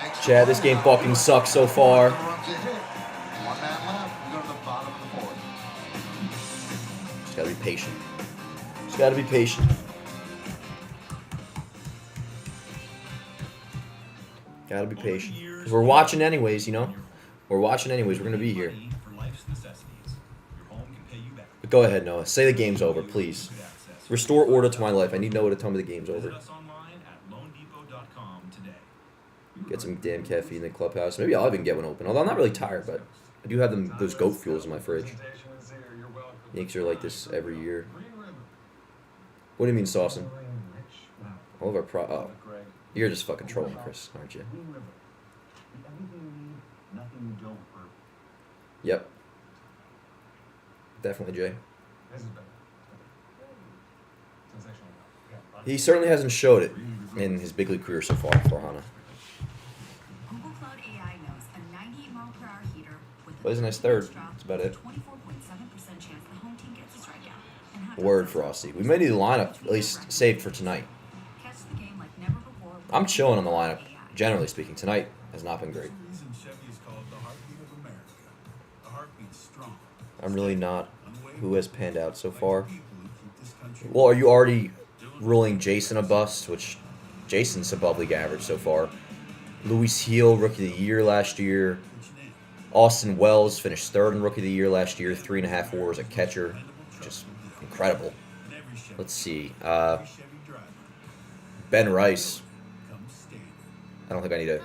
makes the Chad, this play. game fucking sucks so far. Runs a hit. 1 man left. We go to the bottom of the 4th. Just gotta be patient. Just gotta be patient. Gotta be patient. 'Cause we're watching anyways, you know? We're watching anyways. We're gonna be here. For life's necessities. Your home can pay you back. But go ahead, Noah. Say the game's over, please. Restore order to my life. I need Noah to tell me the game's over. Visit us online at loanDepot.com today. Get some damn caffeine in the clubhouse. Maybe I'll even get one open. Although I'm not really tired, but I do have those goat fuels in my fridge. Yankees are like this every year. What do you mean, Saucin? All of our oh. You're just fucking trolling, Chris, aren't you? Yep. Definitely, Jay. He certainly hasn't showed it in his big league career so far for Hana. Google Cloud AI knows a 98 mile per hour heater with Plays a nice third. That's about it. 24.7% chance the home team gets a strikeout. And how Word, Frosty. We may need the lineup at least saved for tonight. catch the game like never before. I'm chilling on the lineup, generally speaking. Tonight has not been great. The reason Chevy is called the heartbeat of America. The heartbeat's strong. I'm really not who has panned out so far. People who keep this country Well, are you already ruling Jason a bust, which Jason's above league average so far. Luis Heel, Rookie of the Year last year. Austin Wells finished 3rd in Rookie of the Year last year. 3.5 WAR as a catcher. Just incredible. Let's see. Ben Rice. I don't think I need to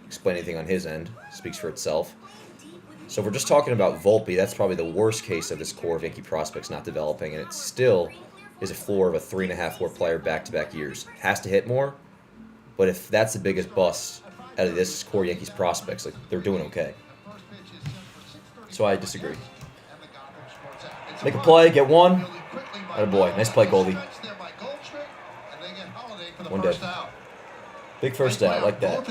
explain anything on his end. Speaks for itself. So if we're just talking about Volpe, that's probably the worst case of this core of Yankee prospects not developing, and it still is a floor of a 3.5 WAR player back-to-back years. Has to hit more, but if that's the biggest bust out of this core Yankees prospects, like, they're doing okay. So I disagree. Make a play, get one. Attaboy. Nice play, Goldie. One dead. Big first out, like that.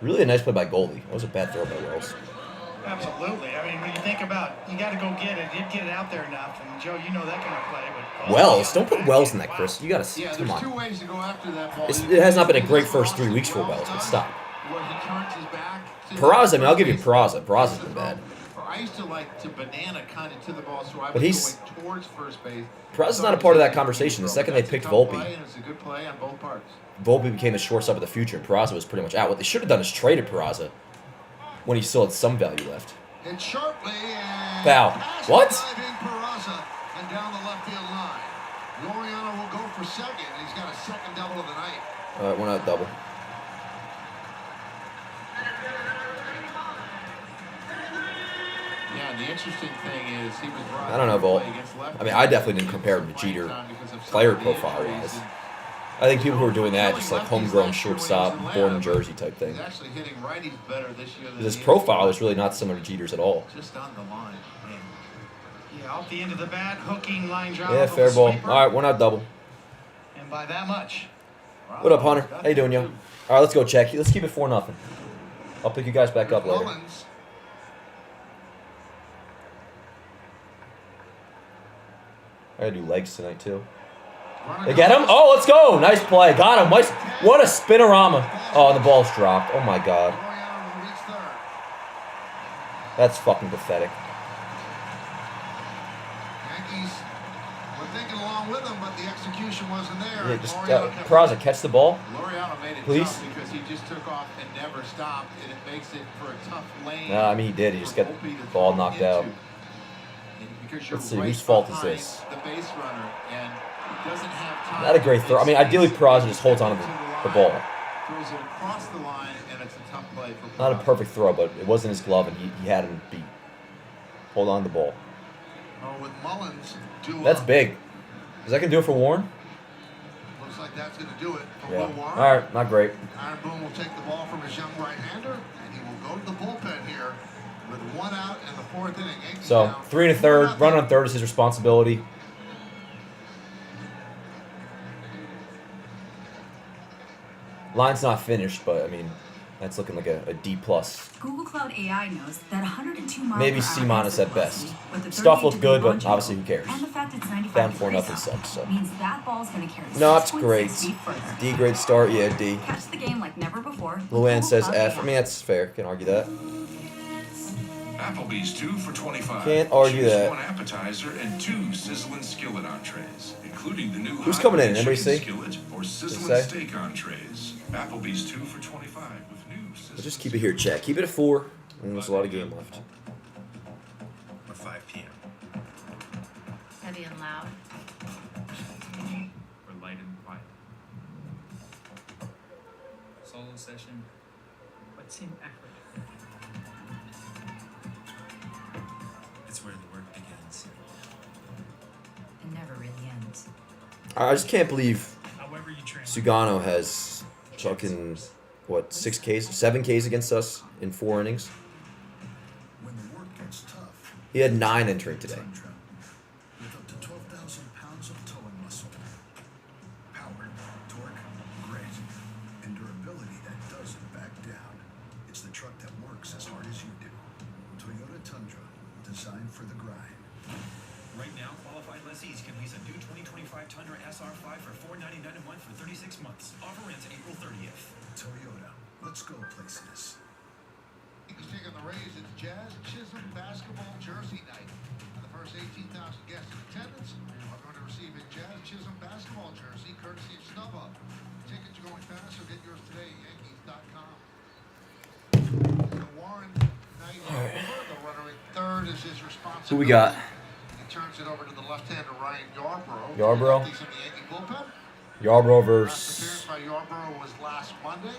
Really a nice play by Goldie. That was a bad throw by Wells. Absolutely. I mean, when you think about, you got to go get it. He'd get it out there enough. And Joe, you know that kind of play. But Wells, don't put Wells in that, Chris. You got to come on. 2 ways to go after that ball. It has not been a great first 3 weeks for Wells, but stop. Where he turns his back to Peraza, I mean, I'll give you Peraza. Peraza's been bad. I used to like to banana kind of to the ball, so I But was going towards first base. Peraza's not a part of that conversation. The second they picked Volpe, It's a good play on both parts. Volpe became the shortstop of the future, and Peraza was pretty much out. What they should have done is traded Peraza when he still had some value left. Hit sharply and Foul. What? Peraza and down the left field line. Laureano will go for second. He's got a second double of the night. All right, 1 out double. Yeah, and the interesting thing is he was I don't know, Volt. I mean, I definitely didn't compare him to Jeter player profile-wise. I think people who are doing that just like homegrown shortstop, born in Jersey type thing. He's actually hitting righties better this year than His profile is really not similar to Jeter's at all. Just on the line. Man. yeah, off the end of the bat, hooking line drive. Yeah, fair ball. All right, 1 out double. And by that much. What up, Hunter? How you doing, yo? All right, let's go check. Let's keep it 4-0. I'll pick you guys back up later. I gotta do legs tonight too. They get him? Oh, let's go! Nice play. Got him. Nice. What a spinorama. Oh, and the ball's dropped. Oh my god. That's fucking pathetic. Yankees were thinking along with him, but the execution wasn't there. Yeah, just Peraza, catch the ball. Laureano made it Please. tough because he just took off and never stopped, and it makes it for a tough lane. No, I mean he did. He just got the ball knocked out. Let's see, whose fault is this? The base runner and doesn't have time. Not a great throw. I mean, ideally Peraza just holds on to the ball. Throws it across the line, and it's a tough play for Not a perfect throw, but it wasn't his glove, and he had him beat. Hold on to the ball. Oh, with Mullins to, That's big. Is that going to do it for Warren? looks like that's going to do it for Yeah. Will Warren. All right, not great. Aaron Boone will take the ball from his young right-hander, and he will go to the bullpen here with 1 out in the 4th inning. Yankees So, down 3 1/3. 4-0. Run on third is his responsibility. Line's not finished, but, I mean, that's looking like a D+. Google Cloud AI knows that 102 miles Maybe per hour C- at exit best. velocity with the Stuff 38 looks degree good, but launch obviously angle, who cares? And the fact it's 95 Down 4 degrees nothing out sucks, so. means that ball's going to carry No, it's 6.6 great. feet further. D grade start, yeah, D. Catch the game like never before. with Luann Google says Cloud F. AI. I mean, that's fair. Can't argue that. Applebee's 2 for $25. Can't argue Choose that. 1 appetizer and 2 sizzling skillet entrees, including the new Who's hot coming in? red Anybody chicken see? skillet or sizzling say? steak entrees. Applebee's 2 for $25 with new sizzling. Let's just keep it here, chat. Keep it at 4. And there's a lot of game left. Or 5 p.m. Heavy and loud. Or light and quiet. Solo session. What's in effort? It's where the work begins. It never really ends. I just can't believe However you train. Sugano has fucking, what, 6 Ks, 7 Ks against us in 4 innings. When the work gets tough, He had 9 entering today. with up to 12,000 pounds of towing muscle. Power, torque, grit, and durability that doesn't back down. It's the truck that works as hard as you do. Toyota Tundra, designed for the grind. Right now, qualified lessees can lease a new 2025 Tundra SR5 for $499 a month for 36 months. Offer ends April 30th. Toyota, let's go places. He's taking the Rays. It's Jazz Chisholm basketball jersey night. On the first first 18,000 guests in attendance are going to receive a Jazz Chisholm basketball jersey courtesy of StubHub. Tickets are going fast, so get yours today at Yankees.com. The Warren Knight over. The runner in third is his responsibility. Who we got? He turns it over to the left-hander Ryan Yarbrough. Yarbrough? He's in the Yankee bullpen. Yarbrough Last versus appearance by Yarbrough was last Monday.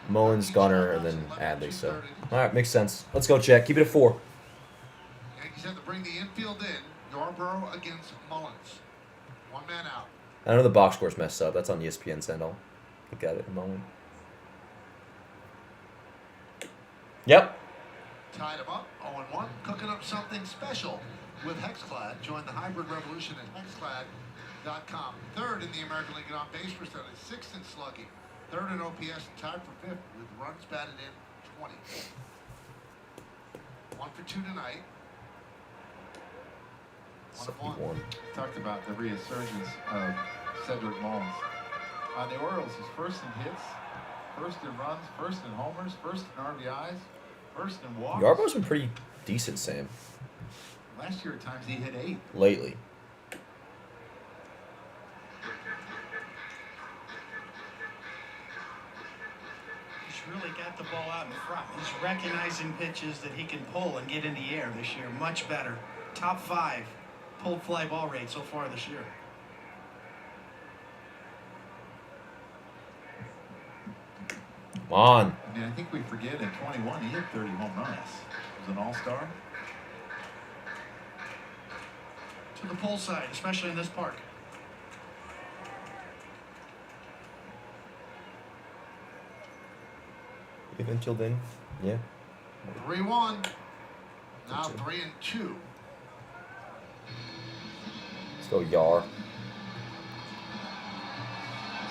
Mullins, Gunner, and then Adley. So, all right, makes sense. Let's go, check. Keep it at 4. Yankees have to bring the infield in. Yarbrough against Mullins. One man out. I know the box score's messed up. That's on ESPN send. I'll look at it in a moment. Yep. Tied him up, 0-1. Cooking up something special with Hexclad. Join the hybrid revolution at Hexclad.com. Third in the American League in on-base percentage. Sixth in slugging. Third in OPS and tied for fifth with runs batted in 20. 1 for 2 tonight. 1-1. Talked about the resurgence of Cedric Mullins. On the Orioles, he's first in hits, first in runs, first in homers, first in RBIs, first in walks. Yarbrough's been pretty decent, Sam. Last year at times he hit 8. Lately. He's really got the ball out in front. He's recognizing pitches that he can pull and get in the air this year. Much better. Top 5 pulled fly ball rate so far this year. Come on. I mean, I think we forget in 21 he hit 30 home runs. He was an all-star. To the pull side, especially in this park. Even till then, yeah. 3-1. Now 3-2. Let's go, Yar.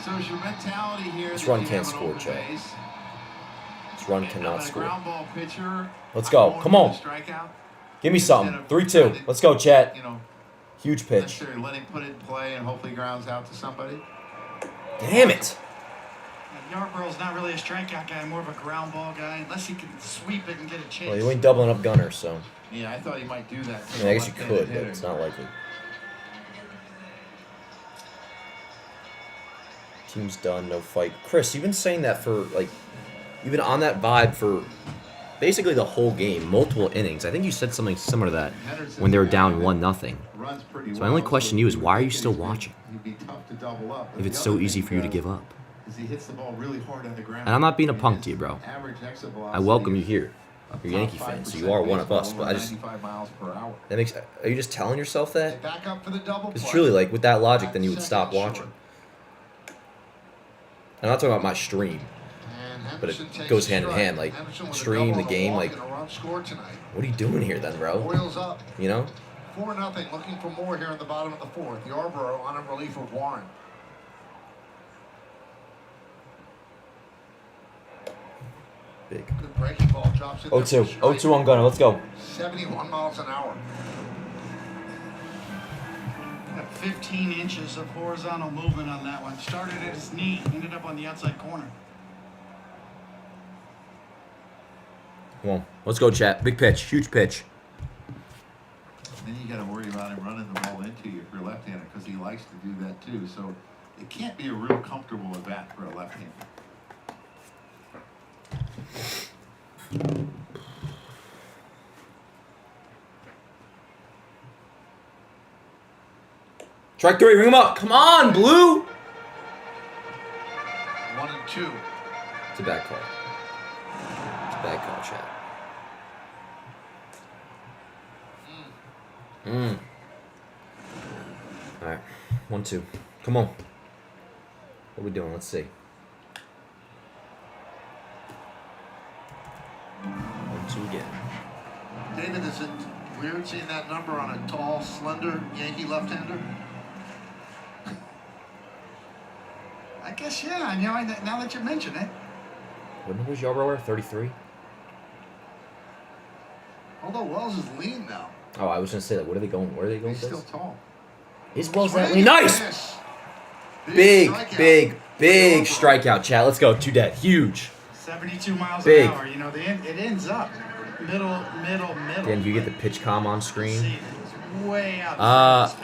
So is your mentality here? This that run you can't have an score, open Chad. base? This run And cannot a score. ground ball pitcher, Let's go. Come on. strikeout. Give me something. Instead of 3-2. letting, Let's go, chat. You know, Huge pitch. necessarily let him put it in play and hopefully grounds out to somebody. Damn it. Yarbrough's not really a strikeout guy, more of a ground ball guy, unless he can sweep it and get a chase. Well, you ain't doubling up Gunner, so. Yeah, I thought he might do that. I mean, I guess you could, but it's not likely. Team's done, no fight. Chris, you've been saying that for, like, you've been on that vibe for basically the whole game, multiple innings. I think you said something similar to that when they were down 1-0. So my only question to you is, why are you still watching? He'd be tough to double up. If it's so easy for you to give up. Because he hits the ball really hard on the ground. And I'm not being a punk to you, bro. Average exit I velocity welcome you here. You're a top Yankee fan, so 5% you are one of baseball, us. But over I just 95 miles per hour. that makes. Are you just telling yourself that? Back up for the double Because play. truly, like with that logic, then you would Second stop short. watching. I'm not talking about my stream, And but it Henderson takes goes a hand in strike. hand. Like Henderson with a stream, double the and a game. walk Like, and a run scored tonight. what are you doing here, then, bro? Orioles up You know? 4-0. Looking for more here in the bottom of the 4th. Yarbrough on a relief of Warren. Big. Good breaking ball drops in. 0-2. 0-2 on Gunner. Let's go. 71 miles an hour. Got 15 inches of horizontal movement on that one. Started at his knee, ended up on the outside corner. Come on. Let's go, chat. Big pitch. Huge pitch. Then you got to worry about him running the ball into you if you're left-handed because he likes to do that too. So it can't be a real comfortable at bat for a left-hander. Strike 3. Ring him up. Come on, Blue. 1-2. It's a bad call. It's a bad call, chat. All right. 1-2. Come on. What are we doing? Let's see. 1-2 again. David, is it weird seeing that number on a tall, slender Yankee left-hander? I guess, yeah, you know, now that you mention it. What number was Yarbrough wear? 33? Although Wells is lean now. Oh, I was going to say that. What are they going? Where are they going He's with still this? tall. Is Wells that Swing lean? and Nice! miss. Big strikeout. strikeout, chat. Let's go. 2 dead. Huge. 72 miles Big. an hour. You know, it ends up middle. Again, you get the pitch comm on screen. See, way out.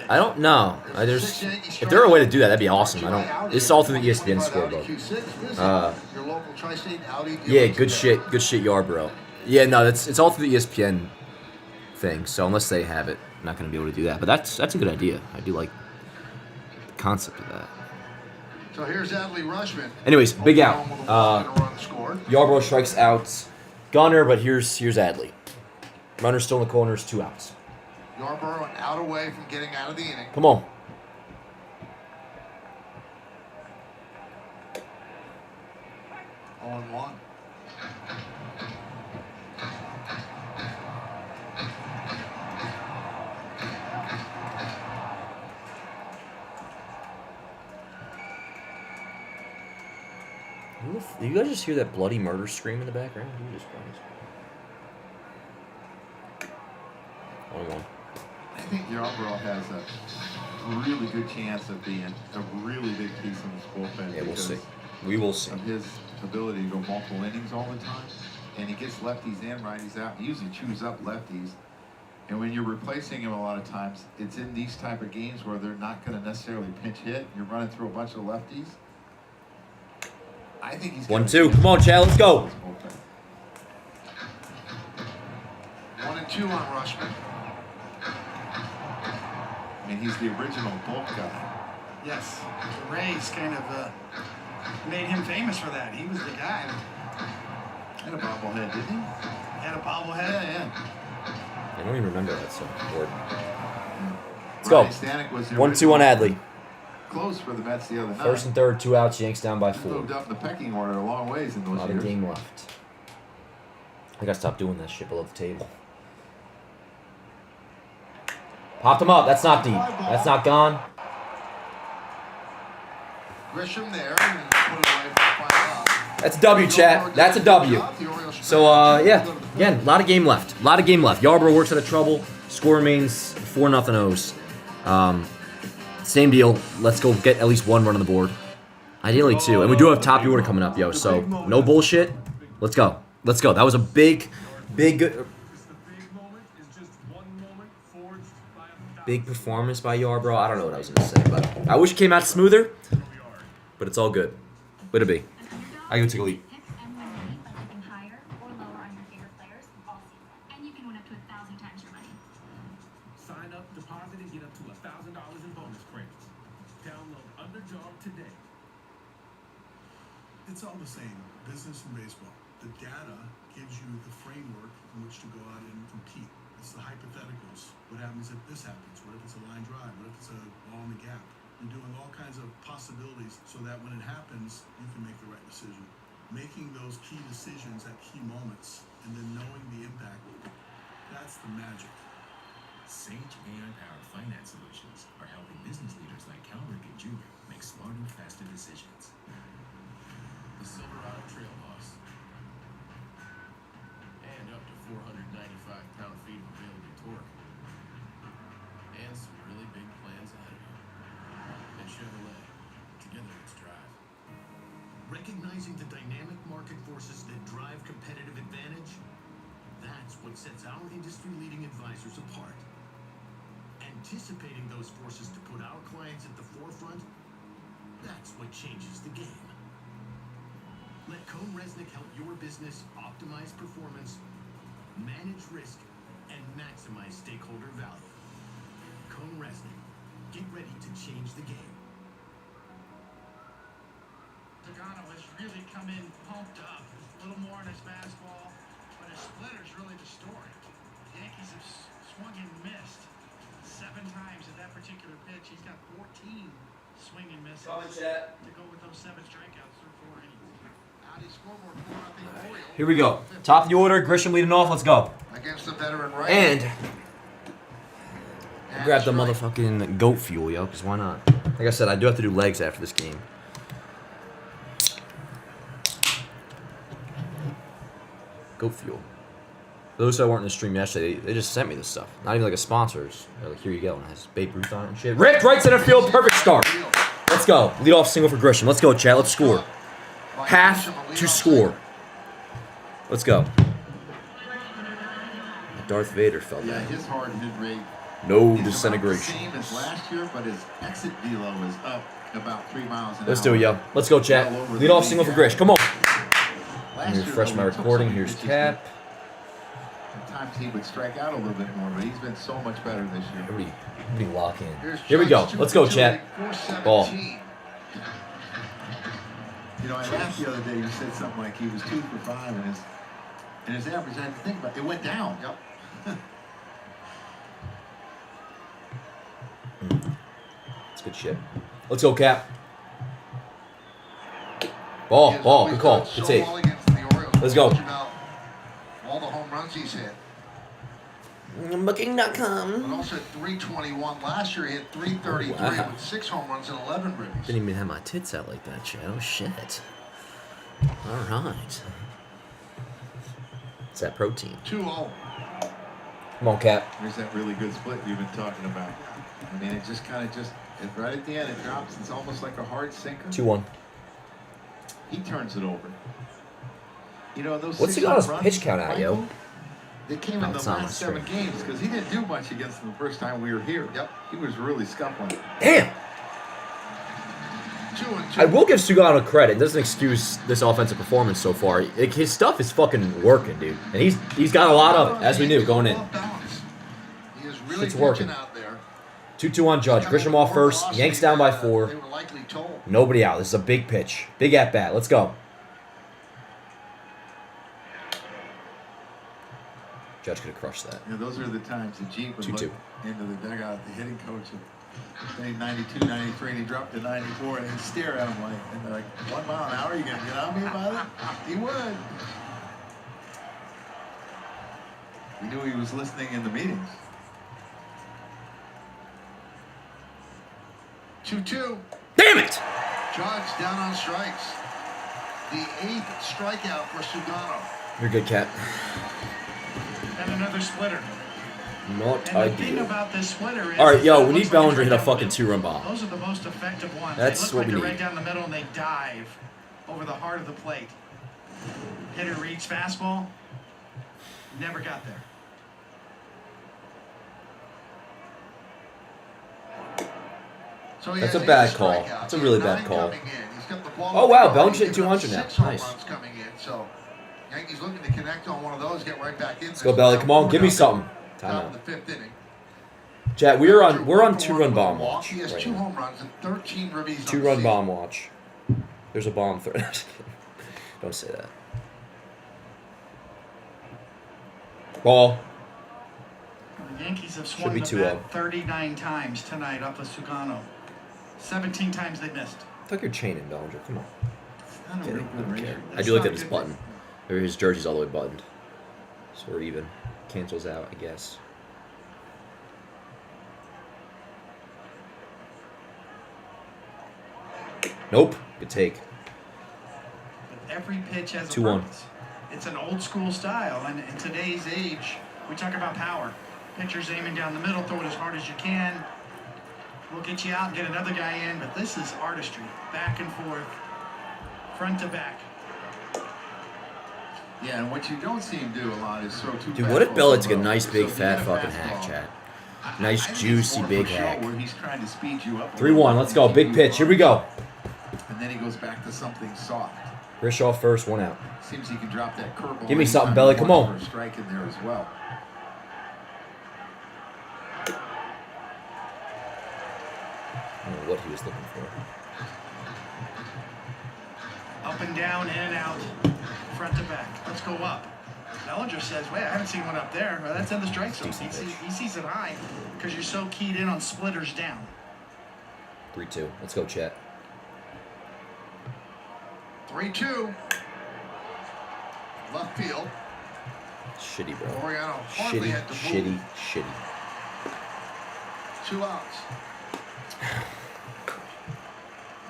I don't know. If there were a way to do that, that'd be awesome. I don't. It's all through the ESPN scorebook. Yeah, good shit, Yarbrough. Yeah, no, it's all through the ESPN thing. So unless they have it, I'm not gonna be able to do that. But that's a good idea. I do like the concept of that. So here's Adley Rushman. Anyways, big out. Yarbrough strikes out Gunner, but here's Adley. Runner still in the corners, 2 outs. Yarbrough an out away from getting out of the inning. Come on. On 1. You guys just hear that bloody murder scream in the background? Jesus Christ. 1-1. I think Yarbrough has a really good chance of being a really big piece in this bullpen. Yeah, we'll see. We will see. Of his ability to go multiple innings all the time. And he gets lefties and righties out. He usually chews up lefties. And when you're replacing him a lot of times, it's in these type of games where they're not going to necessarily pinch hit. You're running through a bunch of lefties. I think he's 1-2. Come on, Chad. Let's go. 1-2 on Rushman. I mean, he's the original bulk guy. Yes, the Rays kind of made him famous for that. He was the guy. Had a bobblehead, didn't he? Had a bobblehead? Yeah. I don't even remember that song. Let's go. 1-2 on Adley. Close for the Mets the other night. First and third, 2 outs. Yanks down by 4. Moved up the pecking order a long ways in those Not years. a game left. I gotta stop doing that shit below the table. Popped him up. That's not deep. That's not gone. Grisham there. And put it away for the final out. That's a W, chat. That's a W. So, yeah. Again, a lot of game left. Yarbrough works out of trouble. Score remains 4-0 O's. Same deal. Let's go get at least 1 run on the board. Ideally 2. And we do have top order coming up, yo. So, no bullshit. Let's go. That was a big performance by Yarbrough. I don't know what I was going to say, but I wish it came out smoother. But it's all good. Way to be. I can take a leap. Sign up, deposit, and get up to $1,000 in bonus credits. Download Underdog today. It's all the same, business and baseball. The data gives you the framework in which to go out and compete. It's the hypotheticals. What happens if this happens? What if it's a line drive? What if it's a ball in the gap? You're doing all kinds of possibilities so that when it happens, you can make the right decision. Making those key decisions at key moments and then knowing the impact, that's the magic. Sage AI-powered finance solutions are helping business leaders like Cal Ripken Jr. make smarter, faster decisions. The Silverado Trail Boss. And up to 495 pound-feet of available torque. And some really big plans ahead of you. And Chevrolet. Together, let's drive. Recognizing the dynamic market forces that drive competitive advantage, that's what sets our industry-leading advisors apart. Anticipating those forces to put our clients at the forefront, that's what changes the game. Let Cohn Resnick help your business optimize performance, manage risk, and maximize stakeholder value. Cohn Resnick, get ready to change the game. Pagano has really come in pumped up. A little more on his fastball, but his splitter's really the story. The Yankees have swung and missed 7 times at that particular pitch. He's got 14 swing and misses to go with those 7 strikeouts through 4 innings. Out his scoreboard, 4-0 Orioles. Here we go. Top of the order. Grisham leading off. Let's go. Against the veteran right. And grab the motherfucking goat fuel, yo, because why not? Like I said, I do have to do legs after this game. Goat fuel. For those that weren't in the stream yesterday, they just sent me this stuff. Not even like a sponsor. They're like, here you go. And it has Babe Ruth on it and shit. Rick, right center field. Perfect start. Let's go. Lead off single for Grisham. Let's go, chat. Let's score. Half to score. Let's go. Darth Vader fell down. Yeah, his hard hit rate No He's disintegration. about the same as last year, but his exit velo is up about 3 miles an hour. Let's do it, yo. Let's go, chat. Lead off single for Grish. Come on. Let me refresh my recording. Here's Cap. At times he would strike out a little bit more, but he's been so much better this year. Everybody lock in. Here we go. Let's go, chat. Ball. You know, I laughed the other day. You said something like he was 2 for 5, and his average. I had to think about it. It went down. Yep. That's good shit. Let's go, Cap. Ball. Good call. Good take. Let's go. All the home runs he's hit. Booking.com. But also 321 last year. He hit 333 with 6 home runs and 11 ribbies. Didn't even have my tits out like that, Chad. Oh, shit. All right. It's that protein. 2-0. Come on, Cap. There's that really good split you've been talking about. I mean, it just kind of right at the end, it drops. It's almost like a hard sinker. 2-1. He turns it over. You know, those What's he got his pitch count at, yo? They came in the last 7 games because he didn't do much against them the first time we were here. Yep. He was really scuffling. Damn. 2-2. I will give Sugano credit. It doesn't excuse this offensive performance so far. Like, his stuff is fucking working, dude. And he's got a lot of it, as we knew, going in. He is really It's working. out there. 2-2 on Judge. Grisham off first. Yanks down by 4. They were likely told. Nobody out. This is a big pitch. Big at bat. Let's go. Judge could have crushed that. Yeah, those are the times the Jeep would 2-2. look into the dugout, the hitting coach, saying 92, 93, and he dropped to 94, and he'd stare at him like, and they're like, 1 mile an hour, you gonna get on me about it? He would. We knew he was listening in the meetings. 2-2. Damn it! Judge down on strikes. The 8th strikeout for Sugano. You're good, Cat. And another splitter. Not And the thing ideal. about this splitter is... All right, yo, we it need looks Bellinger like to hit a it's fucking right 2-run bomb. Those are the most effective ones. That's they what look we like need. they're right down the middle and they dive over the heart of the plate. Hitter reads fastball. Never got there. So he That's has a bad 8 call. strikeouts. That's a really He has bad 9 call. coming in. He's got the ball Oh, wow, in the Bellinger middle. hit 200 now. 6 home Nice. runs coming in. So Yankees looking to connect on one of those, get right back in. Let's go, Belly. Come on, give me something. Top of Timeout. the 5th inning. Chat, we're on 2-run bomb walk. watch. He has Right 2 now. home runs and 13 ribbies. 2-run bomb watch. There's a bomb threat. Don't say that. Ball. The Yankees have Should swung be the 2-0. bat 39 times tonight up with Sugano. 17 times they missed. I thought you're chaining Bellinger. Come on. Not a real good ratio. I do like that his button. Or his jersey's all the way buttoned. So we're even. Cancels out, I guess. Nope. Good take. But every pitch has a 2-1. purpose. It's an old school style, and in today's age, we talk about power. Pitchers aiming down the middle, throw it as hard as you can. We'll get you out and get another guy in, but this is artistry. Back and forth, front to back. Yeah, and what you don't see him do a lot is throw 2 Dude, what if fastballs Bella in a took a row. nice So big if you fat get a fucking fastball, hack, chat? I Nice think it's juicy more big for show hack. Where he's trying to speed you up. 3-1. Let's go. Big pitch. Here we go. And then he goes back to something soft. Grishaw first, 1 out. Seems he can drop that curveball. Give me something, anytime Belly. he Come wants on. for a strike in there as well. I don't know what he was looking for. Up and down, in and out, front to back. Let's go up. Bellinger says, wait, I haven't seen one up there. Well, that's in the strike zone. He sees it high because you're so keyed in on splitters down. 3-2. Let's go, chat. 3-2. Left field. Shitty, bro. Oriano hardly had to move. Shitty. 2 outs.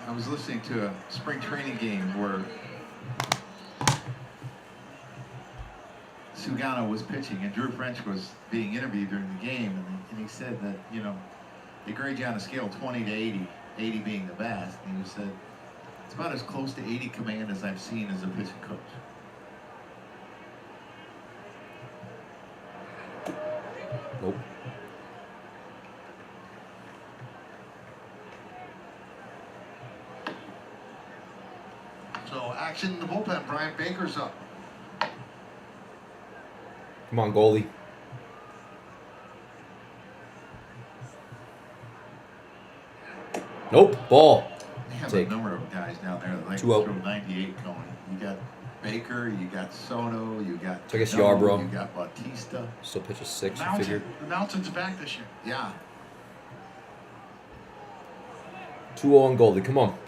I was listening to a spring training game where Sugano was pitching and Drew French was being interviewed during the game, and he said that, you know, they grade you on a scale 20 to 80, 80 being the best, and he said, it's about as close to 80 command as I've seen as a pitching coach. Nope. action in the bullpen. Brian Baker's up. Come on, goalie. Nope, ball. They have Take. a number of guys down there that like 2-0. throw 98 going. You got Baker, you got Soto, you got So I guess Cano, Yarbrough. you got Bautista. Still pitch a 6, I Mountain. figured. The Mountain's back this year. Yeah. 2-0 on goalie. Come on.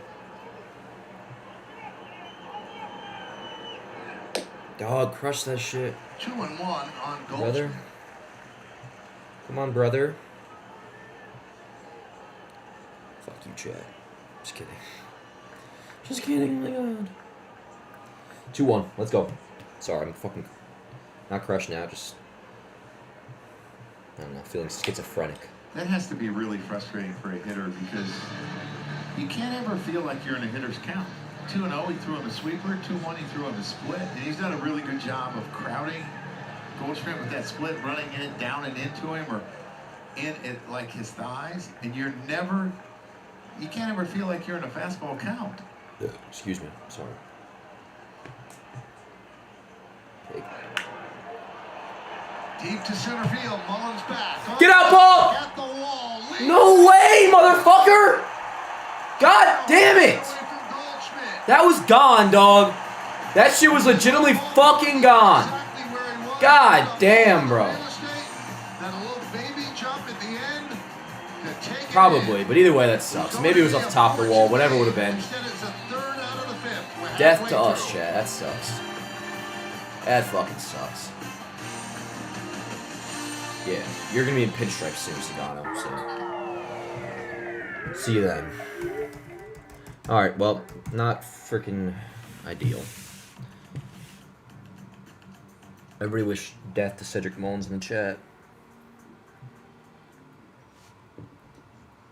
Dog, crush that shit. 2-1 on Goldschmidt. Brother. Come on, brother. Fuck you, Chad. Just kidding. Just kidding, oh my god. 2-1. Let's go. Sorry, I'm fucking not crushed now, just I don't know, feeling schizophrenic. That has to be really frustrating for a hitter because you can't ever feel like you're in a hitter's count. 2-0, he threw him a sweeper. 2-1, he threw him a split. And he's done a really good job of crowding Goldschmidt with that split, running it down and into him or in at like his thighs. And you can't ever feel like you're in a fastball count. Excuse me, sorry. Take. Deep to center field. Mullins back. Get out, ball! At the wall. No way, motherfucker! God damn it! That was gone, dog. That shit was legitimately fucking gone. God damn, bro. Probably, but either way, that sucks. Maybe it was off the top of the wall, whatever it would have been. Death to us, Chad. That sucks. That fucking sucks. Yeah, you're gonna be in pinstripes soon, Sagano, so. See you then. Alright, well, not freaking ideal. Everybody wish death to Cedric Mullins in the chat.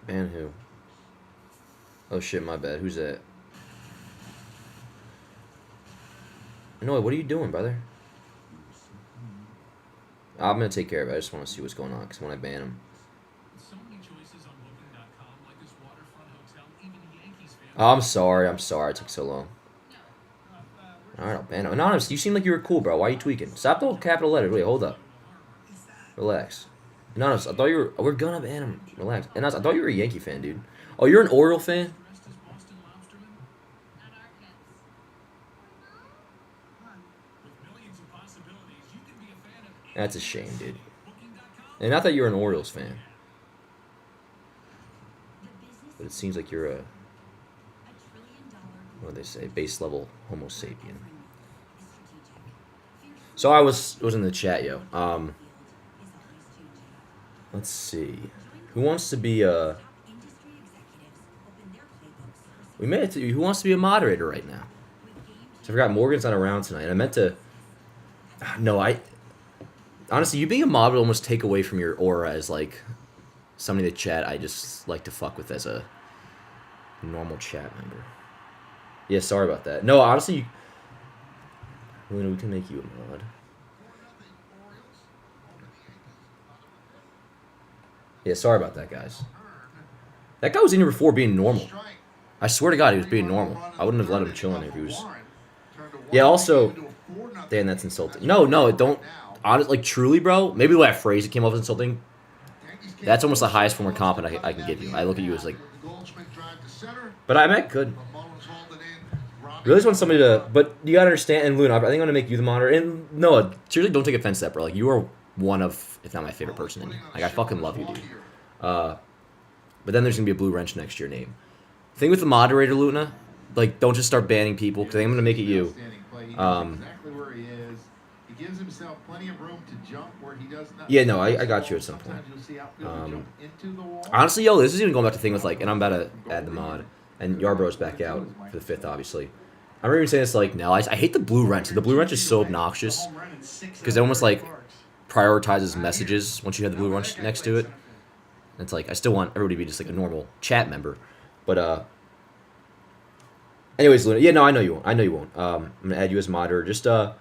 And who? Oh shit, my bad. Who's that? No, what are you doing, brother? I'm gonna take care of it. I just want to see what's going on, because when I ban him. Oh, I'm sorry. I'm sorry it took so long. Alright, I'll ban him. Anonymous, you seem like you were cool, bro. Why are you tweaking? Stop the capital letters. Wait, hold up. Relax. Anonymous, I thought you were... We're gonna ban him. Relax. Anonymous, I thought you were a Yankee fan, dude. Oh, you're an Oriole fan? That's a shame, dude. And I thought you were an Orioles fan. But it seems like you're a... What do they say? Base level Homo sapien. So I was in the chat, yo. Let's see. Who wants to be a... We made it to... Who wants to be a moderator right now? So I forgot Morgan's not around tonight. I meant to... No, honestly, you being a mod would almost take away from your aura as, like, somebody to chat I just like to fuck with as a normal chat member. Yeah, sorry about that. No, honestly, we can make you a mod. Yeah, sorry about that, guys. That guy was in here before being normal. I swear to God, he was being normal. I wouldn't have let him chill in here if he was... Yeah, also... Dan, that's insulting. No, don't... Honestly, like, truly, bro, maybe the way I phrased it came off as insulting. That's almost the highest form of compliment I can give you. I look at you as, like... But I meant good. Really just want somebody to... But you gotta understand, and Luna, I think I'm gonna make you the moderator. And Noah, seriously, don't take offense to that, bro. Like, you are one of, if not my favorite person in here. Like, I fucking love you, dude. But then there's gonna be a blue wrench next to your name. Thing with the moderator, Luna, like, don't just start banning people, because I think I'm gonna make it you. Exactly where he is. He gives himself plenty of room to jump where he does not. Yeah, no, I got you at some point. Honestly, yo, this is even going back to the thing with, like, and I'm about to add the mod, and Yarbrough's back out for the 5th, obviously. I'm even saying this, like, now, I hate the blue wrench. The blue wrench is so obnoxious, because it almost, like, prioritizes messages once you have the blue wrench next to it. And it's like, I still want everybody to be just, like, a normal chat member. But, anyways, Luna, yeah, no, I know you won't. I'm gonna add you as moderator. Just, your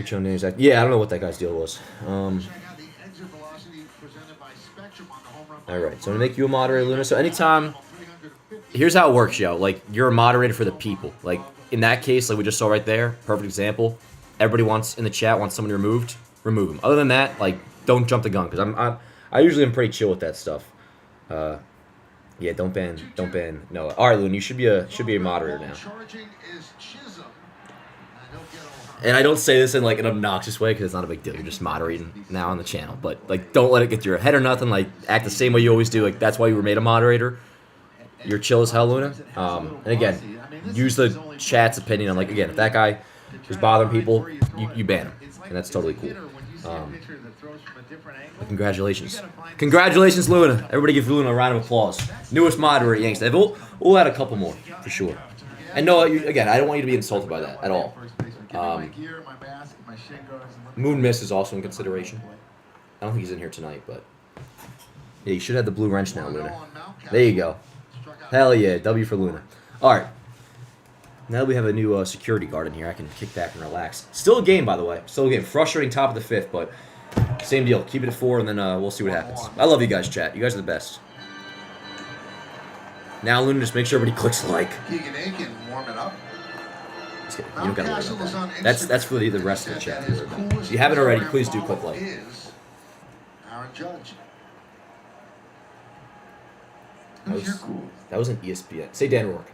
show names. Yeah, I don't know what that guy's deal was. Alright, so I'm gonna make you a moderator, Luna. So anytime here's how it works, yo. Like, you're a moderator for the people. Like, in that case, like we just saw right there, perfect example. Everybody wants in the chat wants someone removed, remove them. Other than that, like, don't jump the gun because I usually am pretty chill with that stuff. Yeah, don't ban Noah. All right, Loon, you should be a moderator now. And I don't say this in like an obnoxious way because it's not a big deal. You're just moderating now on the channel, but like, don't let it get to your head or nothing. Like, act the same way you always do. Like, that's why you were made a moderator. You're chill as hell, Luna. And again, use the chat's opinion on, like, again, if that guy is bothering people, you ban him, and that's totally cool. But congratulations, Luna. Everybody give Luna a round of applause. Newest moderator, Yanks. We'll add a couple more for sure. And no, again, I don't want you to be insulted by that at all. Moon Mist is also in consideration. I don't think he's in here tonight, but yeah, you should have the blue wrench now, Luna. There you go. Hell yeah, W for Luna. All right. Now that we have a new security guard in here, I can kick back and relax. Still a game, by the way. Still a game. Frustrating top of the fifth, but same deal. Keep it at 4, and then we'll see what happens. I love you guys, chat. You guys are the best. Now, Luna, just make sure everybody clicks like. Keegan Aiken warming up. Just kidding. You don't gotta worry about that. That's for the rest of the chat. If you haven't already, please do click like. Aaron Judge. That was an ESPN. Say Dan Rourke.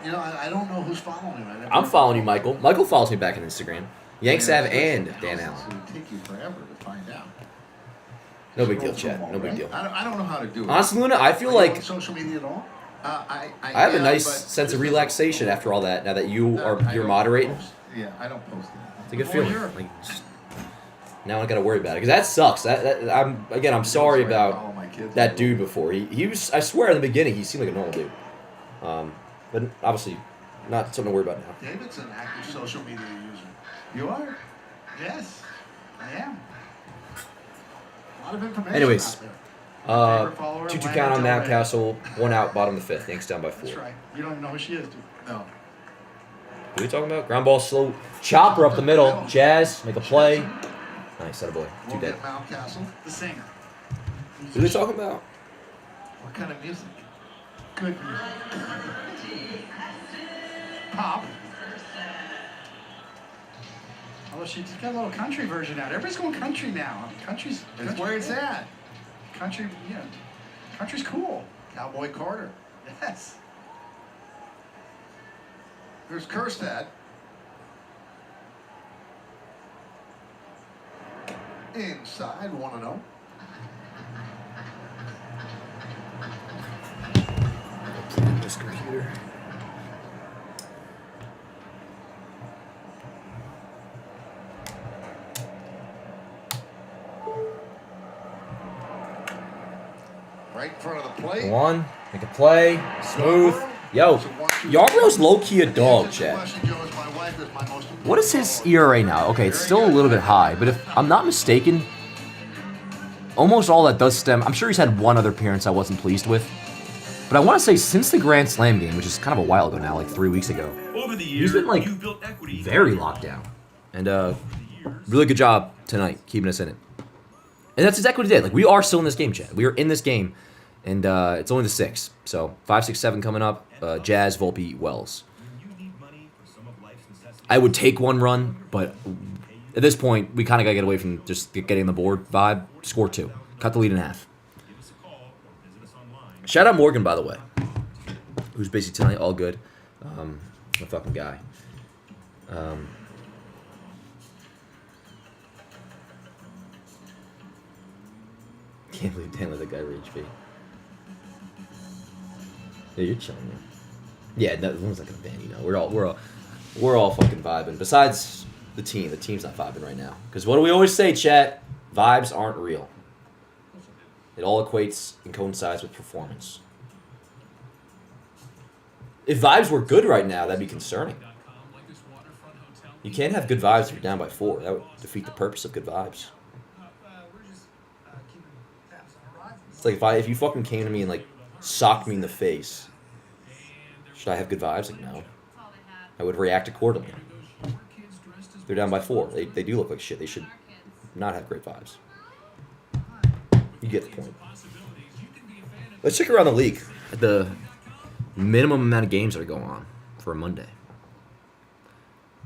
You know, I don't know who's following me. I'm following you, Michael. Michael follows me back on Instagram. Yanks have and Dan Allen. It would take you forever to find out. No big deal, chat. No big deal. I don't know how to do it. Honestly, Luna, I feel like social media at all. I have a nice sense of relaxation after all that. Now that you're moderating. Yeah, I don't post it. It's a good feeling. Like, now I gotta worry about it because that sucks. I'm sorry about that dude before. He was. I swear in the beginning he seemed like a normal dude. But obviously not something to worry about now. David's an active social media user. You are? Yes, I am. A lot of information. Anyways, out there. 2-2 count on Mountcastle. 1 out, bottom of the 5th. Yanks down by 4. That's right. You don't even know who she is, dude. No. What are we talking about? Ground ball slow. Chopper up the middle. Jazz, make a play. Nice, that boy. 2 dead. Mountcastle, the singer. What are we talking about? What kind of music? Good music. Pop. Although she's got a little country version out. Everybody's going country now. I mean, country's where it's at. Country, yeah. Country's cool. Cowboy Carter. Yes. There's Kerstad. Inside, 1-0. This computer. Right in front of the plate. One, make a play, smooth. Yo, Yarbrough's low-key a dog, Chad. What is his ERA now? Okay, it's still a little bit high, but if I'm not mistaken, almost all that does stem. I'm sure he's had one other appearance I wasn't pleased with. But I want to say since the Grand Slam game, which is kind of a while ago now, like 3 weeks ago, he's been like very locked down. And really good job tonight keeping us in it. And that's exactly what he did. Like, we are still in this game, Chad. We are in this game. And it's only the 6th. So 5, 6, 7 coming up. Jazz, Volpe, Wells. I would take 1 run, but at this point, we kind of got to get away from just getting the board vibe. Score 2. Cut the lead in half. Shout out Morgan, by the way, who's busy tonight. All good. A fucking guy. Can't believe Dan let the guy reach me. Yeah, you're chilling, man. Yeah, no one's not gonna ban you. Know, we're all fucking vibing. Besides the team's not vibing right now. Because what do we always say, chat? Vibes aren't real. It all equates and coincides with performance. If vibes were good right now, that'd be concerning. You can't have good vibes if you're down by 4. That would defeat the purpose of good vibes. It's like if you fucking came to me and like socked me in the face, should I have good vibes? Like, no. I would react accordingly. They're down by 4. They do look like shit. They should not have great vibes. You get the point. Let's check around the league at the minimum amount of games that are going on for a Monday.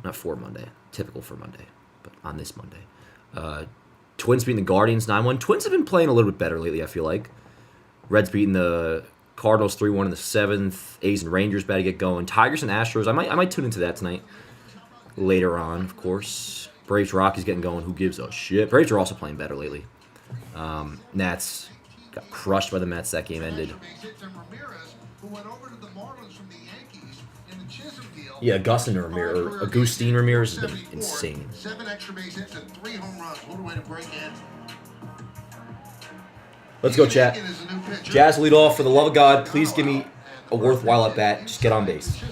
Not for Monday, typical for Monday, but on this Monday. Twins beating the Guardians 9-1. Twins have been playing a little bit better lately, I feel like. Reds beating the Cardinals 3-1 in the 7th. A's and Rangers about to get going. Tigers and Astros. I might tune into that tonight. Later on, of course. Braves Rockies getting going. Who gives a shit? Braves are also playing better lately. Nats got crushed by the Mets. That game ended. Yeah, Agustin Ramirez has been insane. 7 extra base hits and 3 home runs. What a way to break in. Let's go, chat. Jazz lead off. For the love of God, please give me a worthwhile at bat. Just get on base.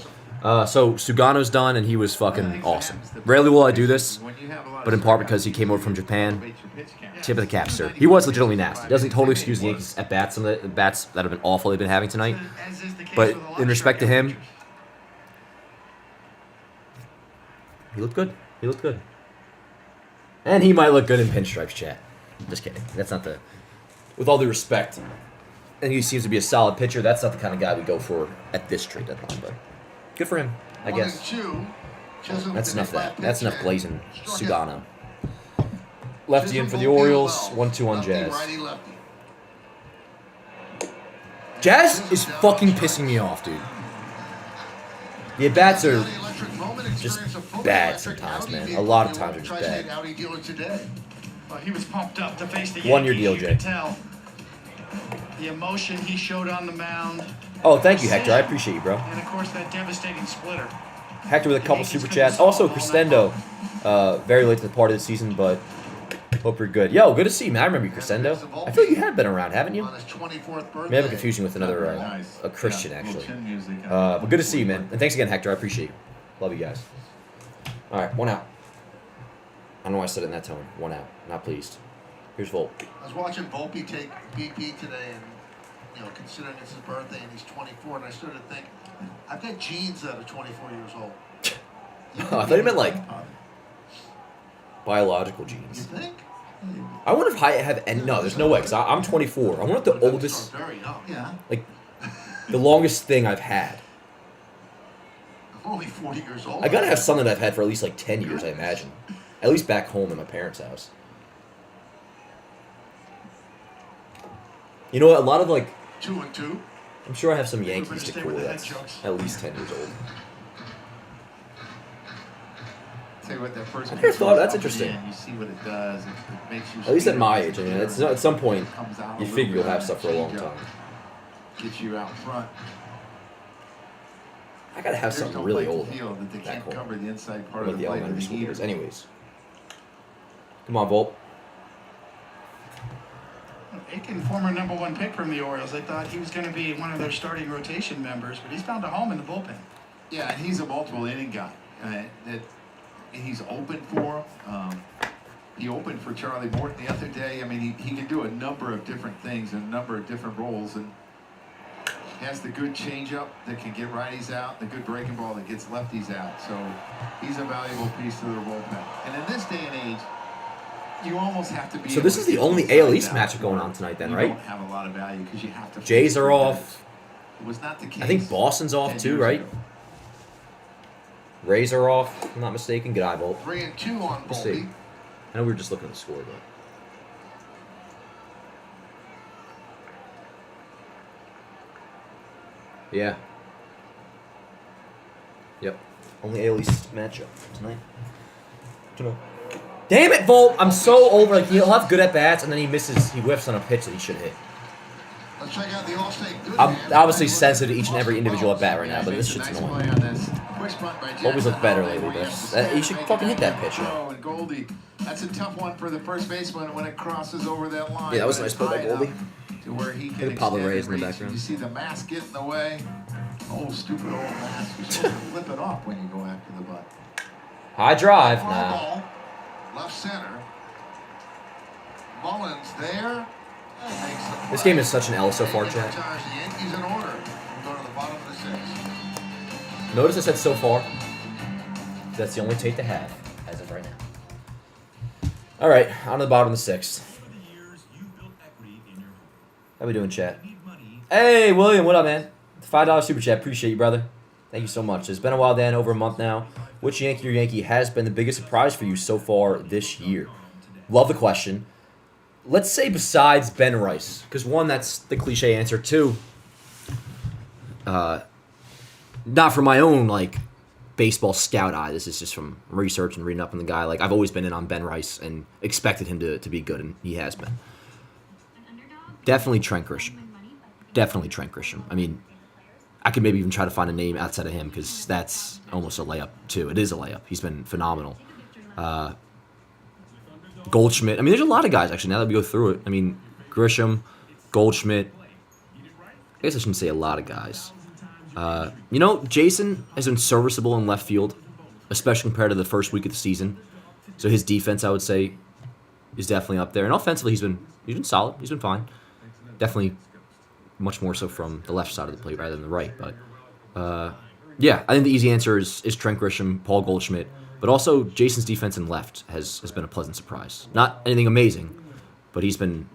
So Sugano's done, and he was fucking awesome. Rarely will I do this, but in part because he came over from Japan. Tip of the cap, sir. He was legitimately nasty. Doesn't totally excuse the Yankees at bats. Some of the bats that have been awful they've been having tonight. But in respect to him, he looked good. He looked good. And he might look good in pinstripes, chat. Just kidding. That's not the... With all due respect, and he seems to be a solid pitcher. That's not the kind of guy we go for at this trade deadline, but good for him, I guess. That's enough of that. That's enough glazing Sugano. Lefty in for the Orioles. 1-2 on Jazz. Jazz is fucking pissing me off, dude. The at-bats are just bad sometimes, man. A lot of times are just bad. He was pumped up to face the Yankees. 1 year deal, Jay. The emotion he showed on the mound. Oh, thank you, Hector. I appreciate you, bro. And of course, that devastating splitter. Hector with a couple super chats. Also, Crescendo, very late to the party this season, but hope you're good. Yo, good to see you, man. I remember you, Crescendo. I feel like you have been around, haven't you? Maybe I'm confusing with another a Christian, actually. But good to see you, man. And thanks again, Hector. I appreciate you. Love you guys. All right, 1 out. I don't know why I said it in that tone. 1 out. Not pleased. Here's Volpe. I was watching Volpe take BP today, and considering it's his birthday and he's 24, and I started to think, I've got genes that are 24 years old. I thought you meant like biological genes. You think? I wonder if I have any. No, there's no way, because I'm 24. I wonder if the oldest, very young. Yeah. like, the longest thing I've had. I'm only 40 years old. I gotta have something that I've had for at least like 10 years, I imagine. At least back home at my parents' house. You know what? A lot of like 2 and 2. I'm sure I have some Yankees decor that's at least 10 years old. Tell you what, that first I never thought that's interesting. You see what it does. It makes you. At least at my age, I mean, it's at some point you figure you'll have stuff for a long time. Get you out front. I gotta have something really old. That they can't cover the inside part Like of the the blade elementary of the school days. heater. Anyways, come on, Volpe. Aiken, former #1 pick from the Orioles. I thought he was going to be one of their starting rotation members, but he's found a home in the bullpen. Yeah, and he's a multiple inning guy. That he's open for. He opened for Charlie Morton the other day. I mean, he can do a number of different things and a number of different roles, and has the good changeup that can get righties out, the good breaking ball that gets lefties out. So he's a valuable piece to their bullpen. And in this day and age, you almost have to be. So this is the only AL East matchup going on tonight, then, right? You don't have a lot of value because you have to. Jays are off. It was not the case. I think Boston's off too, right? Rays are off. If I'm not mistaken. Good eye, Volpe. 3 and 2 on Let's see. Volpe. I know we were just looking at the score, but. Yeah. Yep. Only AL East matchup tonight. Damn it, Volpe! I'm so over. Like, he'll have good at bats, and then he misses. He whiffs on a pitch that he should hit. Let's check out the All-State good I'm hand. obviously sensitive to each and every individual at bat right now, but this shit's annoying. Volpe's looked better lately, but he should fucking hit that pitch. Oh, and Goldie, that's a tough one for the first baseman when it crosses over that line. Yeah, that was a nice play by Goldie. To where he can Look at Pablo extend Reyes in the reach. background. You see the mask get in the way. Oh, stupid old mask. You're supposed to flip it off when you go after the butt. High drive. Foul Nah. ball, left center. Mullins there. Makes the This play. game is such an L so far, And chat. retires the Yankees in order. We'll go to the bottom of the 6th. Notice I said so far. That's the only take to have as of right now. All right, on to the bottom of the 6th. Over the years, you've built equity in your How we doing, chat? Hey, William, what up, man? $5 super chat. Appreciate you, brother. Thank you so much. It's been a while, Dan, over a month now. Which Yankee has been the biggest surprise for you so far this year? Love the question. Let's say besides Ben Rice, because one, that's the cliche answer. Two, not from my own, like, baseball scout eye. This is just from research and reading up on the guy. Like, I've always been in on Ben Rice and expected him to be good, and he has been. Definitely Trent Grisham. Definitely Trent Grisham. I mean, I could maybe even try to find a name outside of him because that's almost a layup, too. It is a layup. He's been phenomenal. Goldschmidt. I mean, there's a lot of guys, actually, now that we go through it. I mean, Grisham, Goldschmidt. I guess I shouldn't say a lot of guys. Jason has been serviceable in left field, especially compared to the first week of the season. So his defense, I would say, is definitely up there. And offensively, he's been solid. He's been fine. Definitely much more so from the left side of the plate rather than the right. But, yeah, I think the easy answer is Trent Grisham, Paul Goldschmidt. But also, Jason's defense in left has been a pleasant surprise. Not anything amazing, but he's been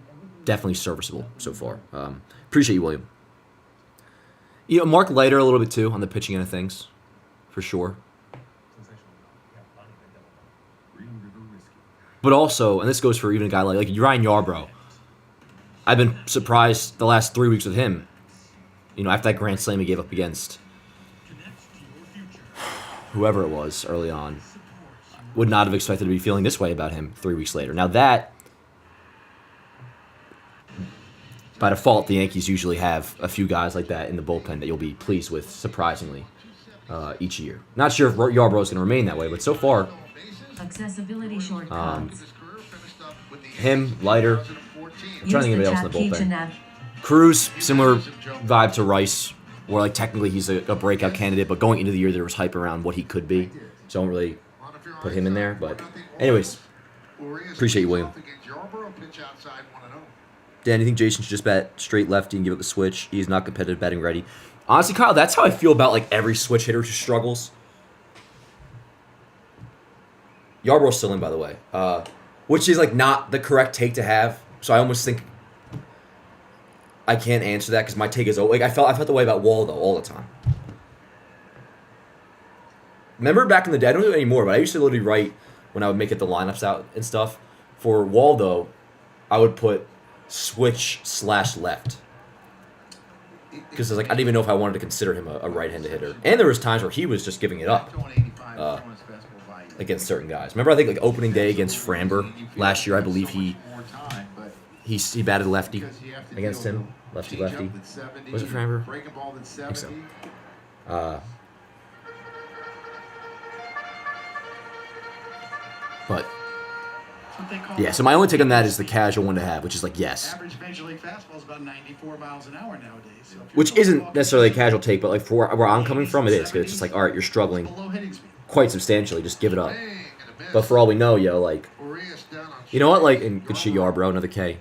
definitely serviceable so far. Appreciate you, William. Mark Leiter a little bit, too, on the pitching end of things, for sure. But also, and this goes for even a guy like Ryan Yarbrough, I've been surprised the last 3 weeks with him. After that grand slam he gave up against whoever it was early on, would not have expected to be feeling this way about him 3 weeks later. Now that, by default, the Yankees usually have a few guys like that in the bullpen that you'll be pleased with, surprisingly, each year. Not sure if Yarbrough is going to remain that way, but so far, him, Leiter, I'm trying to think of anybody else in the bullpen. Cruz, similar vibe to Rice, where like technically he's a breakout candidate, but going into the year there was hype around what he could be, so I don't really put him in there. But anyways, appreciate you, William. Dan, you think Jason should just bat straight lefty and give up the switch? He is not competitive batting ready. Honestly, Kyle, that's how I feel about like every switch hitter who struggles. Yarbrough's still in, by the way, which is like not the correct take to have. So I almost think I can't answer that because my take is like I felt the way about Waldo all the time. Remember back in the day, I don't do it anymore, but I used to literally write when I would make it the lineups out and stuff. For Waldo, I would put switch/left. Because I didn't even know if I wanted to consider him a right-handed hitter. And there was times where he was just giving it up against certain guys. Remember, I think like opening day against Framber last year, I believe he batted lefty against him. Lefty. Was it Framber? I think so. But yeah, so my only take on that is the casual one to have, which is like, yes. Average major league fastball is about 94 miles an hour nowadays. So which isn't necessarily a casual take, but like for where I'm coming from, it is. Because it's just like, all right, you're struggling quite substantially. Just give it up. But for all we know, like, you know what? Like, and good shit, Yarbrough, another K.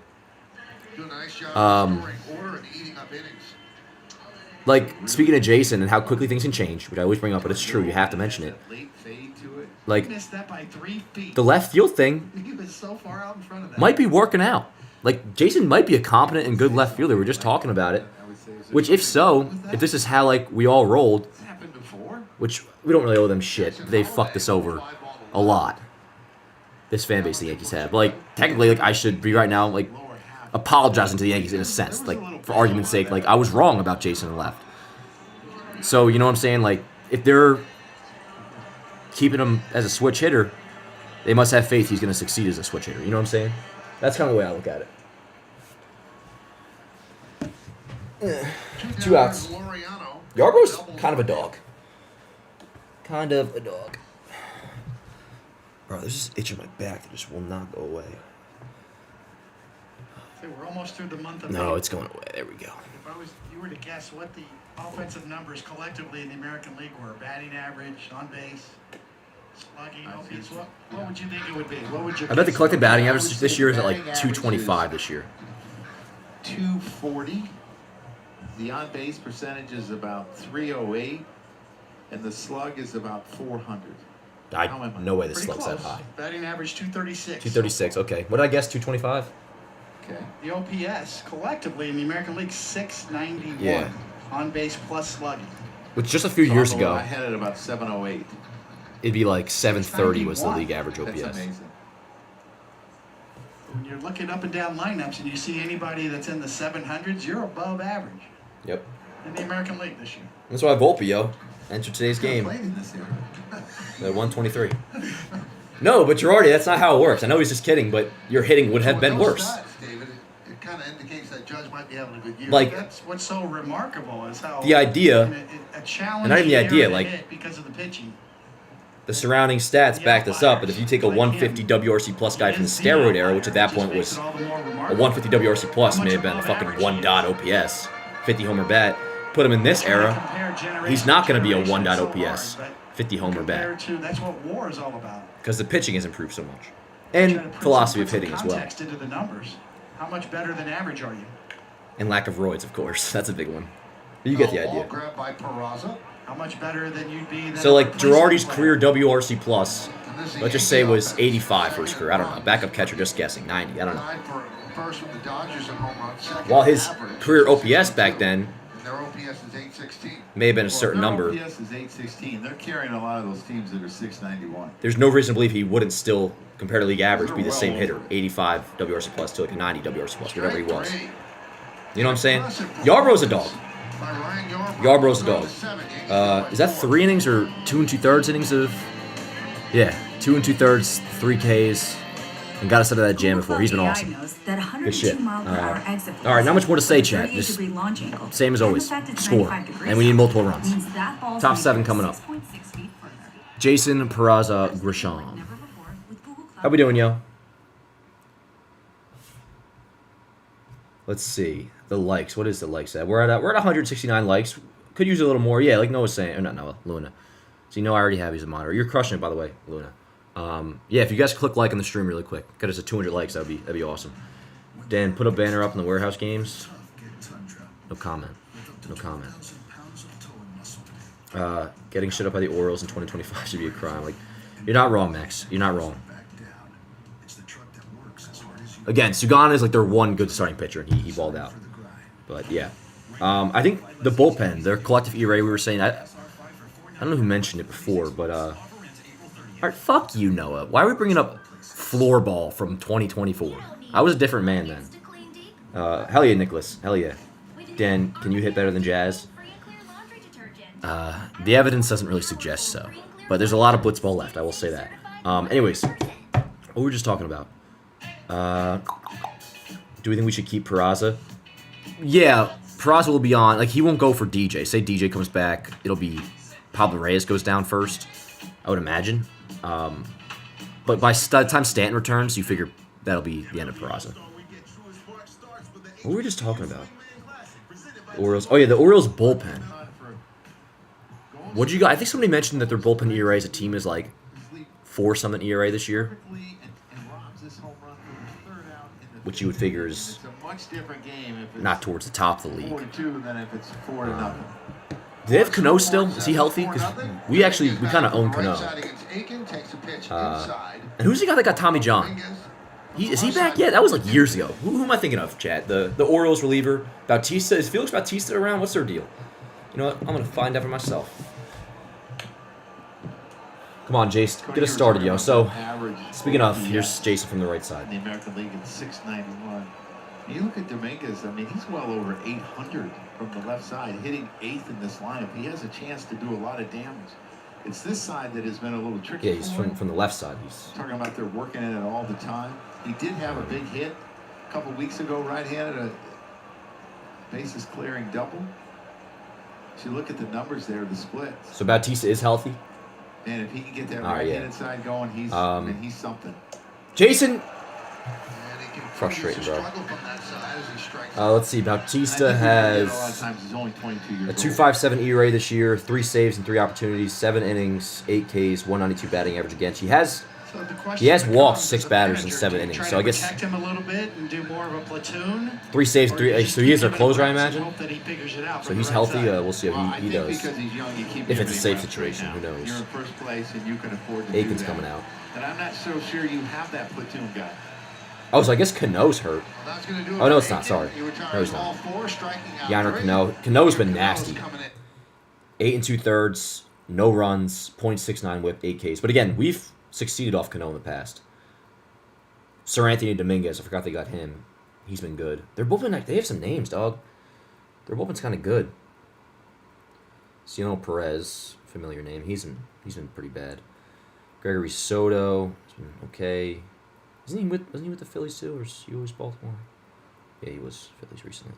Like, speaking of Jason and how quickly things can change, which I always bring up, but it's true, you have to mention it. Like, the left field thing might be working out. Like, Jason might be a competent and good left fielder. We're just talking about it. Which, if so, if this is how, like, we all rolled, which we don't really owe them shit. They fucked us over a lot. This fan base the Yankees have. But, like, technically, like, I should be right now, like, apologizing to the Yankees in a sense. Like, for argument's sake, like, I was wrong about Jason and left. So, you know what I'm saying? Like, if they're keeping him as a switch hitter, they must have faith he's going to succeed as a switch hitter. You know what I'm saying? That's kind of the way I look at it. 2 outs. Yarbrough's kind of a dog. Bro, there's this itch in my back that just will not go away. So we're almost through the month of No, May. it's going away. There we go. If you were to guess what the offensive numbers collectively in the American League were, batting average, on base, slugging, OPS, what would you think it would be? What would you I bet the collected batting average this year is at like 225 this year. 240. The on-base percentage is about 308, and the slug is about 400. No way the Pretty slug's that close. high. Batting average 236. 236, okay. What did I guess, 225? Okay. The OPS collectively in the American League 691 Yeah. on base plus slugging. Which just a few years I ago, had it about 708. it'd be like 730 was the 691. league average That's OPS. amazing. When you're looking up and down lineups and you see anybody that's in the 700s, you're above average Yep. in the American League this year. That's why Volpe, entered today's Could've game played in this era. at 123. No, but Girardi, that's not how it works. I know he's just kidding, but your hitting would have With been those worse. stats, David, it kind of indicates that Judge might be having a good year. Like, That's what's so remarkable is how the idea, in a challenge and not even the year idea, to like, hit because of the pitching. the surrounding stats back this up, but if you take a 150 WRC plus guy from the steroid era, which at that point was a 150 WRC plus, may have been a fucking 1 OPS, 50 homer bat, put him in this era, he's not going to be a 1 OPS, 50 homer bat, That's what WAR is all about. because the pitching has improved so much. Trying to And put philosophy some of hitting as well. context into the numbers. How much better than average are you? And lack of roids, of course. That's a big one. But you get the Ball idea. grabbed by Peraza. How much better than you'd be than So, a like, replacement Girardi's player? career WRC plus, And this is let's just Yankee say was offense. 85 for his Second career. I don't know. runs. Backup catcher, just guessing. 90. I don't know. Tied for first with the Dodgers in home runs. Second While his average, career OPS 662. back then And their OPS is 816. may have been a certain Their number. OPS is 816. They're carrying a lot of those teams that are 691. There's no reason to believe he wouldn't still, compared to league average, be the same hitter. 85 WRC plus to like a 90 WRC plus, whatever he was. Straight You know what I'm saying? Yarbrough's a dog. by Ryan Yarbrough's a dog. 7, Yankees Is that 3 innings or 2 2/3 innings of? Yeah, 2 2/3, 3 Ks, and got us out of that jam before. He's been awesome. Good shit. All right, not much more to say, chat. Just same as always. Score, and we need multiple runs. Top 7 coming up. Jason Peraza Grisham. How we doing, yo? Let's see the likes. What is the likes at? We're at 169 likes. Could use a little more. Yeah, like Noah's saying. Or not Noah, Luna. So you know I already have you as a monitor. You're crushing it, by the way, Luna. Yeah, if you guys click like on the stream really quick, get us to 200 likes. That'd be awesome. Dan, put a banner up in the warehouse games. No comment. No comment. Getting shit up by the Orioles in 2025 should be a crime. Like, you're not wrong, Max. You're not wrong. Again, Sugana is like their one good starting pitcher, and he balled out. But yeah, I think the bullpen, their collective ERA, we were saying. I don't know who mentioned it before, but all right, fuck you, Noah. Why are we bringing up floorball from 2024? I was a different man then. Hell yeah, Nicholas. Hell yeah. Dan, can you hit better than Jazz? The evidence doesn't really suggest so, but there's a lot of blitzball left. I will say that. Anyways, what were we just talking about? Do we think we should keep Peraza? Yeah, Peraza will be on. Like, he won't go for DJ. Say DJ comes back, it'll be Pablo Reyes goes down first, I would imagine. But by the time Stanton returns, you figure that'll be the end of Peraza. What were we just talking about? The Orioles. Oh yeah, the Orioles bullpen. What did you guys? I think somebody mentioned that their bullpen ERA as a team is like 4-something ERA this year, which you would figure is not towards the top of the league. 4-2 than if it's 4-0. Do they have Cano still? Is he healthy? Because we kind of own Cano. And who's the guy that got Tommy John? Is he back yet? That was like years ago. Who am I thinking of, Chad? The Orioles reliever, Bautista. Is Felix Bautista around? What's their deal? You know what? I'm gonna find out for myself. Come on, Jace, get us started, yo. So, speaking of, here's Jason from the right side. In the American League at 691. You look at Dominguez, I mean, he's well over 800 from the left side, hitting 8th in this lineup. He has a chance to do a lot of damage. It's this side that has been a little tricky. Yeah, he's from the left side. He's talking about they're working at it all the time. He did have a big hit a couple weeks ago, right-handed, a bases clearing double. If you look at the numbers there, the splits. So Bautista is healthy? And if he can get that right-handed side going, he's something. Jason! Frustrating, bro. Let's see. Bautista has a 2.57 ERA this year, 3 saves and 3 opportunities, 7 innings, 8 Ks, 192 batting average against. He has walked 6 batters in 7 innings. So I guess protect him a little bit and do more of a platoon. 3 saves, 3. So he is our closer, I imagine. Hope that he figures it out So from he's the right healthy. side. We'll see how he does. Because he's young, you keep If it's a him safe in situation, right who now. knows? You're in first place, and you can afford to Aiken's do that. coming out. And I'm not so sure you have that platoon guy. Oh, so I guess Cano's hurt. Well, that's gonna do it Oh, no, for it's not. Aiken. Sorry. He retired No, he's all not. 4, striking out Yanner 3. Cano. Cano's been Cano's nasty. coming in. 8 2/3, no runs, .69 whip, 8 Ks. But again, we've succeeded off Cano in the past. Sir Anthony Dominguez, I forgot they got him. He's been good. Their bullpen, they have some names, dog. Their bullpen's kind of good. Ciano Perez, familiar name. He's been pretty bad. Gregory Soto, he's been okay. Wasn't he with the Phillies too, or is he always Baltimore? Yeah, he was Phillies recently.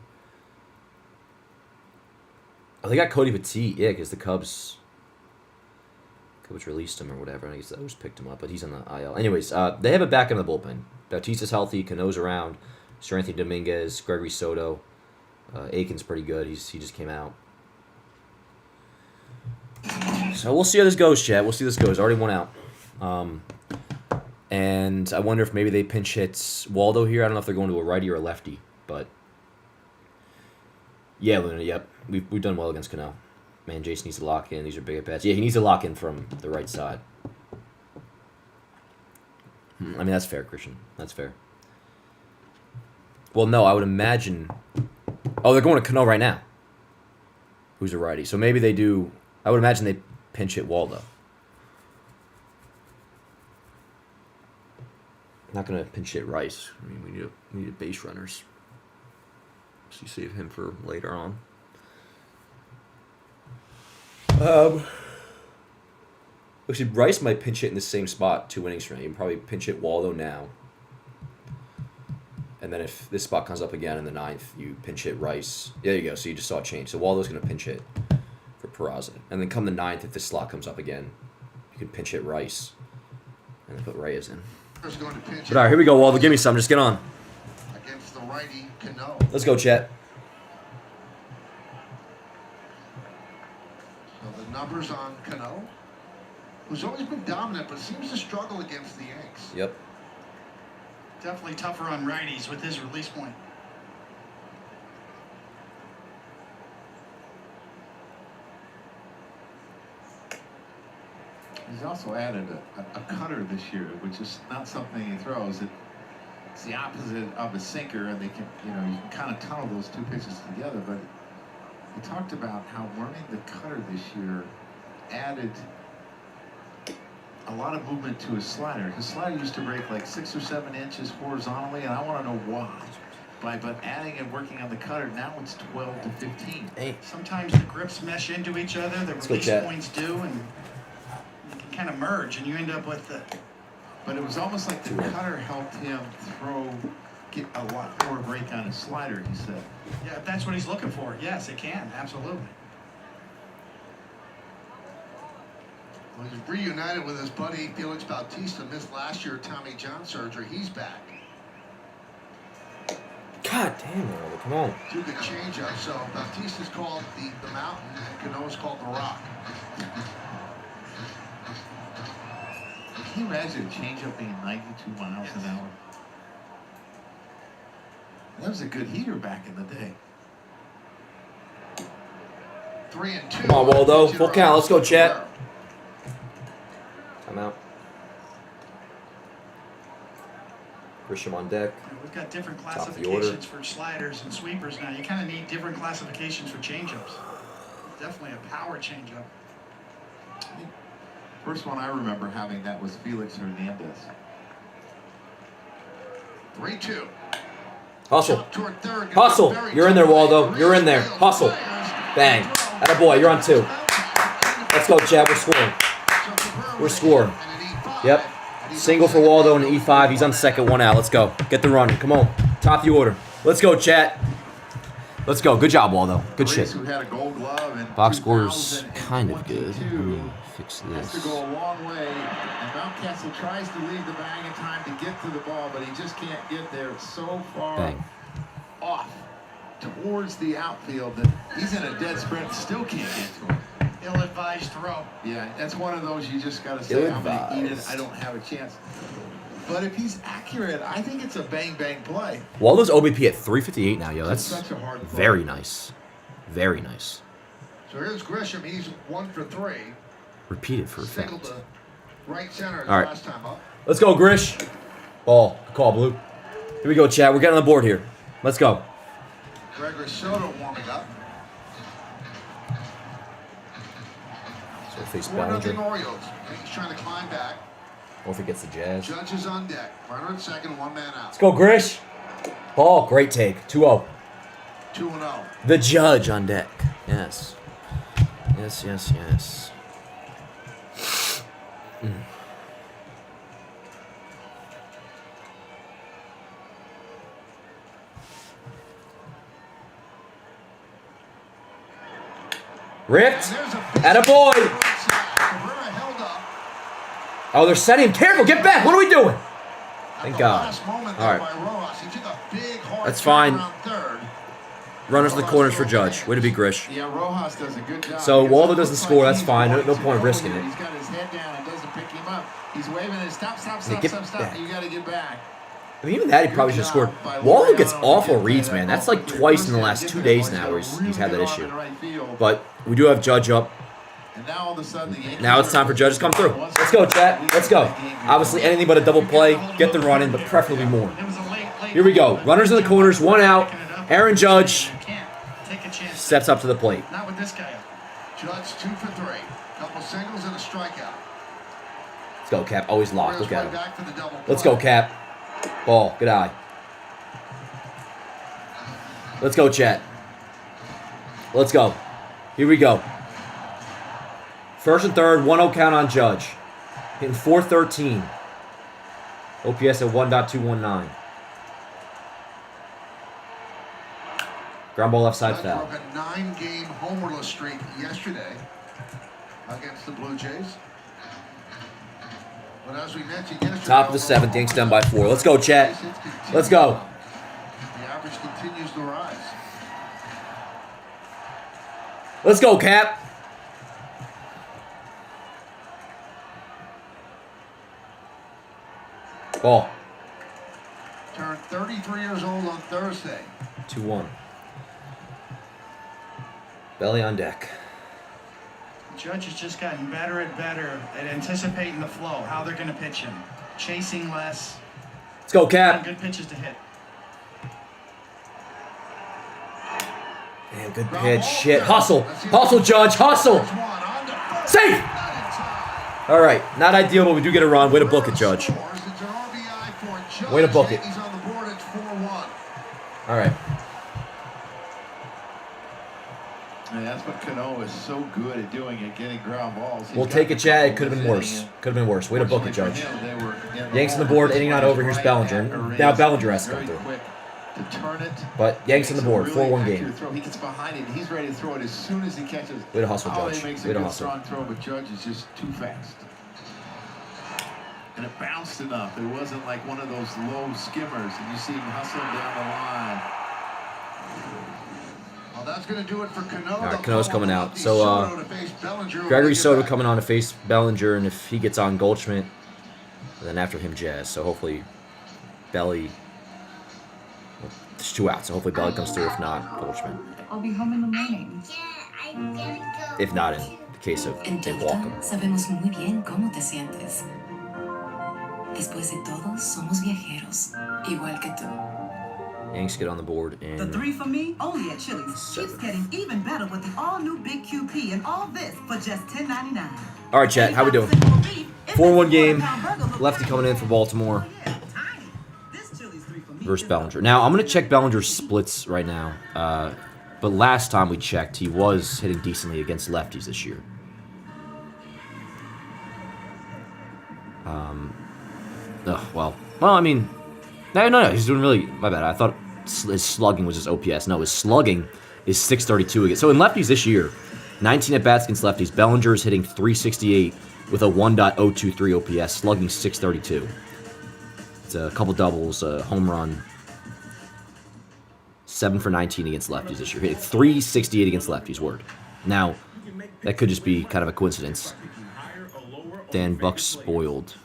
Oh, they got Cody Petit, yeah, because the Cubs released him or whatever. I guess I just picked him up, but he's on the IL. Anyways, they have it back in the bullpen. Bautista's healthy, Cano's around, Sir Anthony Dominguez, Gregory Soto. Aiken's pretty good. He just came out. So we'll see how this goes, Chad. We'll see how this goes. Already one out. And I wonder if maybe they pinch hit Waldo here. I don't know if they're going to a righty or a lefty, but yeah, Luna. Yep, we've done well against Cano. Man, Jason needs to lock in. These are big at bats. Yeah, he needs to lock in from the right side. I mean, that's fair, Christian. That's fair. Well, no, I would imagine. Oh, they're going to Cano right now. Who's a righty? So maybe they do. I would imagine they pinch hit Waldo. Not gonna pinch hit Rice. I mean, we need base runners. So you save him for later on. Actually, Rice might pinch hit in the same spot 2 innings from now. You can probably pinch hit Waldo now. And then if this spot comes up again in the 9th, you pinch hit Rice. There you go. So you just saw a change. So Waldo's going to pinch hit for Peraza. And then come the 9th, if this slot comes up again, you can pinch hit Rice. And then put Reyes in. Going to pinch But all right, here we go, Waldo. Give me some. Just get on. against the righty Cano. Let's go, Chet. So the numbers on Cano, who's always been dominant, but seems to struggle against the Yanks. Yep. Definitely tougher on righties with his release point. He's also added a cutter this year, which is not something he throws. It's the opposite of a sinker, and they can, you can kind of tunnel those two pitches together. But he talked about how learning the cutter this year added a lot of movement to his slider. His slider used to break like 6 or 7 inches horizontally, and I want to know why. But adding and working on the cutter, now it's 12 to 15. Hey. Sometimes the grips mesh into each other, the Let's release go, Chet. points do, and you can kind of merge, and you end up with the. But it was almost like the cutter helped him get a lot more break on his slider, he said. Yeah, if that's what he's looking for. Yes, it can, absolutely. Well, he's reunited with his buddy Felix Bautista. Missed last year Tommy John surgery. He's back. God damn, Waldo. Come on. To the changeup. So Bautista's called the mountain, and Cano's called the rock. Can you imagine a changeup being 92 miles an hour? That was a good heater back in the day. 3-2. Come on, Waldo. Full count. Let's go, Chet. Time out. Grisham on deck. We've got different Top of the order. classifications for sliders and sweepers now. You kind of need different classifications for changeups. Definitely a power changeup. First one I remember having that was Felix Hernandez. 3-2. Hustle. Toward third. Hustle. You're in there, Waldo. You're in there. Hustle. Bang. Attaboy. You're on 2. Let's go, Chad. We're scoring. We're scoring. Yep. Single for Waldo in the E5. He's on second, 1 out. Let's go. Get the run. Come on. Top of the order. Let's go, chat. Let's go. Good job, Waldo. Good shit. Who had a gold glove in Box score's kind of good. Let me fix has to this. go a long way, and Mountcastle tries to leave the bag in time to get to the ball, but he just can't get there. It's so far Bang. off towards the outfield that he's in a dead sprint, still can't get to him. Ill-advised throw. Yeah, that's one of those you just got to say, I'm going to eat it. Ill-advised. I don't have a chance. But if he's accurate, I think it's a bang-bang play. Waldo's OBP at 358 now, yo. That's Such a hard play. very nice. Very nice. So here's Grisham. He's 1 for 3. Repeat it for Single effect. to right center his All right. last time up. Let's go, Grish. Ball. Good call, Blue. Here we go, Chad. We're getting on the board here. Let's go. Gregory Soto warming up. So face 4-0 Ballinger. Orioles. He's trying to climb back. Or if he gets the Jazz. Judge is on deck. Runner at second, one man out. Let's go, Grish. Ball, great take. 2-0. 2-0. The Judge on deck. Yes. Yes, yes, yes. Ripped. Attaboy. Oh, they're setting him. Careful. Get back. What are we doing? Thank God. All right. That's fine. Runners in the corners for Judge. Way to be, Grish. Yeah, Rojas does a good job. So Waldo doesn't score. That's fine. No point of risking it. He's got his head down and doesn't pick him up. He's waving his stop. Get Stop. back. You got to get back. I mean, even that, he probably should have scored. Waldo gets awful reads, man. That's like twice in the last 2 days now where he's had that issue. But we do have Judge up. And now all of a sudden the Yankees Now it's time for Judge to come through. Let's go, chat. Let's go. Obviously, anything but a double play. Get the run in, but preferably more. Here we go. Runners in the corners. One out. Aaron Judge steps up to the plate. Not with this guy. Judge 2 for 3. Couple singles and a strikeout. Let's go, Cap. Always locked. Look at him. Back for the double Let's go, Cap. Ball. Good eye. Let's go, chat. Let's go. Here we go. First and third, 1-0 count on Judge. Hitting .413. OPS at 1.219. Ground ball left side foul. Broke a 9-game homerless streak yesterday against the Blue Jays. But as we mentioned yesterday, Top of the 7th, Yanks down by 4. Let's go, chat. Let's go. The average continues to rise. Let's go, Cap. Ball. Turned 33 years old on Thursday. 2-1. Belly on deck. Judge has just gotten better and better at anticipating the flow, how they're going to pitch him, chasing less. Let's go, Cap. Good pitches to hit. Damn, good pitch. Shit. Hustle. Hustle, Judge. Hustle. Safe. All right. Not ideal, but we do get a run. Way to book it, Judge. Way to book it. All right. And that's what Cano is so good at doing, at getting ground balls. We'll take it, Chad. It could have been worse. Could have been worse. Way to book it, Judge. Yanks on the board. Inning not over. Here's Bellinger. Now Bellinger has to come through. But Yanks on the board. 4-1 game. He gets behind it. He's ready to throw it as soon as he catches. Way to hustle, Judge. Makes Way a to good hustle. strong throw, but Judge is just too fast. And it bounced enough. It wasn't like one of those low skimmers, and you see him hustling down the line. Well, that's going to do it for Cano. All right, Cano's coming out. So, Gregory Soto coming on to face Bellinger, and if he gets on Goldschmidt, and then after him, Jazz. So hopefully, Belly. Well, there's 2 outs, so hopefully Belly comes through. If not, Goldschmidt. I'll be home in the morning. If not, in the case of they walk him. Sabemos muy bien cómo te sientes. Después de todo, somos viajeros, igual que tú. Yanks get on the board and The 3 for me, only at Chili's. Keeps getting even better with the all-new Big QP and all this for just $10.99. All right, chat. How we doing? 4-1 game. Lefty coming in for Baltimore versus Bellinger. Now, I'm going to check Bellinger's splits right now. But last time we checked, he was hitting decently against lefties this year. Well, I mean, no, he's doing really, my bad. I thought his slugging was just OPS. No, his slugging is 632 again. So in lefties this year, 19 at-bats against lefties. Bellinger is hitting 368 with a 1.023 OPS, slugging 632. It's a couple doubles, a home run. 7 for 19 against lefties this year. Hitting 368 against lefties, word. Now, that could just be kind of a coincidence. Dan Buck spoiled.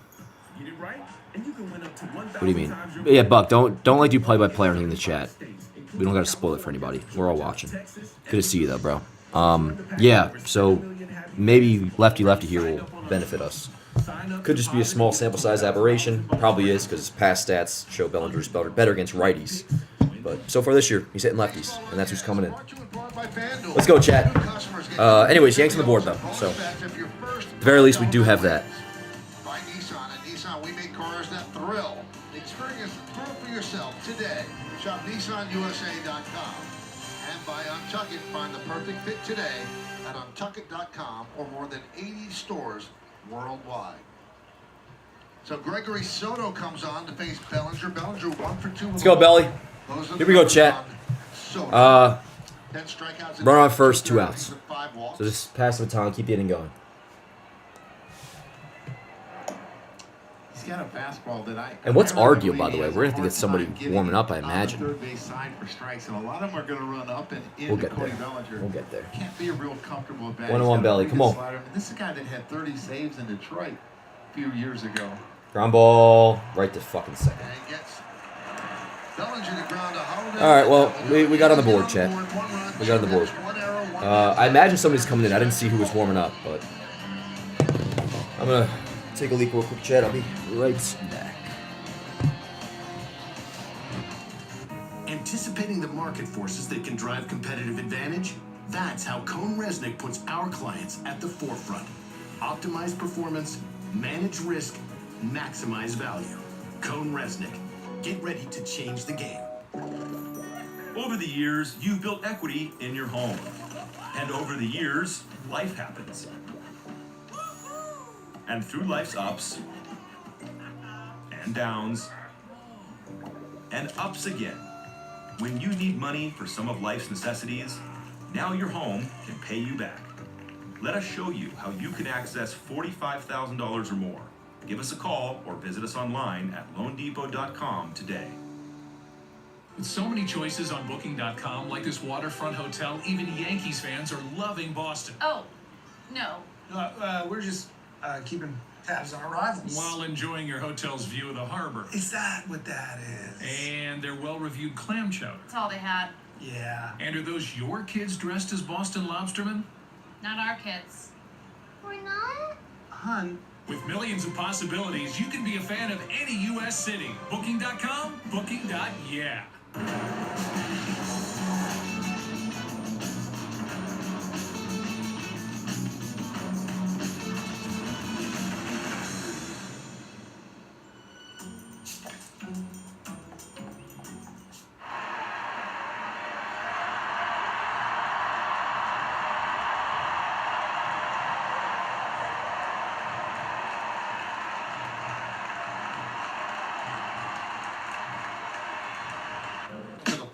What do you mean? Yeah, Buck, don't like do play-by-play or anything in the chat. We don't gotta spoil it for anybody. We're all watching. Good to see you though, bro. Yeah, so maybe lefty here will benefit us. Could just be a small sample size aberration. Probably is because past stats show Bellinger's better against righties. But so far this year, he's hitting lefties, and that's who's coming in. Let's go, chat. Anyways, Yanks on the board, though. So, at the very least, we do have that. By Nissan. At Nissan, we make cars that thrill. Experience the thrill for yourself today. Shop NissanUSA.com. And by Untuck It, find the perfect fit today at Untuckit.com or more than 80 stores worldwide. So Gregory Soto comes on to face Bellinger. Bellinger 1 for 2. Let's go, Belly. Here we go, chat. Run on first, 2 outs. So just pass the baton, keep the inning going. He's got a fastball that And what's our deal, by the way? We're going to have to get somebody warming up, I imagine. Third base side for strikes, and a lot of them are going to run up and in. We'll get there. We'll get there. Can't be a real comfortable bat. 1-1 Belly, come on. This is a guy that had 30 saves in Detroit a few years ago. Ground ball, right to fucking second. All right, well, we got on the board, chat. We got on the board. I imagine somebody's coming in. I didn't see who was warming up, but I'm going to take a leak real quick, chat. I'll be right back. Anticipating the market forces that can drive competitive advantage? That's how Cone Resnick puts our clients at the forefront. Optimize performance, manage risk, maximize value. Cone Resnick. Get ready to change the game. Over the years, you've built equity in your home. And over the years, life happens. And through life's ups and downs and ups again, when you need money for some of life's necessities, now your home can pay you back. Let us show you how you can access $45,000 or more. Give us a call or visit us online at loandepot.com today. With so many choices on Booking.com, like this waterfront hotel, even Yankees fans are loving Boston. Oh, no. We're just keeping tabs on arrivals. While enjoying your hotel's view of the harbor. Is that what that is? And their well-reviewed clam chowder. That's all they had. Yeah. And are those your kids dressed as Boston lobstermen? Not our kids. We're not? Hun. With millions of possibilities, you can be a fan of any U.S. city. Booking.com, booking.yeah.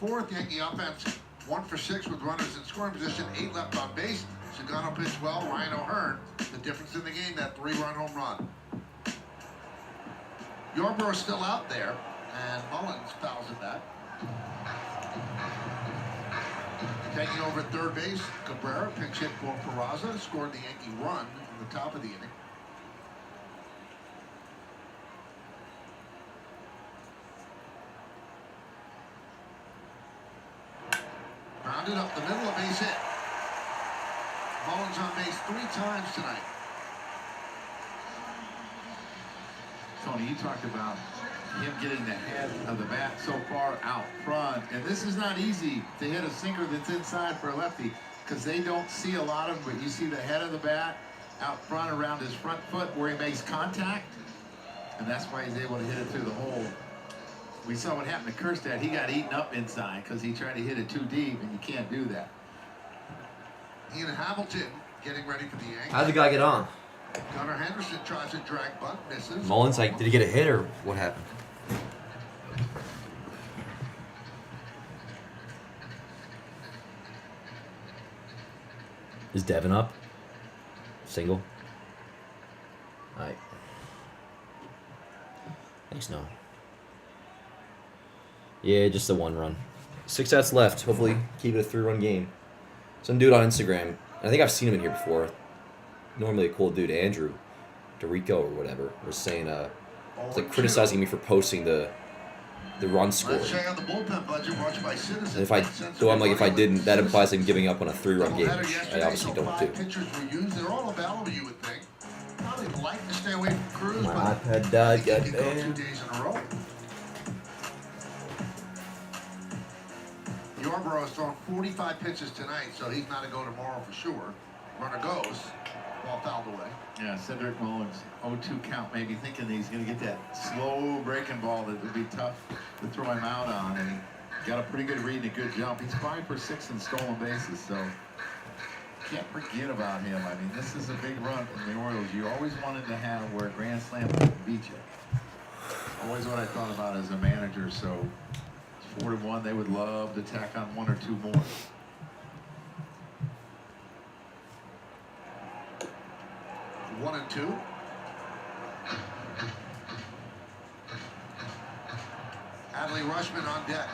Fourth, Yankee offense 1 for 6 with runners in scoring position, 8 left on base. Sagano pitched well. Ryan O'Hearn, the difference in the game, that 3-run home run. Yorborough's still out there, and Mullins fouls it back. Taking over at third base, Cabrera pinch hit for Peraza, scored the Yankee run in the top of the inning. Rounded up the middle, a base hit. Mullins on base 3 times tonight. Tony, you talked about him getting the head of the bat so far out front. And this is not easy to hit a sinker that's inside for a lefty because they don't see a lot of them, but you see the head of the bat out front around his front foot where he makes contact. And that's why he's able to hit it through the hole. We saw what happened to Kjerstad. He got eaten up inside because he tried to hit it too deep, and you can't do that. Ian Hamilton getting ready for the Yankees. How'd the guy get on? Gunnar Henderson tries to drag bunt, misses. Mullins, did he get a hit or what happened? Is Devin up? Single? Alright. Thanks, no. Yeah, just a 1 run. 6 outs left. Hopefully keep it a 3-run game. Some dude on Instagram, I think I've seen him in here before. Normally a cool dude, Andrew DeRico or whatever, was saying, it's like criticizing me for posting the run score. Let's check out the bullpen budget watched by Citizens. And if I didn't, that implies I'm giving up on a 3-run game, which I obviously don't do. Pitchers were used. They're all available, you would think. Well, he'd like to stay away from Cruz, My but iPad died. he could go Goddamn. 2 days in a row. Yarbrough has thrown 45 pitches tonight, so he's not a go tomorrow for sure. Runner goes. Ball fouled away. Yeah, Cedric Mullins, 0-2 count, maybe thinking that he's going to get that slow breaking ball that would be tough to throw him out on, and he got a pretty good read and a good jump. He's 5 for 6 in stolen bases, so can't forget about him. I mean, this is a big run from the Orioles. You always wanted to have where a grand slam could beat you. Always what I thought about as a manager, so 4-1, they would love to tack on 1 or 2 more. One and two. Adley Rushman on deck.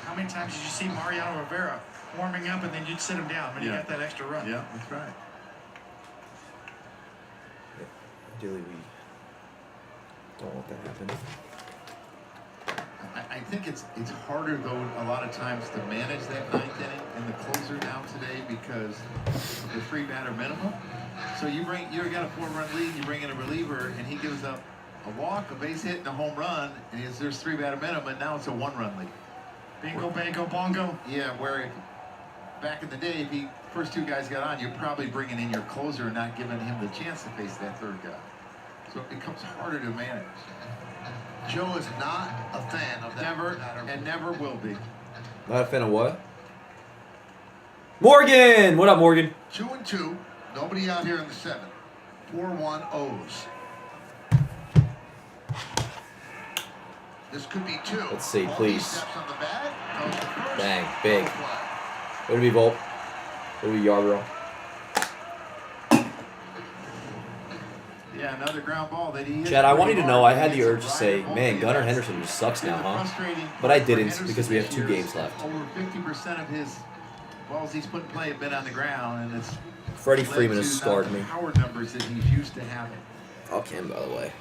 How many times did you see Mariano Rivera warming up and then you'd sit him down when you got that extra run? Yeah, that's right. Ideally, we don't want that to happen. I think it's harder though a lot of times to manage that 9th inning and the closer now today because of the 3-batter minimum. So you got a 4-run lead, you bring in a reliever, and he gives up a walk, a base hit, and a home run, and there's 3-batter minimum, and now it's a 1-run lead. Bingo, bango, bongo. Yeah, where back in the day, if first 2 guys got on, you're probably bringing in your closer and not giving him the chance to face that 3rd guy. So it becomes harder to manage. Joe is not a fan of that. Never, and never will be. Not a fan of what? Morgan! What up, Morgan? 2 and 2. Nobody out here in the 7th. 4-1 O's. This could be 2. Let's see, please. Steps on the bag, goes to first. Bang, big. Way to be Volt. Way to be Yarbrough. Yeah, another ground ball that he. Chad, I want you to know I had the urge to say, man, Gunnar Henderson just sucks now, huh? But I didn't because we have 2 games left. Over 50% of his balls he's put in play have been on the ground, and it's. Freddie Freeman has scarred me. Power numbers that he's used to having. Fuck him, by the way.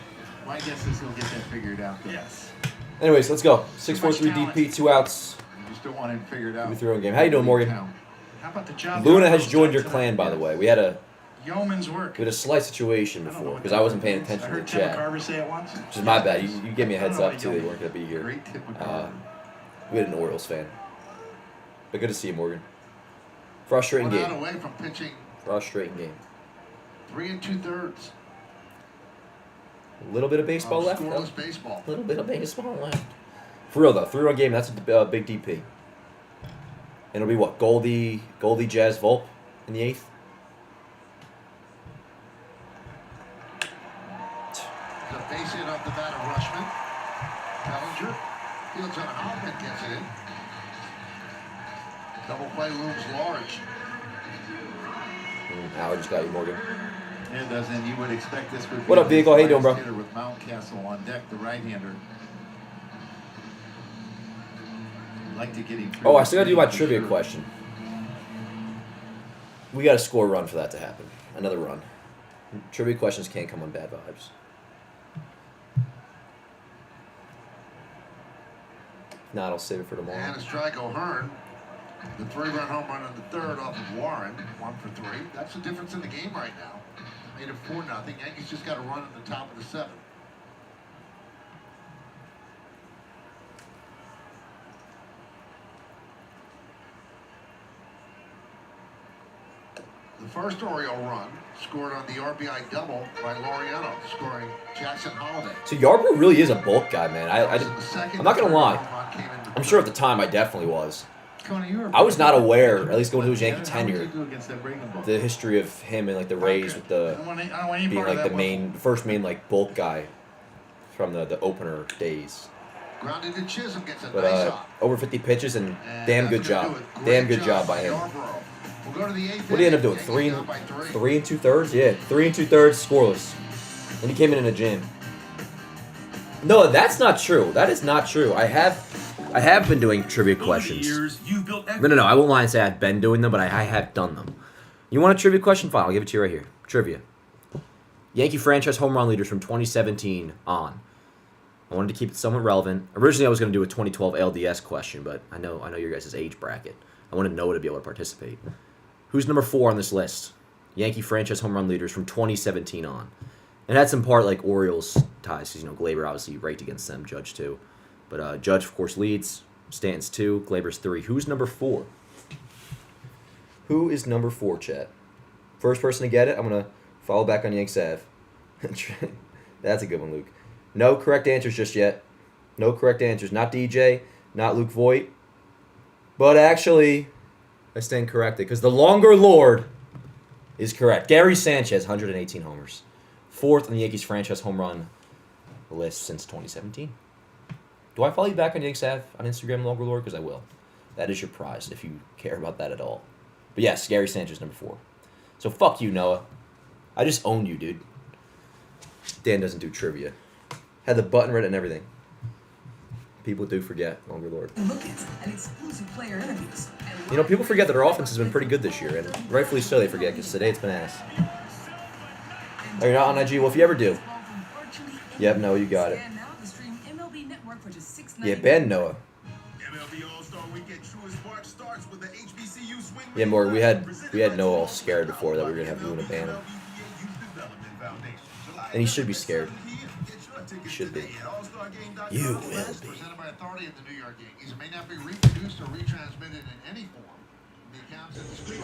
My guess is he'll get that figured out. Though. Yes. Anyways, let's go. 6-4-3 DP, 2 outs. You just don't want him figured out. We throw a game. How you doing, Morgan? How about the job? Luna has joined your clan, by the way. We had a yeoman's work. We had a slight situation before because I wasn't paying attention to the chat. Carver say it once. Which is my bad. You gave me a heads up too. They weren't gonna be here. Great tip with We had an Orioles fan. But good to see you, Morgan. Frustrating One game. out away from pitching. Frustrating game. 3 2/3. A little bit of baseball left. though. Scoreless baseball. A little bit of baseball left. For real though, 3-run game. That's a big DP. And it'll be what? Goldie, Jazz, Volpe in the 8th. The base hit off the bat of Rushman. Bellinger fields on a hop and gets it in. Double play looms large. Howard just got you, Morgan. It doesn't. You would expect this would be What up, Vehicle? How you doing, bro? hitter with Mountcastle on deck, the right-hander. Like to get him. Oh, I still gotta do my trivia question. We gotta score a run for that to happen. Another run. Trivia questions can't come on bad vibes. If not, I'll save it for tomorrow. And a strike O'Hearn. The 3-run home run in the 3rd off of Warren. 1 for 3. That's the difference in the game right now. Made it 4-0. Yankees just got to run at the top of the 7th. The first Oriole run scored on the RBI double by Laureano, scoring Jackson Holiday. So Yarbrough really is a bulk guy, man. I'm not gonna lie. I'm sure at the time I definitely was. I was not aware, at least going to his Yankee tenure, the history of him and like the Rays with the being like the first main like bulk guy from the opener days. Grounded to Chisholm, gets a But nice off. over 50 pitches and damn good job. Damn good job by him. We'll go to the 8th. What did he end up doing? 3 and 2/3? Yeah, 3 and 2/3 scoreless. And he came in a jam. No, that's not true. That is not true. I have been doing trivia questions. No. I won't lie and say I've been doing them, but I have done them. You want a trivia question? Fine, I'll give it to you right here. Trivia. Yankee franchise home run leaders from 2017 on. I wanted to keep it somewhat relevant. Originally, I was going to do a 2012 LDS question, but I know your guys' age bracket. I want to know to be able to participate. Who's number 4 on this list? Yankee franchise home run leaders from 2017 on. And that's in part like Orioles ties, because, Glaber obviously ranked against them, Judge 2. But Judge, of course, leads. Stanton's 2, Glaber's 3. Who's number 4? Who is number 4, chat? First person to get it, I'm going to follow back on Yanks Ave. That's a good one, Luke. No correct answers just yet. No correct answers. Not DJ, not Luke Voigt. But actually, I stand corrected, because the longer lord is correct. Gary Sanchez, 118 homers. 4th in the Yankees franchise home run list since 2017. Do I follow you back on Yanks Ave on Instagram, longer lord? Because I will. That is your prize, if you care about that at all. But yes, Gary Sanchez, number 4. So fuck you, Noah. I just own you, dude. Dan doesn't do trivia. Had the button read and everything. People do forget, longer lord. Look at an exclusive player interviews. People forget that our offense has been pretty good this year, and rightfully so they forget, because today it's been ass. Oh, you're not on IG? Well, if you ever do. Yep, no, you got it. Yeah, Ben Noah. Yeah, Morgan, we had Noah all scared before that we were going to have Luna ban him. And he should be scared. He should be. You will be. Presented by authority of the New York Yankees. It may not be reproduced or retransmitted in any form. The accounts of the screen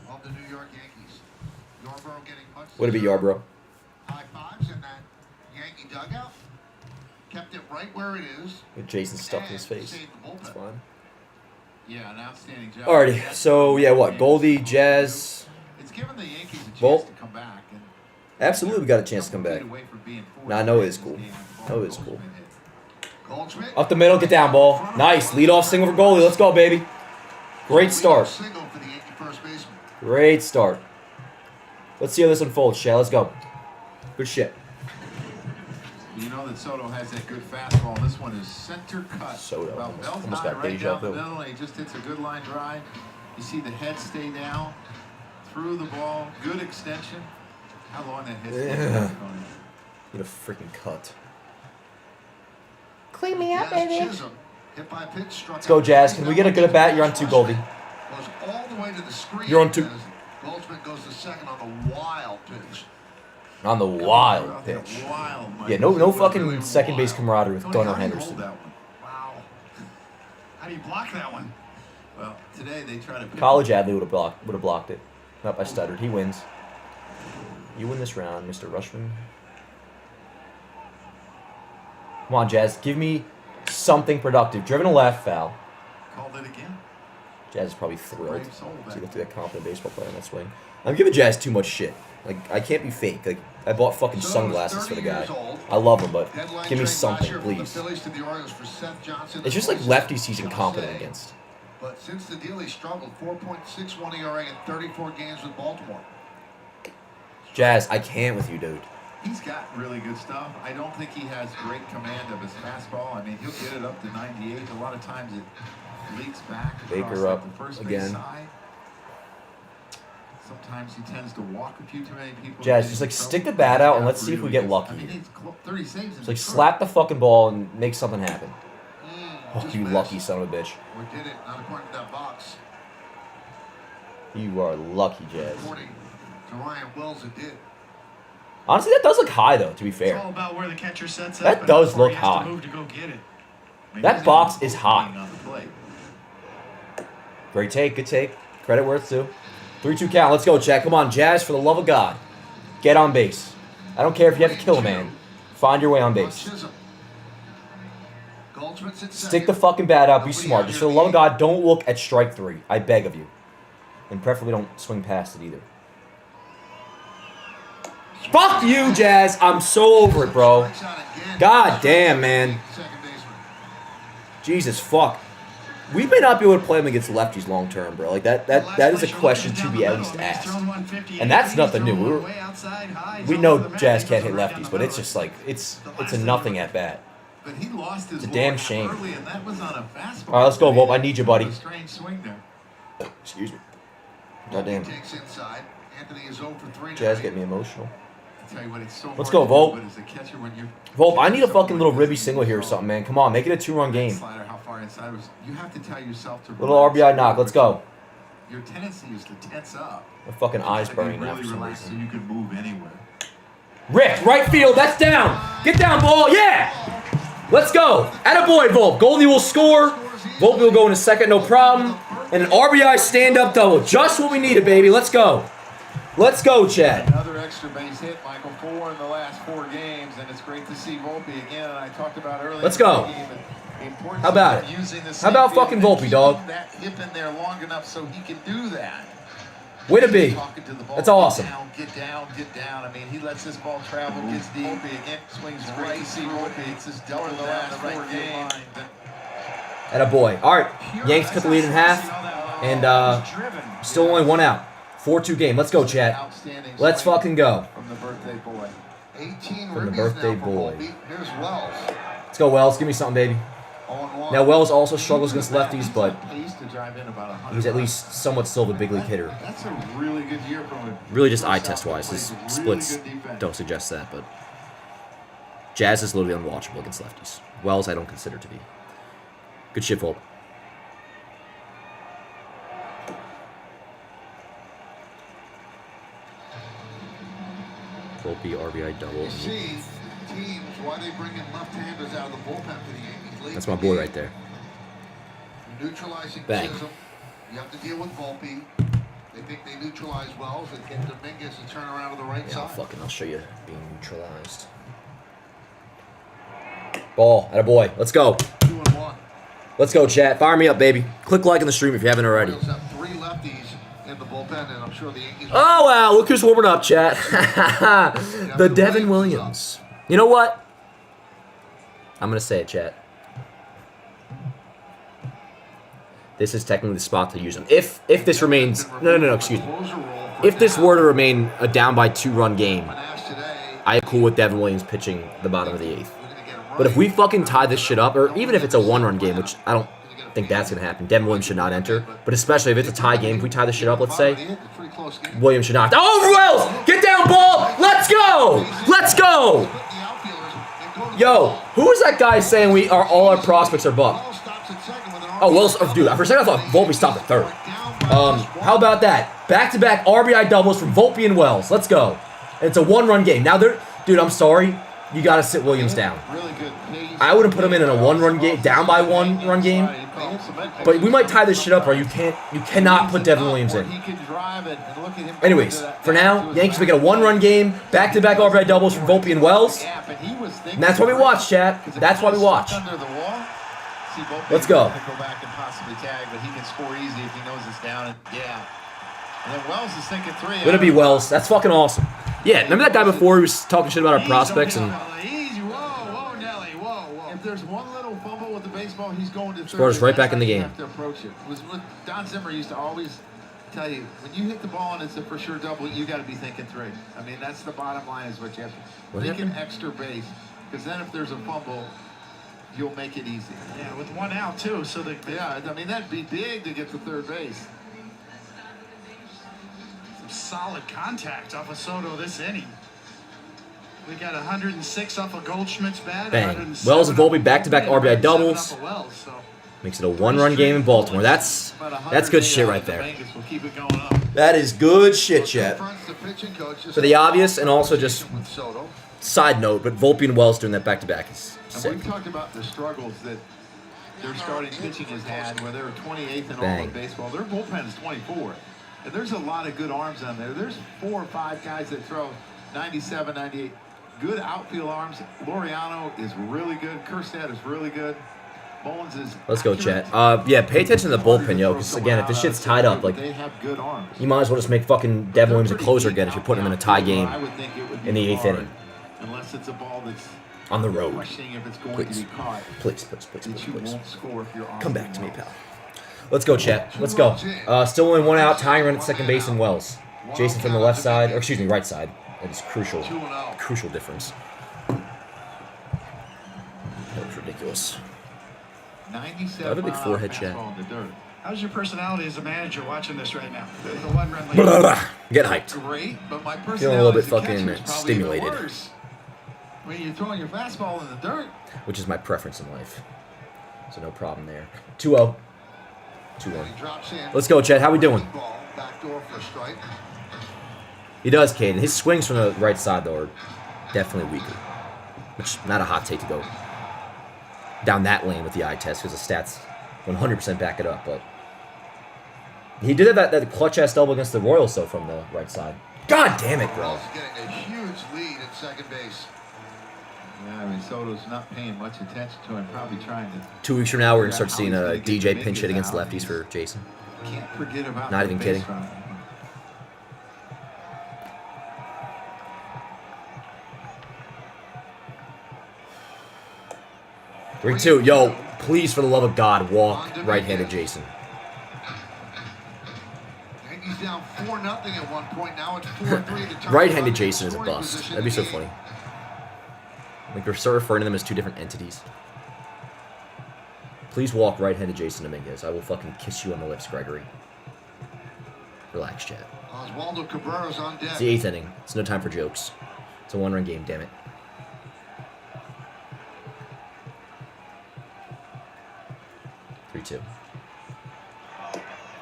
of the New York Yankees. Yarbrough getting punched. Would it be Yarbrough? High fives in that Yankee dugout. Kept it right where it is. With Jason stuck in his face. That's fine. Yeah, an outstanding job. Alrighty, so yeah, what? Goldie, Jazz, It's given the Yankees a chance Volt. to come back. And Absolutely, we got a chance to come back. Nah, Noah is cool. Noah is cool. Up the middle, get down, ball. Nice, leadoff single for Goldie. Let's go, baby. Great start. Great start. Let's see how this unfolds, Shad. Let's go. Good shit. You know that Soto has that good fastball. This one is center cut. Soto. About belt Almost high, got right deja down the vu. middle, and he just hits a good line drive. You see the head stay down. Through the ball. Good extension. How long that hit? Yeah. Get a freaking cut. Clean me up, baby. Let's go, Jazz. Can we get a good at bat? You're on 2, Goldie. Goes all the way to the screen. You're on 2. Goldschmidt goes to second on the wild pitch. On the wild pitch. Yeah, no fucking second base camaraderie with Gunnar Henderson. Wow. How do you block that one? Well, today they try to. College Adley would have blocked it. Nope, I stuttered. He wins. You win this round, Mr. Rushman. Come on, Jazz. Give me something productive. Driven to left, foul. Called it again. Jazz is probably thrilled to look through that confident baseball player in that swing. I'm giving Jazz too much shit. Like, I can't be fake. Like, I bought fucking sunglasses for the guy. I love him, but give me something, please. It's just like lefties he's incompetent against. But since the deal, he struggled. 4.61 ERA in 34 games with Baltimore. Jazz, I can't with you, dude. He's got really good stuff. I don't think he has great command of his fastball. I mean, he'll get it up to 98. A lot of times it leaks back. Baker up the first again. Base side. Sometimes he tends to walk a few too many people. Jazz, just like stick the bat out and let's see if we get lucky. I mean, he's 30 saves. Just like slap the fucking ball and make something happen. Oh, you lucky son of a bitch. We did it, not according to that box. You are lucky, Jazz. According to Ryan Wells, it did. Honestly, that does look high, though, to be fair. It's all about where the catcher sets up. That does look He has to high. move to go get it. That box is high. Great take, good take. Credit where it's due. 3-2 count. Let's go, Jack. Come on, Jazz, for the love of God. Get on base. I don't care if you have to kill a man. Find your way on base. Stick the fucking bat out. Be smart. Just for the love of God, don't look at strike 3. I beg of you. And preferably don't swing past it either. Fuck you, Jazz. I'm so over it, bro. God damn, man. Jesus, fuck. We may not be able to play him against lefties long term, bro. Like that is a question to be at least asked. And that's nothing new. We know Jazz can't hit lefties, but it's just like it's a nothing at bat. It's a damn shame. All right, let's go, Volpe. I need you, buddy. Excuse me. Goddamn. Jazz get me emotional. Let's go, Volpe. Volpe, I need a fucking little ribby single here or something, man. Come on, make it a 2-run game. You have to tell yourself to Little RBI knock. Let's go. your tendency is to tense up. My fucking eyes And burning be now really for some relaxed so reason. you can move anywhere. Ripped, right field, that's down. Get down, ball, yeah. Let's go. Attaboy, Volpe. Goldie will score. Volpe will go into second, no problem. And an RBI stand-up double. Just what we needed, baby. Let's go. Let's go, Chad. Another extra base hit, Michael. 4 in the last 4 games, and it's great to see Volpe again. And I talked about earlier. Let's go. In the game, the importance How about of it? using the How about same fucking field Volpe, and dog? keeping that hip in there long enough so he can do that. Way to be. Talking to the ball, That's awesome. Get down, get down. I mean, he lets this ball travel, gets deep. Volpe again swings right to see Volpe. It's his double down the right game. Attaboy. All right, Yanks cut the lead in half, and still only 1 out. 4-2 game. Let's go, Chad. Let's fucking go. From the birthday boy. 18 From the ribbies birthday now for boy. Volpe. Here's Wells. Let's go, Wells. Give me something, baby. 0-1. Now, Wells also struggles against lefties, but Pace to drive in about 100 he's at least somewhat still the big league hitter. That's a really good year from him. Really just eye test-wise. His splits don't suggest that, but Jazz is literally unwatchable against lefties. Wells, I don't consider to be. Good shit, Volpe. Volpe, RBI double. You see teams, why they bring in left-handers out of the bullpen for the Yankees. Late That's my in the boy game. right there. Neutralizing Bang. Chisholm. You have to deal with Volpe. They think they neutralize Wells and get Dominguez to turn around to the right Yeah, side. I'll show you being neutralized. Ball, attaboy. Let's go. 2-1. Let's go, chat. Fire me up, baby. Click like on the stream if you haven't already. Orioles have 3 lefties in the bullpen, and I'm sure the Yankees. Oh, wow. Look who's warming up, chat. The Devin Williams. You know what? I'm going to say it, chat. This is technically the spot to use him. If this remains... No, excuse me. If this were to remain a down by 2-run game, I am cool with Devin Williams pitching the bottom of the 8th. But if we fucking tie this shit up, or even if it's a 1-run game, which I don't think that's going to happen, Devin Williams should not enter. But especially if it's a tie game, if we tie this shit up, let's say, Williams should not. Oh, Wells! Get down, ball! Let's go! Let's go! Yo, who is that guy saying all our prospects are bucked? Oh, Wells, dude, for a second I thought Volpe stopped at 3rd. How about that? Back-to-back RBI doubles from Volpe and Wells. Let's go. And it's a 1-run game. Now, dude, I'm sorry. You got to sit Williams down. I wouldn't put him in a 1-run game, down by 1-run game. But we might tie this shit up, or you cannot put Devin Williams in. Anyways, for now, Yankees make it a 1-run game, back-to-back RBI doubles from Volpe and Wells. And that's why we watch, chat. That's why we watch. Let's go. Go back and possibly tag, but he can score easy if he knows it's down. And then Wells is thinking 3. Let it be Wells. That's fucking awesome. Yeah, remember that guy before who was talking shit about our prospects and If there's one little fumble with the baseball, he's going to third. brought us right back in the You game. have to approach it. It was what Don Zimmer used to always tell you, when you hit the ball and it's a for sure double, you got to be thinking 3. I mean, that's the bottom line is what you have to think an extra base. Because then if there's a fumble, you'll make it easy. Yeah, with 1 out too. So yeah, I mean that'd be big to get to third base. Some solid contact off of Soto this inning. We got 106 off of Goldschmidt's bat. Bang. Wells and Volpe back-to-back RBI doubles. Makes it a 1-run game in Baltimore. That's good shit right there. That is good shit, chat. For the obvious and also just side note, but Volpe and Wells doing that back-to-back is And sick. we've talked about the struggles that their starting pitching has had, where they're 28th in all Bang. of baseball. Their bullpen is 24. And there's a lot of good arms on there. There's 4 or 5 guys that throw 97, 98. Good outfield arms. Laureano is really good. Kerstad is really good. Mullins is Let's go, chat. Yeah, pay attention to the bullpen, yo, because again, if this shit's tied up, like, they have good arms. you might as well just make fucking Devin Williams a closer again if you're putting him in a tie game I would think it would be in the 8th hard, inning. Unless it's a ball that's on the road. questioning if it's going Please. to be caught. Please. That you won't score if you're on Come the back to me, ball. pal. Let's go, chat. Let's go. Still only 1 out, tying run at second base and Wells. Jason from the left side, or excuse me, right side. That is crucial. Crucial difference. That was ridiculous. I have a big forehead, chat. How's your personality as a manager watching this right now? The 1-run lead. Blah, blah. Get hyped. Great, but my personality Feeling a little bit as a catcher fucking is probably stimulated. even worse. When you're throwing your fastball in the dirt. Which is my preference in life. So no problem there. 2-0. 2-1. He drops in. Let's go, Chet. How we doing? Ball, backdoor for a strike. He does, Caden. His swings from the right side, though, are definitely weaker. Which, not a hot take to go down that lane with the eye test, because the stats 100% back it up, but he did have that clutch-ass double against the Royals, though, from the right side. God damn it, bro. Royals getting a huge lead at second base. Yeah, I mean, Soto's not paying much attention to him, probably trying to... 2 weeks from now, we're going to start seeing a DJ pinch hit against lefties for Jason. Can't forget about Not even kidding. 3-2. Yo, please, for the love of God, walk right-handed Jason. Yankees down 4-0 at one point. Now it's 4-3 at the top. Right-handed Jason is a bust. That'd be so funny. Like, we're sort of referring to them as two different entities. Please walk right-handed Jason Dominguez. I will fucking kiss you on the lips, Gregory. Relax, Chad. Oswaldo Cabrera's on deck. It's the 8th inning. It's no time for jokes. It's a 1-run game, damn it.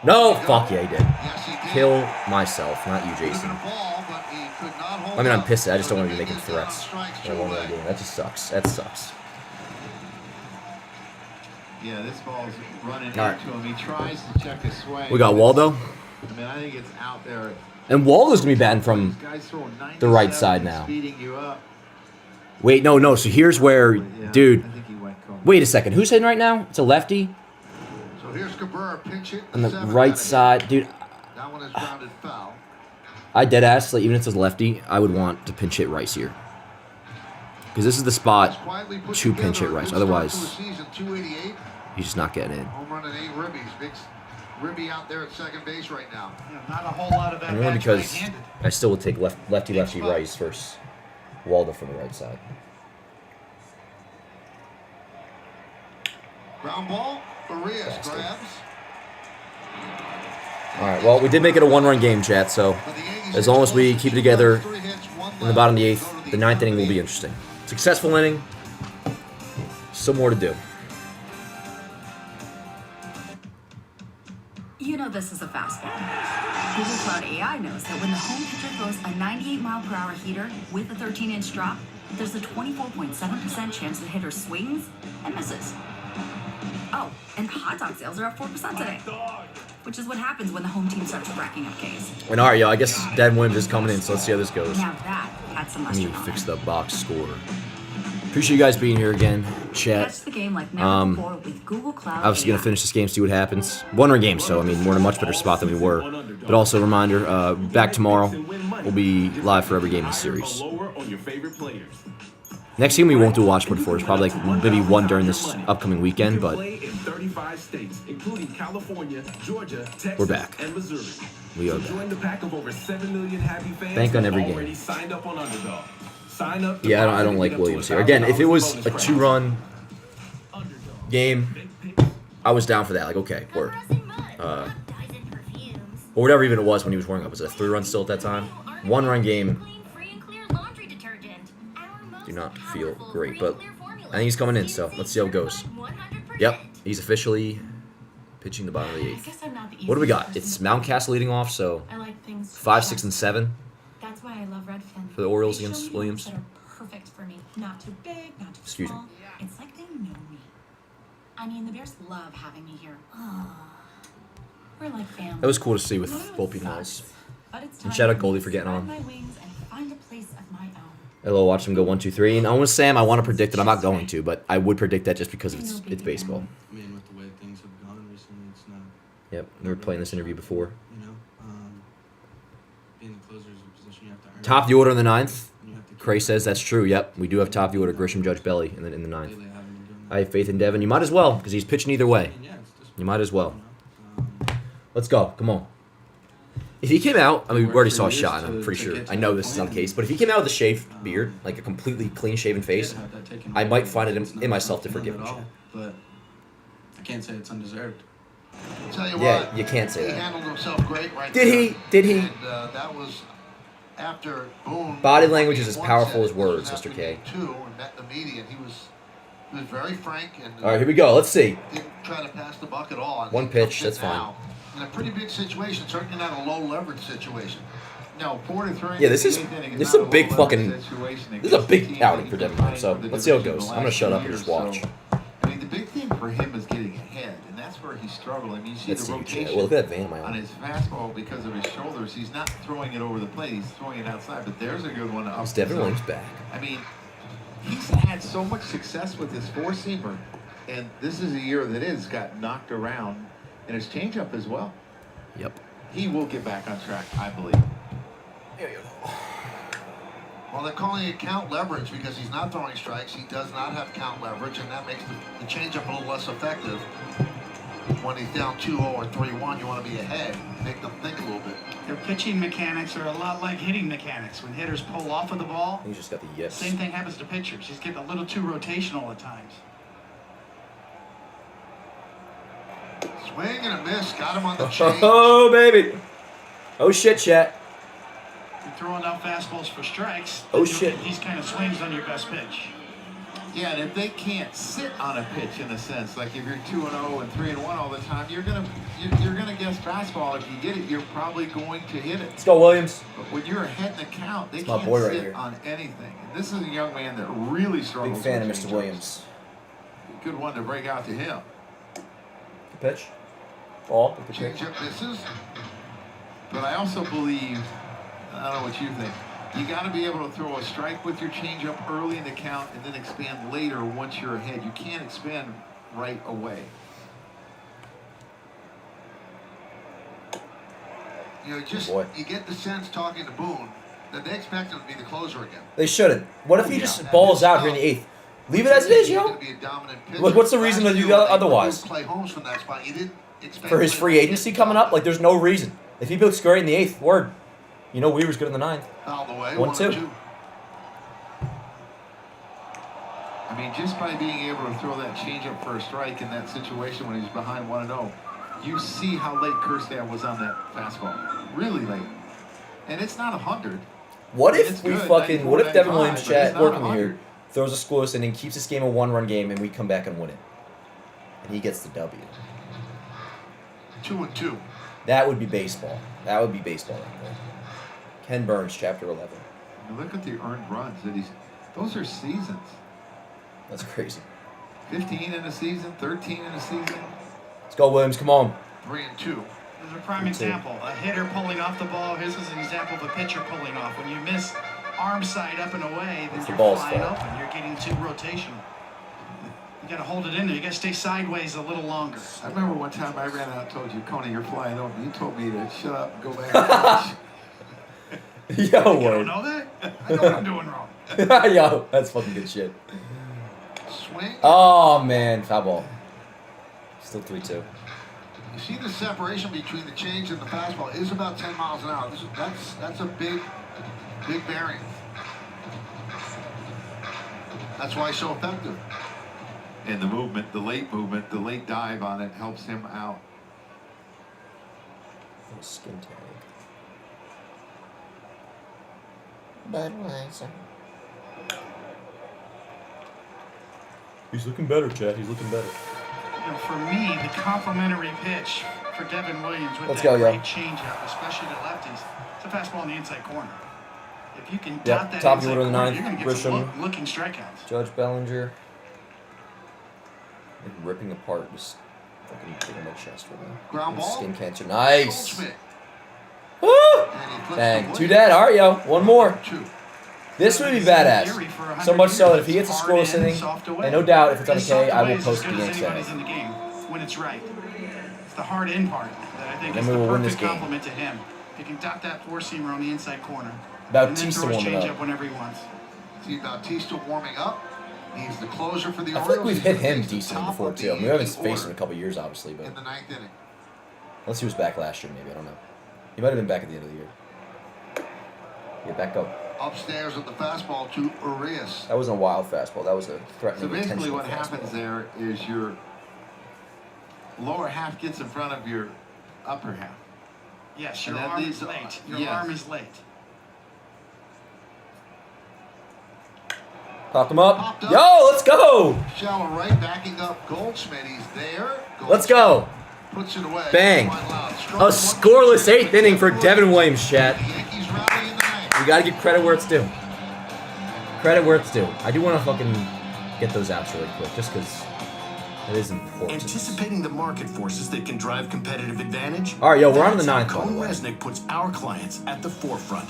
No! Fuck yeah, he did. Yes, he did. Kill myself, not you, Jason. I mean, I'm pissed. I just don't want to be making threats in a 1-run game. That just sucks. That sucks. Yeah, this ball's running All right. into him. He tries to check his swing. We got Waldo. I mean, I think it's out there. And Waldo's going to be batting from the right side now. Speeding you up. Wait, no. So here's where, dude. Wait a second. Who's hitting right now? It's a lefty. So here's Cabrera, pinch hit. On the right side, dude. That one is grounded foul. I dead ass, like, even if it's a lefty, I would want to pinch hit Rice here. Because this is the spot to pinch hit Rice. Otherwise, he's just not getting in. Home run and 8 ribbies. Big ribby out there at second base right now. Yeah, not a whole lot of that. And only because I still would take lefty Rice versus Waldo from the right side. Ground ball. Arias grabs. All right, well, we did make it a 1-run game, chat, so as long as we keep it together in the bottom of the 8th, the 9th inning will be interesting. Successful inning. Still more to do. You know this is a fastball. Google Cloud AI knows that when the home pitcher throws a 98-mile-per-hour heater with a 13-inch drop, there's a 24.7% chance the hitter swings and misses. Oh, and hot dog sales are up 4% today, which is what happens when the home team starts racking up Ks. And all right, yo, I guess Devin Williams is coming in, so let's see how this goes. Now that had some Let me mustard on fix it. the box score. Appreciate you guys being here again, chat. Catch the game like never before with Google Cloud Obviously going to finish this game, see what happens. 1-run game, so, I mean, we're in a much better spot than we were. But also a reminder, back tomorrow, we'll be live for every game in the series. Next game we won't do a watch party for. It's probably like maybe one during this upcoming weekend, but we're back. We are back. Bank on every game. Yeah, I don't like Williams here. Again, if it was a 2-run game, I was down for that. Like, okay, work. Or whatever even it was when he was warming up. Was it a 3-run still at that time? 1-run game. Do not feel great, but I think he's coming in, so let's see how it goes. Yep, he's officially pitching the bottom of the 8th. What do we got? It's Mountcastle leading off, so 5, 6, and 7 That's why I love Redfin. for the Orioles They show against me Williams. homes that are perfect for me. Not too big, not too Excuse me. small. It's like they know me. I mean, the Bears love having me here. We're like family. That was cool to see with Volpe Miles. But it's And time shout out for me Goldie to for getting spread on. my wings and find a place of my own. Hello, watch him go 1, 2, 3. And I want to Sam, I want to predict it. I'm not going to, but I would predict that just because it's baseball. I mean, with the way things have gone recently, it's not. Yep, we were playing this interview before. You know, being the closer is a position you have to earn. Top of the order in the 9th. Cray says that's true. Yep, we do have top of the order. Grisham, Judge, Belly in the 9th. I have faith in Devin. You might as well, because he's pitching either way. You might as well. Let's go. Come on. If he came out, I mean, we already saw a shot, and I'm pretty sure. I know this is not the case, but if he came out with a shaved beard, like a completely clean-shaven face, I might find it in myself to forgive him. Chad. But I can't say it's undeserved. Tell you Yeah, what, you can't say he that. handled himself great right Did there. he? Did he? And that was after Boone. Body language is as once powerful said as it words, was Mr. after K. game 2 and met the media, and he was He was very frank and All right, here we go. Let's see. didn't try to pass the buck at all. And One he comes pitch, in that's fine. now in a pretty big situation, certainly not a low leverage situation. No, 4-3. Yeah, this is a big fucking. This is a big outing for Devin Williams. So let's see how it goes. I'm gonna shut up and just watch. I mean, the big thing for him is getting ahead, and that's where he's struggling. I mean, you see Let's the see, Chad. rotation Well, look at that vein on my on arm. his fastball because of his shoulders. He's not throwing it over the plate. He's throwing it outside. But there's a good one. Is Devin Williams back? I mean, he's had so much success with his four-seamer, and this is a year that is got knocked around, and his changeup as well. Yep. He will get back on track, I believe. Well, they're calling it count leverage because he's not throwing strikes. He does not have count leverage, and that makes the changeup a little less effective. When he's down 2-0 or 3-1, you want to be ahead. Make them think a little bit. Their pitching mechanics are a lot like hitting mechanics. When hitters pull off of the ball, He just got the yips. same thing happens to pitchers. He's getting a little too rotational at times. Swing and a miss. Got him on the change. Oh, baby. Oh, shit, chat. You're throwing out fastballs for strikes. Oh, you'll shit. get these kind of swings on your best pitch. Yeah, and if they can't sit on a pitch in a sense, like if you're 2-0 and 3-1 all the time, you're gonna guess fastball. If you get it, you're probably going to hit it. Let's go, Williams. But when you're ahead in the count, they That's my can't boy right sit here. on anything. And this is a young man that really struggles. Big fan of with Mr. changeups. Williams. Good one to break out to him. Good pitch. Ball. Good pitch. Changeup misses. But I also believe, I don't know what you think, you got to be able to throw a strike with your changeup early in the count and then expand later once you're ahead. You can't expand right away. You know, just Boy. you get the sense talking to Boone that they expect him to be the closer again. They shouldn't. What if he just balls out here in the 8th? Leave it as it is, He's yo. gonna be a dominant pitcher. Look, what's the reason to Last do year, that they otherwise? removed Clay Holmes from that spot. You didn't expect For his Clay free to agency get coming up, like there's no reason. If he looks great in the 8th, word. You know Weaver's good in the 9th. Foul the way. 1-2. I mean, just by being able to throw that changeup for a strike in that situation when he's behind 1-0, you see how late Kirstead was on that fastball. Really late. And it's not 100. What It's if we good, fucking, what if 94, Devin Williams, 95, but it's chat, not working 100. here, throws a scoreless inning, keeps this game a 1-run game, and we come back and win it? And he gets the W. 2-2. That would be baseball. That would be baseball right there. Ken Burns, chapter 11. You look at the earned runs that those are seasons. That's crazy. 15 in a season, 13 in a season. Let's go, Williams. Come on. 3-2. There's a prime example. A hitter pulling off the ball. Here's an example of a pitcher pulling off. When you miss arm side up and away, then It's the you're ball's flying fault. open. You're getting too rotational. You got to hold it in there. You got to stay sideways a little longer. I remember one time I ran out and told you, Coney, you're flying over. You told me to shut up and go back. Yo, You don't word. know that? I know what I'm doing wrong. Yo, that's fucking good shit. Swing. Oh, man. Foul ball. Still 3-2. You see the separation between the change and the fastball is about 10 miles an hour. That's a big variance. That's why it's so effective. And the movement, the late dive on it helps him out. Skin tag. Budweiser. He's looking better, Chad. He's looking better. You know, for me, the complimentary pitch for Devin Williams with Let's that go, yo. great changeup, especially to lefties, it's a fastball on the inside corner. If you can Yep, dot that top inside order in the corner, ninth, you're going to get some Grisham. looking strikeouts. Judge Bellinger. Like ripping apart, just fucking putting my chest right now. Ground ball. Skin cancer. Nice. Goldschmidt. Woo! And he flips Dang. the 2 blade. dead. All right, yo. One more. 2. This would be badass. So much so that if he gets a scoreless inning, and no doubt if it's on a K, I will post the game anybody's set. in the game when it's right. It's the hard in part that I think Then is we the will win this perfect game. compliment to him. If you can dot that four-seamer on the inside corner. Bautista and then throw his warming up. changeup whenever he wants. See Bautista warming up. He's the closer for the I Orioles. feel like we've He's hit gonna him face the decently top before of too. I mean, we the haven't Yankee faced him in order a couple years, obviously, but in the 9th inning. unless he was back last year, maybe I don't know. He might have been back at the end of the year. Yeah, back up. Upstairs with the fastball to Urias. That wasn't a wild fastball. That was a So threatening, basically intentional what happens fastball. there is your lower half gets in front of your upper half. Yes, And your that arm leaves- is late. Your yes. arm is late. Popped him up. Yo, let's go. Shallow right, backing up Goldschmidt. He's there. Let's go. Puts it away. Bang. A scoreless 8th inning for Devin Williams, chat. You gotta give credit where it's due. Credit where it's due. I do want to fucking get those outs really quick, just because it is important. Anticipating the market forces that can drive competitive advantage. All right, yo, we're on the 9th. Cone Resnick puts our clients at the forefront.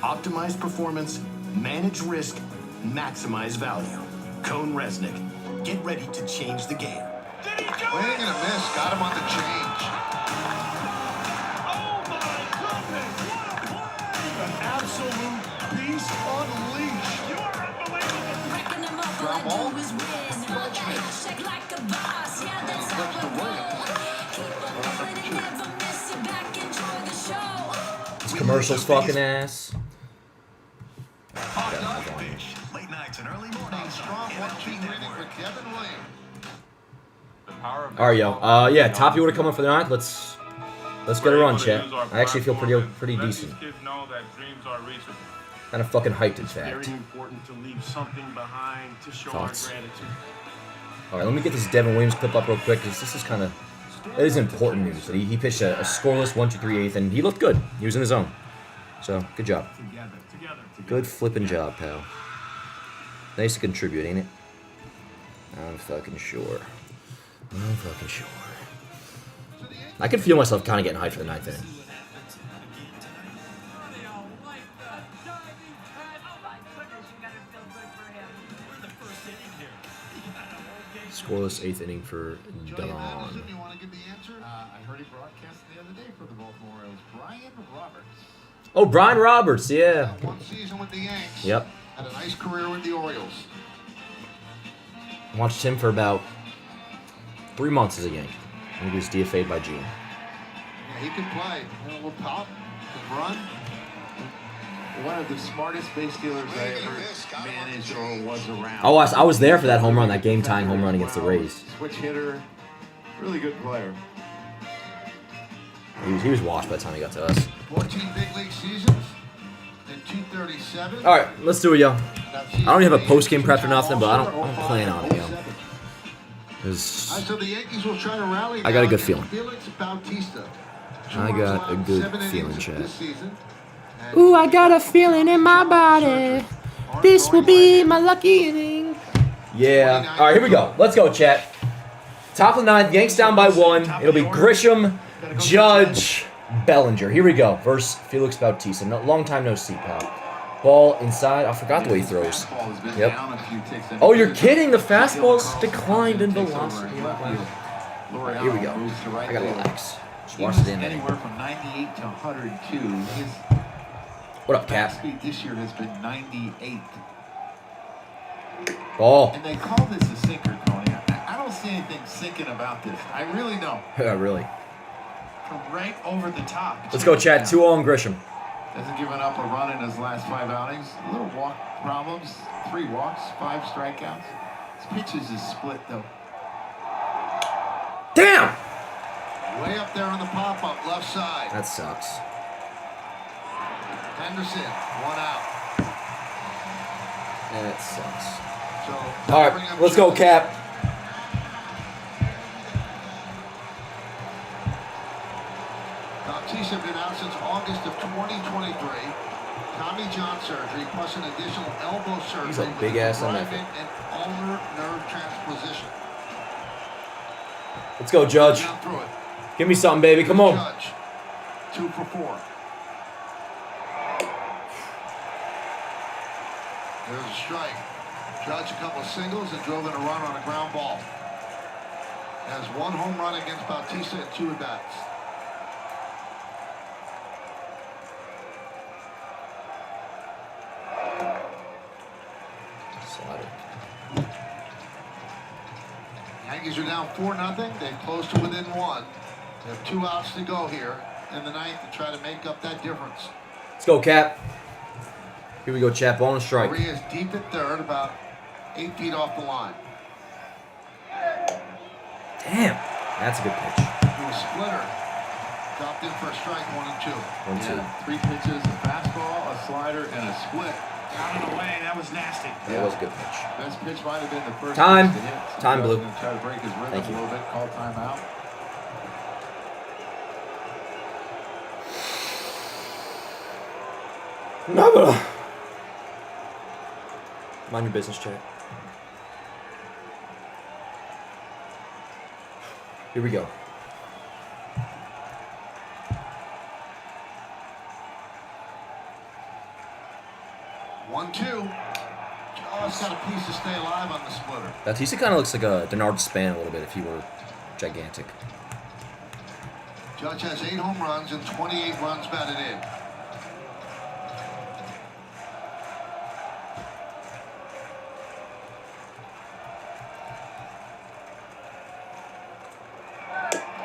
Optimize performance, manage risk, maximize value. Cone Resnick. Get ready to change the game. Swing and a miss. Got him on the change. An absolute beast unleashed. You are unbelievable. Ground ball. This commercial's fucking ass. Late nights and early mornings. Strong 1-2 inning for Devin Williams. All right, yo. Yeah, top of the order coming for the 9th. Let's get a run, chat. I actually feel pretty decent. Kind of fucking hyped, in fact. Very important to leave something behind to show Thoughts? our gratitude. All right, let me get this Devin Williams clip up real quick, because this is kind of, it is important news. That he pitched a scoreless 1-2-3/8, and he looked good. He was in his zone. So, good job. Together. Good flipping job, pal. Nice to contribute, ain't it? I'm fucking sure. I can feel myself kind of getting hyped for the 9th inning. Scoreless 8th inning for Don. You want to give the answer? I heard he broadcast the other day for the Baltimore Orioles. Brian Roberts. Oh, Brian Roberts, yeah. One season with the Yanks. Yep. Had a nice career with the Orioles. Watched him for about 3 months as a Yankee. I think he was DFA'd by June. Yeah, he could play. A little pop, could run. One of the smartest base stealers I ever managed or was around. Oh, I was there for that home run, that game-tying home run against the Rays. Switch hitter, really good player. He was washed by the time he got to us. 14 big league seasons and 237. All right, let's do it, yo. I don't even have a post-game prep or nothing, but I don't plan on it, yo. So the Yankees will try to rally. I got a good feeling. Felix Bautista. I got a good feeling, Chad. This season. Ooh, I got a feeling in my body. This will be my lucky inning. Yeah. All right, here we go. Let's go, chat. Top of the 9th, Yanks down by 1. It'll be Grisham, Judge, Bellinger. Here we go. Versus Felix Bautista. Long time no see, pal. Ball inside. I forgot the way he throws. Yep. Oh, you're kidding. The fastball's declined in velocity. Right, here we go. I gotta relax. Just watch it in there. Anywhere from 98 to 102. His What up, Cap? speed this year has been 98. Ball. And they call this a sinker, Tony. I don't see anything sinking about this. I really don't. Yeah, really. From right over the top. Let's go, Chad. 2-0 on Grisham. Hasn't given up a run in his last 5 outings. Little walk problems. 3 walks, 5 strikeouts. His pitches is split, though. Damn! Way up there on the pop-up, left side. That sucks. Henderson, 1 out. That sucks. So, All right, let's go, Cap. Bautista been out since August of 2023. Tommy John surgery plus an additional elbow surgery. He's a big ass on that. And ulnar nerve transposition. Let's go, Judge. Down through it. Give me something, baby. Come on. Judge, 2 for 4. There's a strike. Judge a couple of singles and drove in a run on a ground ball. Has 1 home run against Bautista and 2 at-bats. Slider. Yankees are down 4-0. They've closed to within 1. They have 2 outs to go here in the 9th to try to make up that difference. Let's go, Cap. Here we go, Chap. Ball and strike. Maria's deep at third, about 8 feet off the line. Damn. That's a good pitch. Do a splitter. Dropped in for a strike, 1 and 2. 1-2. Yeah, 3 pitches, a fastball, a slider, and a split. Out and away, that was nasty. That was a good pitch. Best pitch might have been the first Time. pitch to hit. Time, Blue. Going to try to break his rhythm Thank a you. little bit. Call timeout. No. Mind your business, chat. Here we go. One, two. Just got a piece to stay alive on the splitter. Bautista kind of looks like a Denard Span a little bit if he were gigantic. Judge has 8 home runs and 28 runs batted in.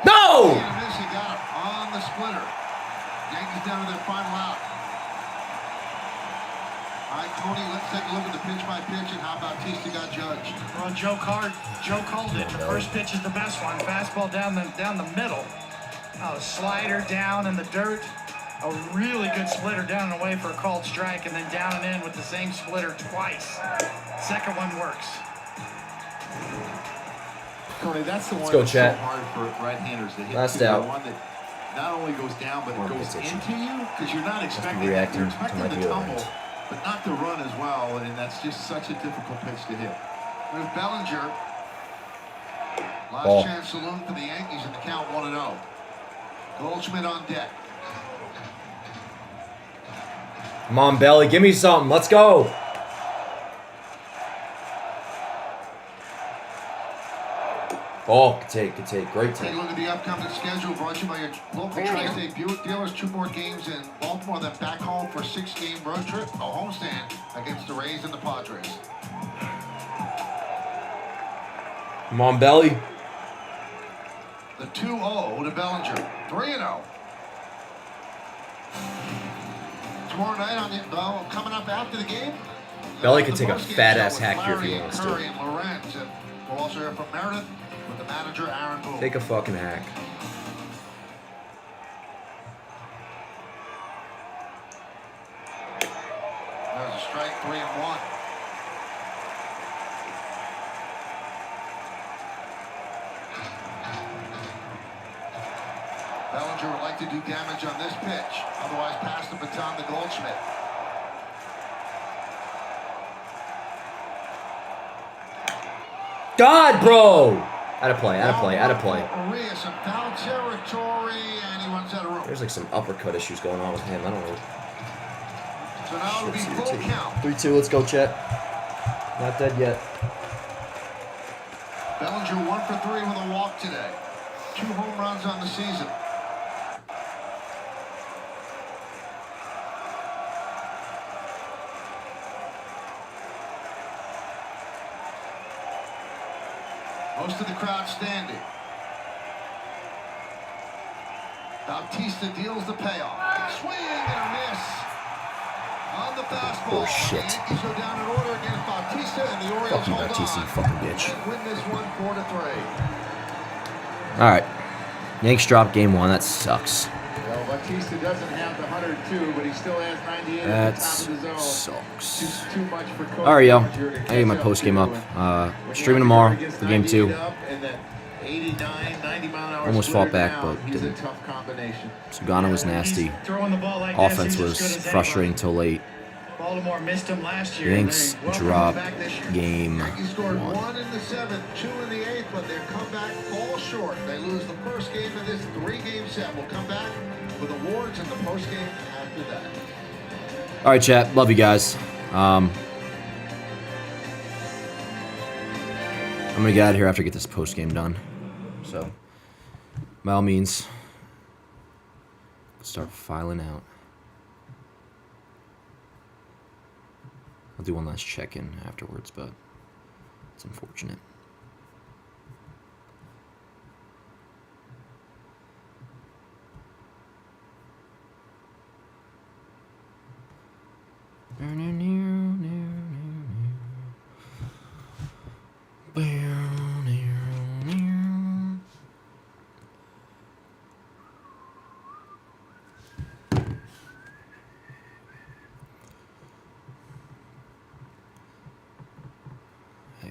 No! He got it on the splitter. Yankees down to their final out. All right, Tony, let's take a look at the pitch by pitch and how Bautista got judged. Well, Joe called it. The first pitch is the best one. Fastball down the middle. Slider down in the dirt. A really good splitter down and away for a called strike, and then down and in with the same splitter twice. Second one works. Tony, that's the one go, that's chat. so hard for right-handers to hit. Last too. out. The one that not only goes down, but it goes position. into you because you're not expecting it. reacting You're to expecting my the deodorant. tumble, but not the run as well, and that's just such a difficult pitch to hit. With Bellinger. Last Ball. chance saloon for the Yankees in the count 1-0. Goldschmidt on deck. Come on, Belly, give me something. Let's go. Oh, good take. Great Take take. a look at the upcoming schedule brought to you by your local Tri-State Buick dealers. 2 more games in Baltimore, then back home for a 6-game road trip. A homestand against the Rays and the Padres. Come on, Belly. The 2-0 to Bellinger. 3-0. Tomorrow night on the coming up after the game. Belly could the take a postgame fat-ass show with hack here if he Larry wants Curry to. and Lorenz, and we'll also hear from Meredith with the manager Aaron Boone. Take a fucking hack. There's a strike, 3-1. Bellinger would like to do damage on this pitch. Otherwise, pass the baton to Goldschmidt. God, bro! Out of play. Arias in foul territory, and he runs out of room. There's like some uppercut issues going on with him. I don't know. So now it'll be full count. 3-2, let's go, Chet. Not dead yet. Bellinger 1 for 3 with a walk today. 2 home runs on the season. Most of the crowd standing. Bautista deals the payoff. Swing and a miss on the fastball. Oh, shit. The Yankees go down in order against Bautista, and the Orioles Fuck you, hold Bautista, on you fucking bitch. and win this one 4-3. All right. Yanks dropped game 1. That sucks. Well, Bautista doesn't have the 102, but he still has 98 That at the top of the zone. sucks. Too much for Coach All right, yo. Bellinger to I get my catch post game up. to. Streaming tomorrow for game 2. And that 89, 90 mile an hour Almost splitter fought back, down, but he's didn't. a tough combination. Sugano was nasty. Throwing the ball like Offense this, he's was as good as frustrating till late. Baltimore missed him last year. Yanks They welcomed him dropped back this year. game Yankees scored 1. 1 in the 7th, 2 in the 8th, but their comeback falls short. They lose the first game of this 3-game set. We'll come back with awards in the post game after that. All right, chat. Love you guys. I'm gonna get out of here after I get this post game done. So, by all means, start filing out. I'll do one last check-in afterwards, but it's unfortunate.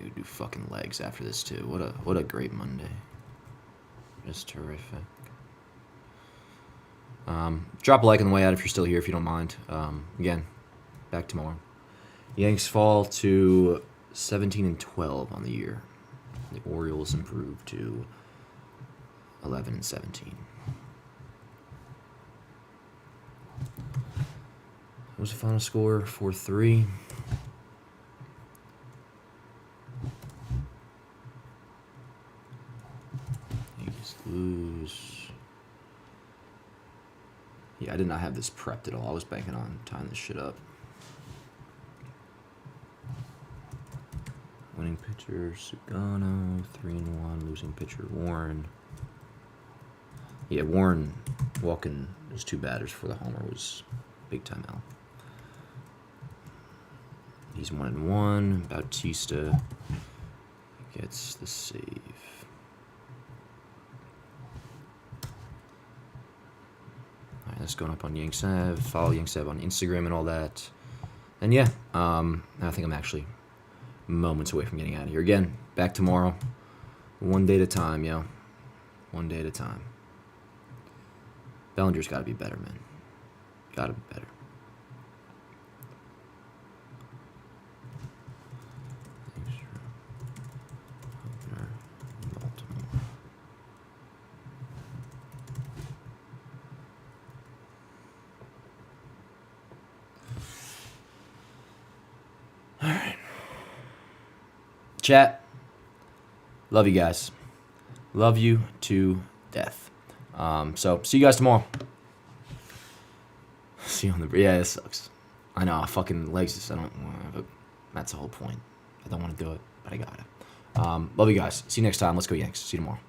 could do fucking legs after this too. What a great Monday. Just terrific. Drop a like on the way out if you're still here, if you don't mind. Again, back tomorrow. Yanks fall to 17-12 on the year. The Orioles improve to 11-17. What was the final score? 4-3. Yankees lose. Yeah, I did not have this prepped at all. I was banking on tying this shit up. Winning pitcher, Sugano. 3-1. Losing pitcher, Warren. Yeah, Warren walking his 2 batters for the homer was big time out. He's 1-1. Bautista gets the save. All right, that's going up on Yanks Ave. Follow Yanks Ave on Instagram and all that. And yeah, I think I'm actually moments away from getting out of here. Again, back tomorrow. One day at a time, yo. One day at a time. Bellinger's got to be better, man. Got to be better. Baltimore. All right. Chat. Love you guys. Love you to death. So see you guys tomorrow. See you on the... Yeah, it sucks. I know, fucking legs. I don't... But that's the whole point. I don't want to do it, but I got it. Love you guys. See you next time. Let's go Yanks. See you tomorrow.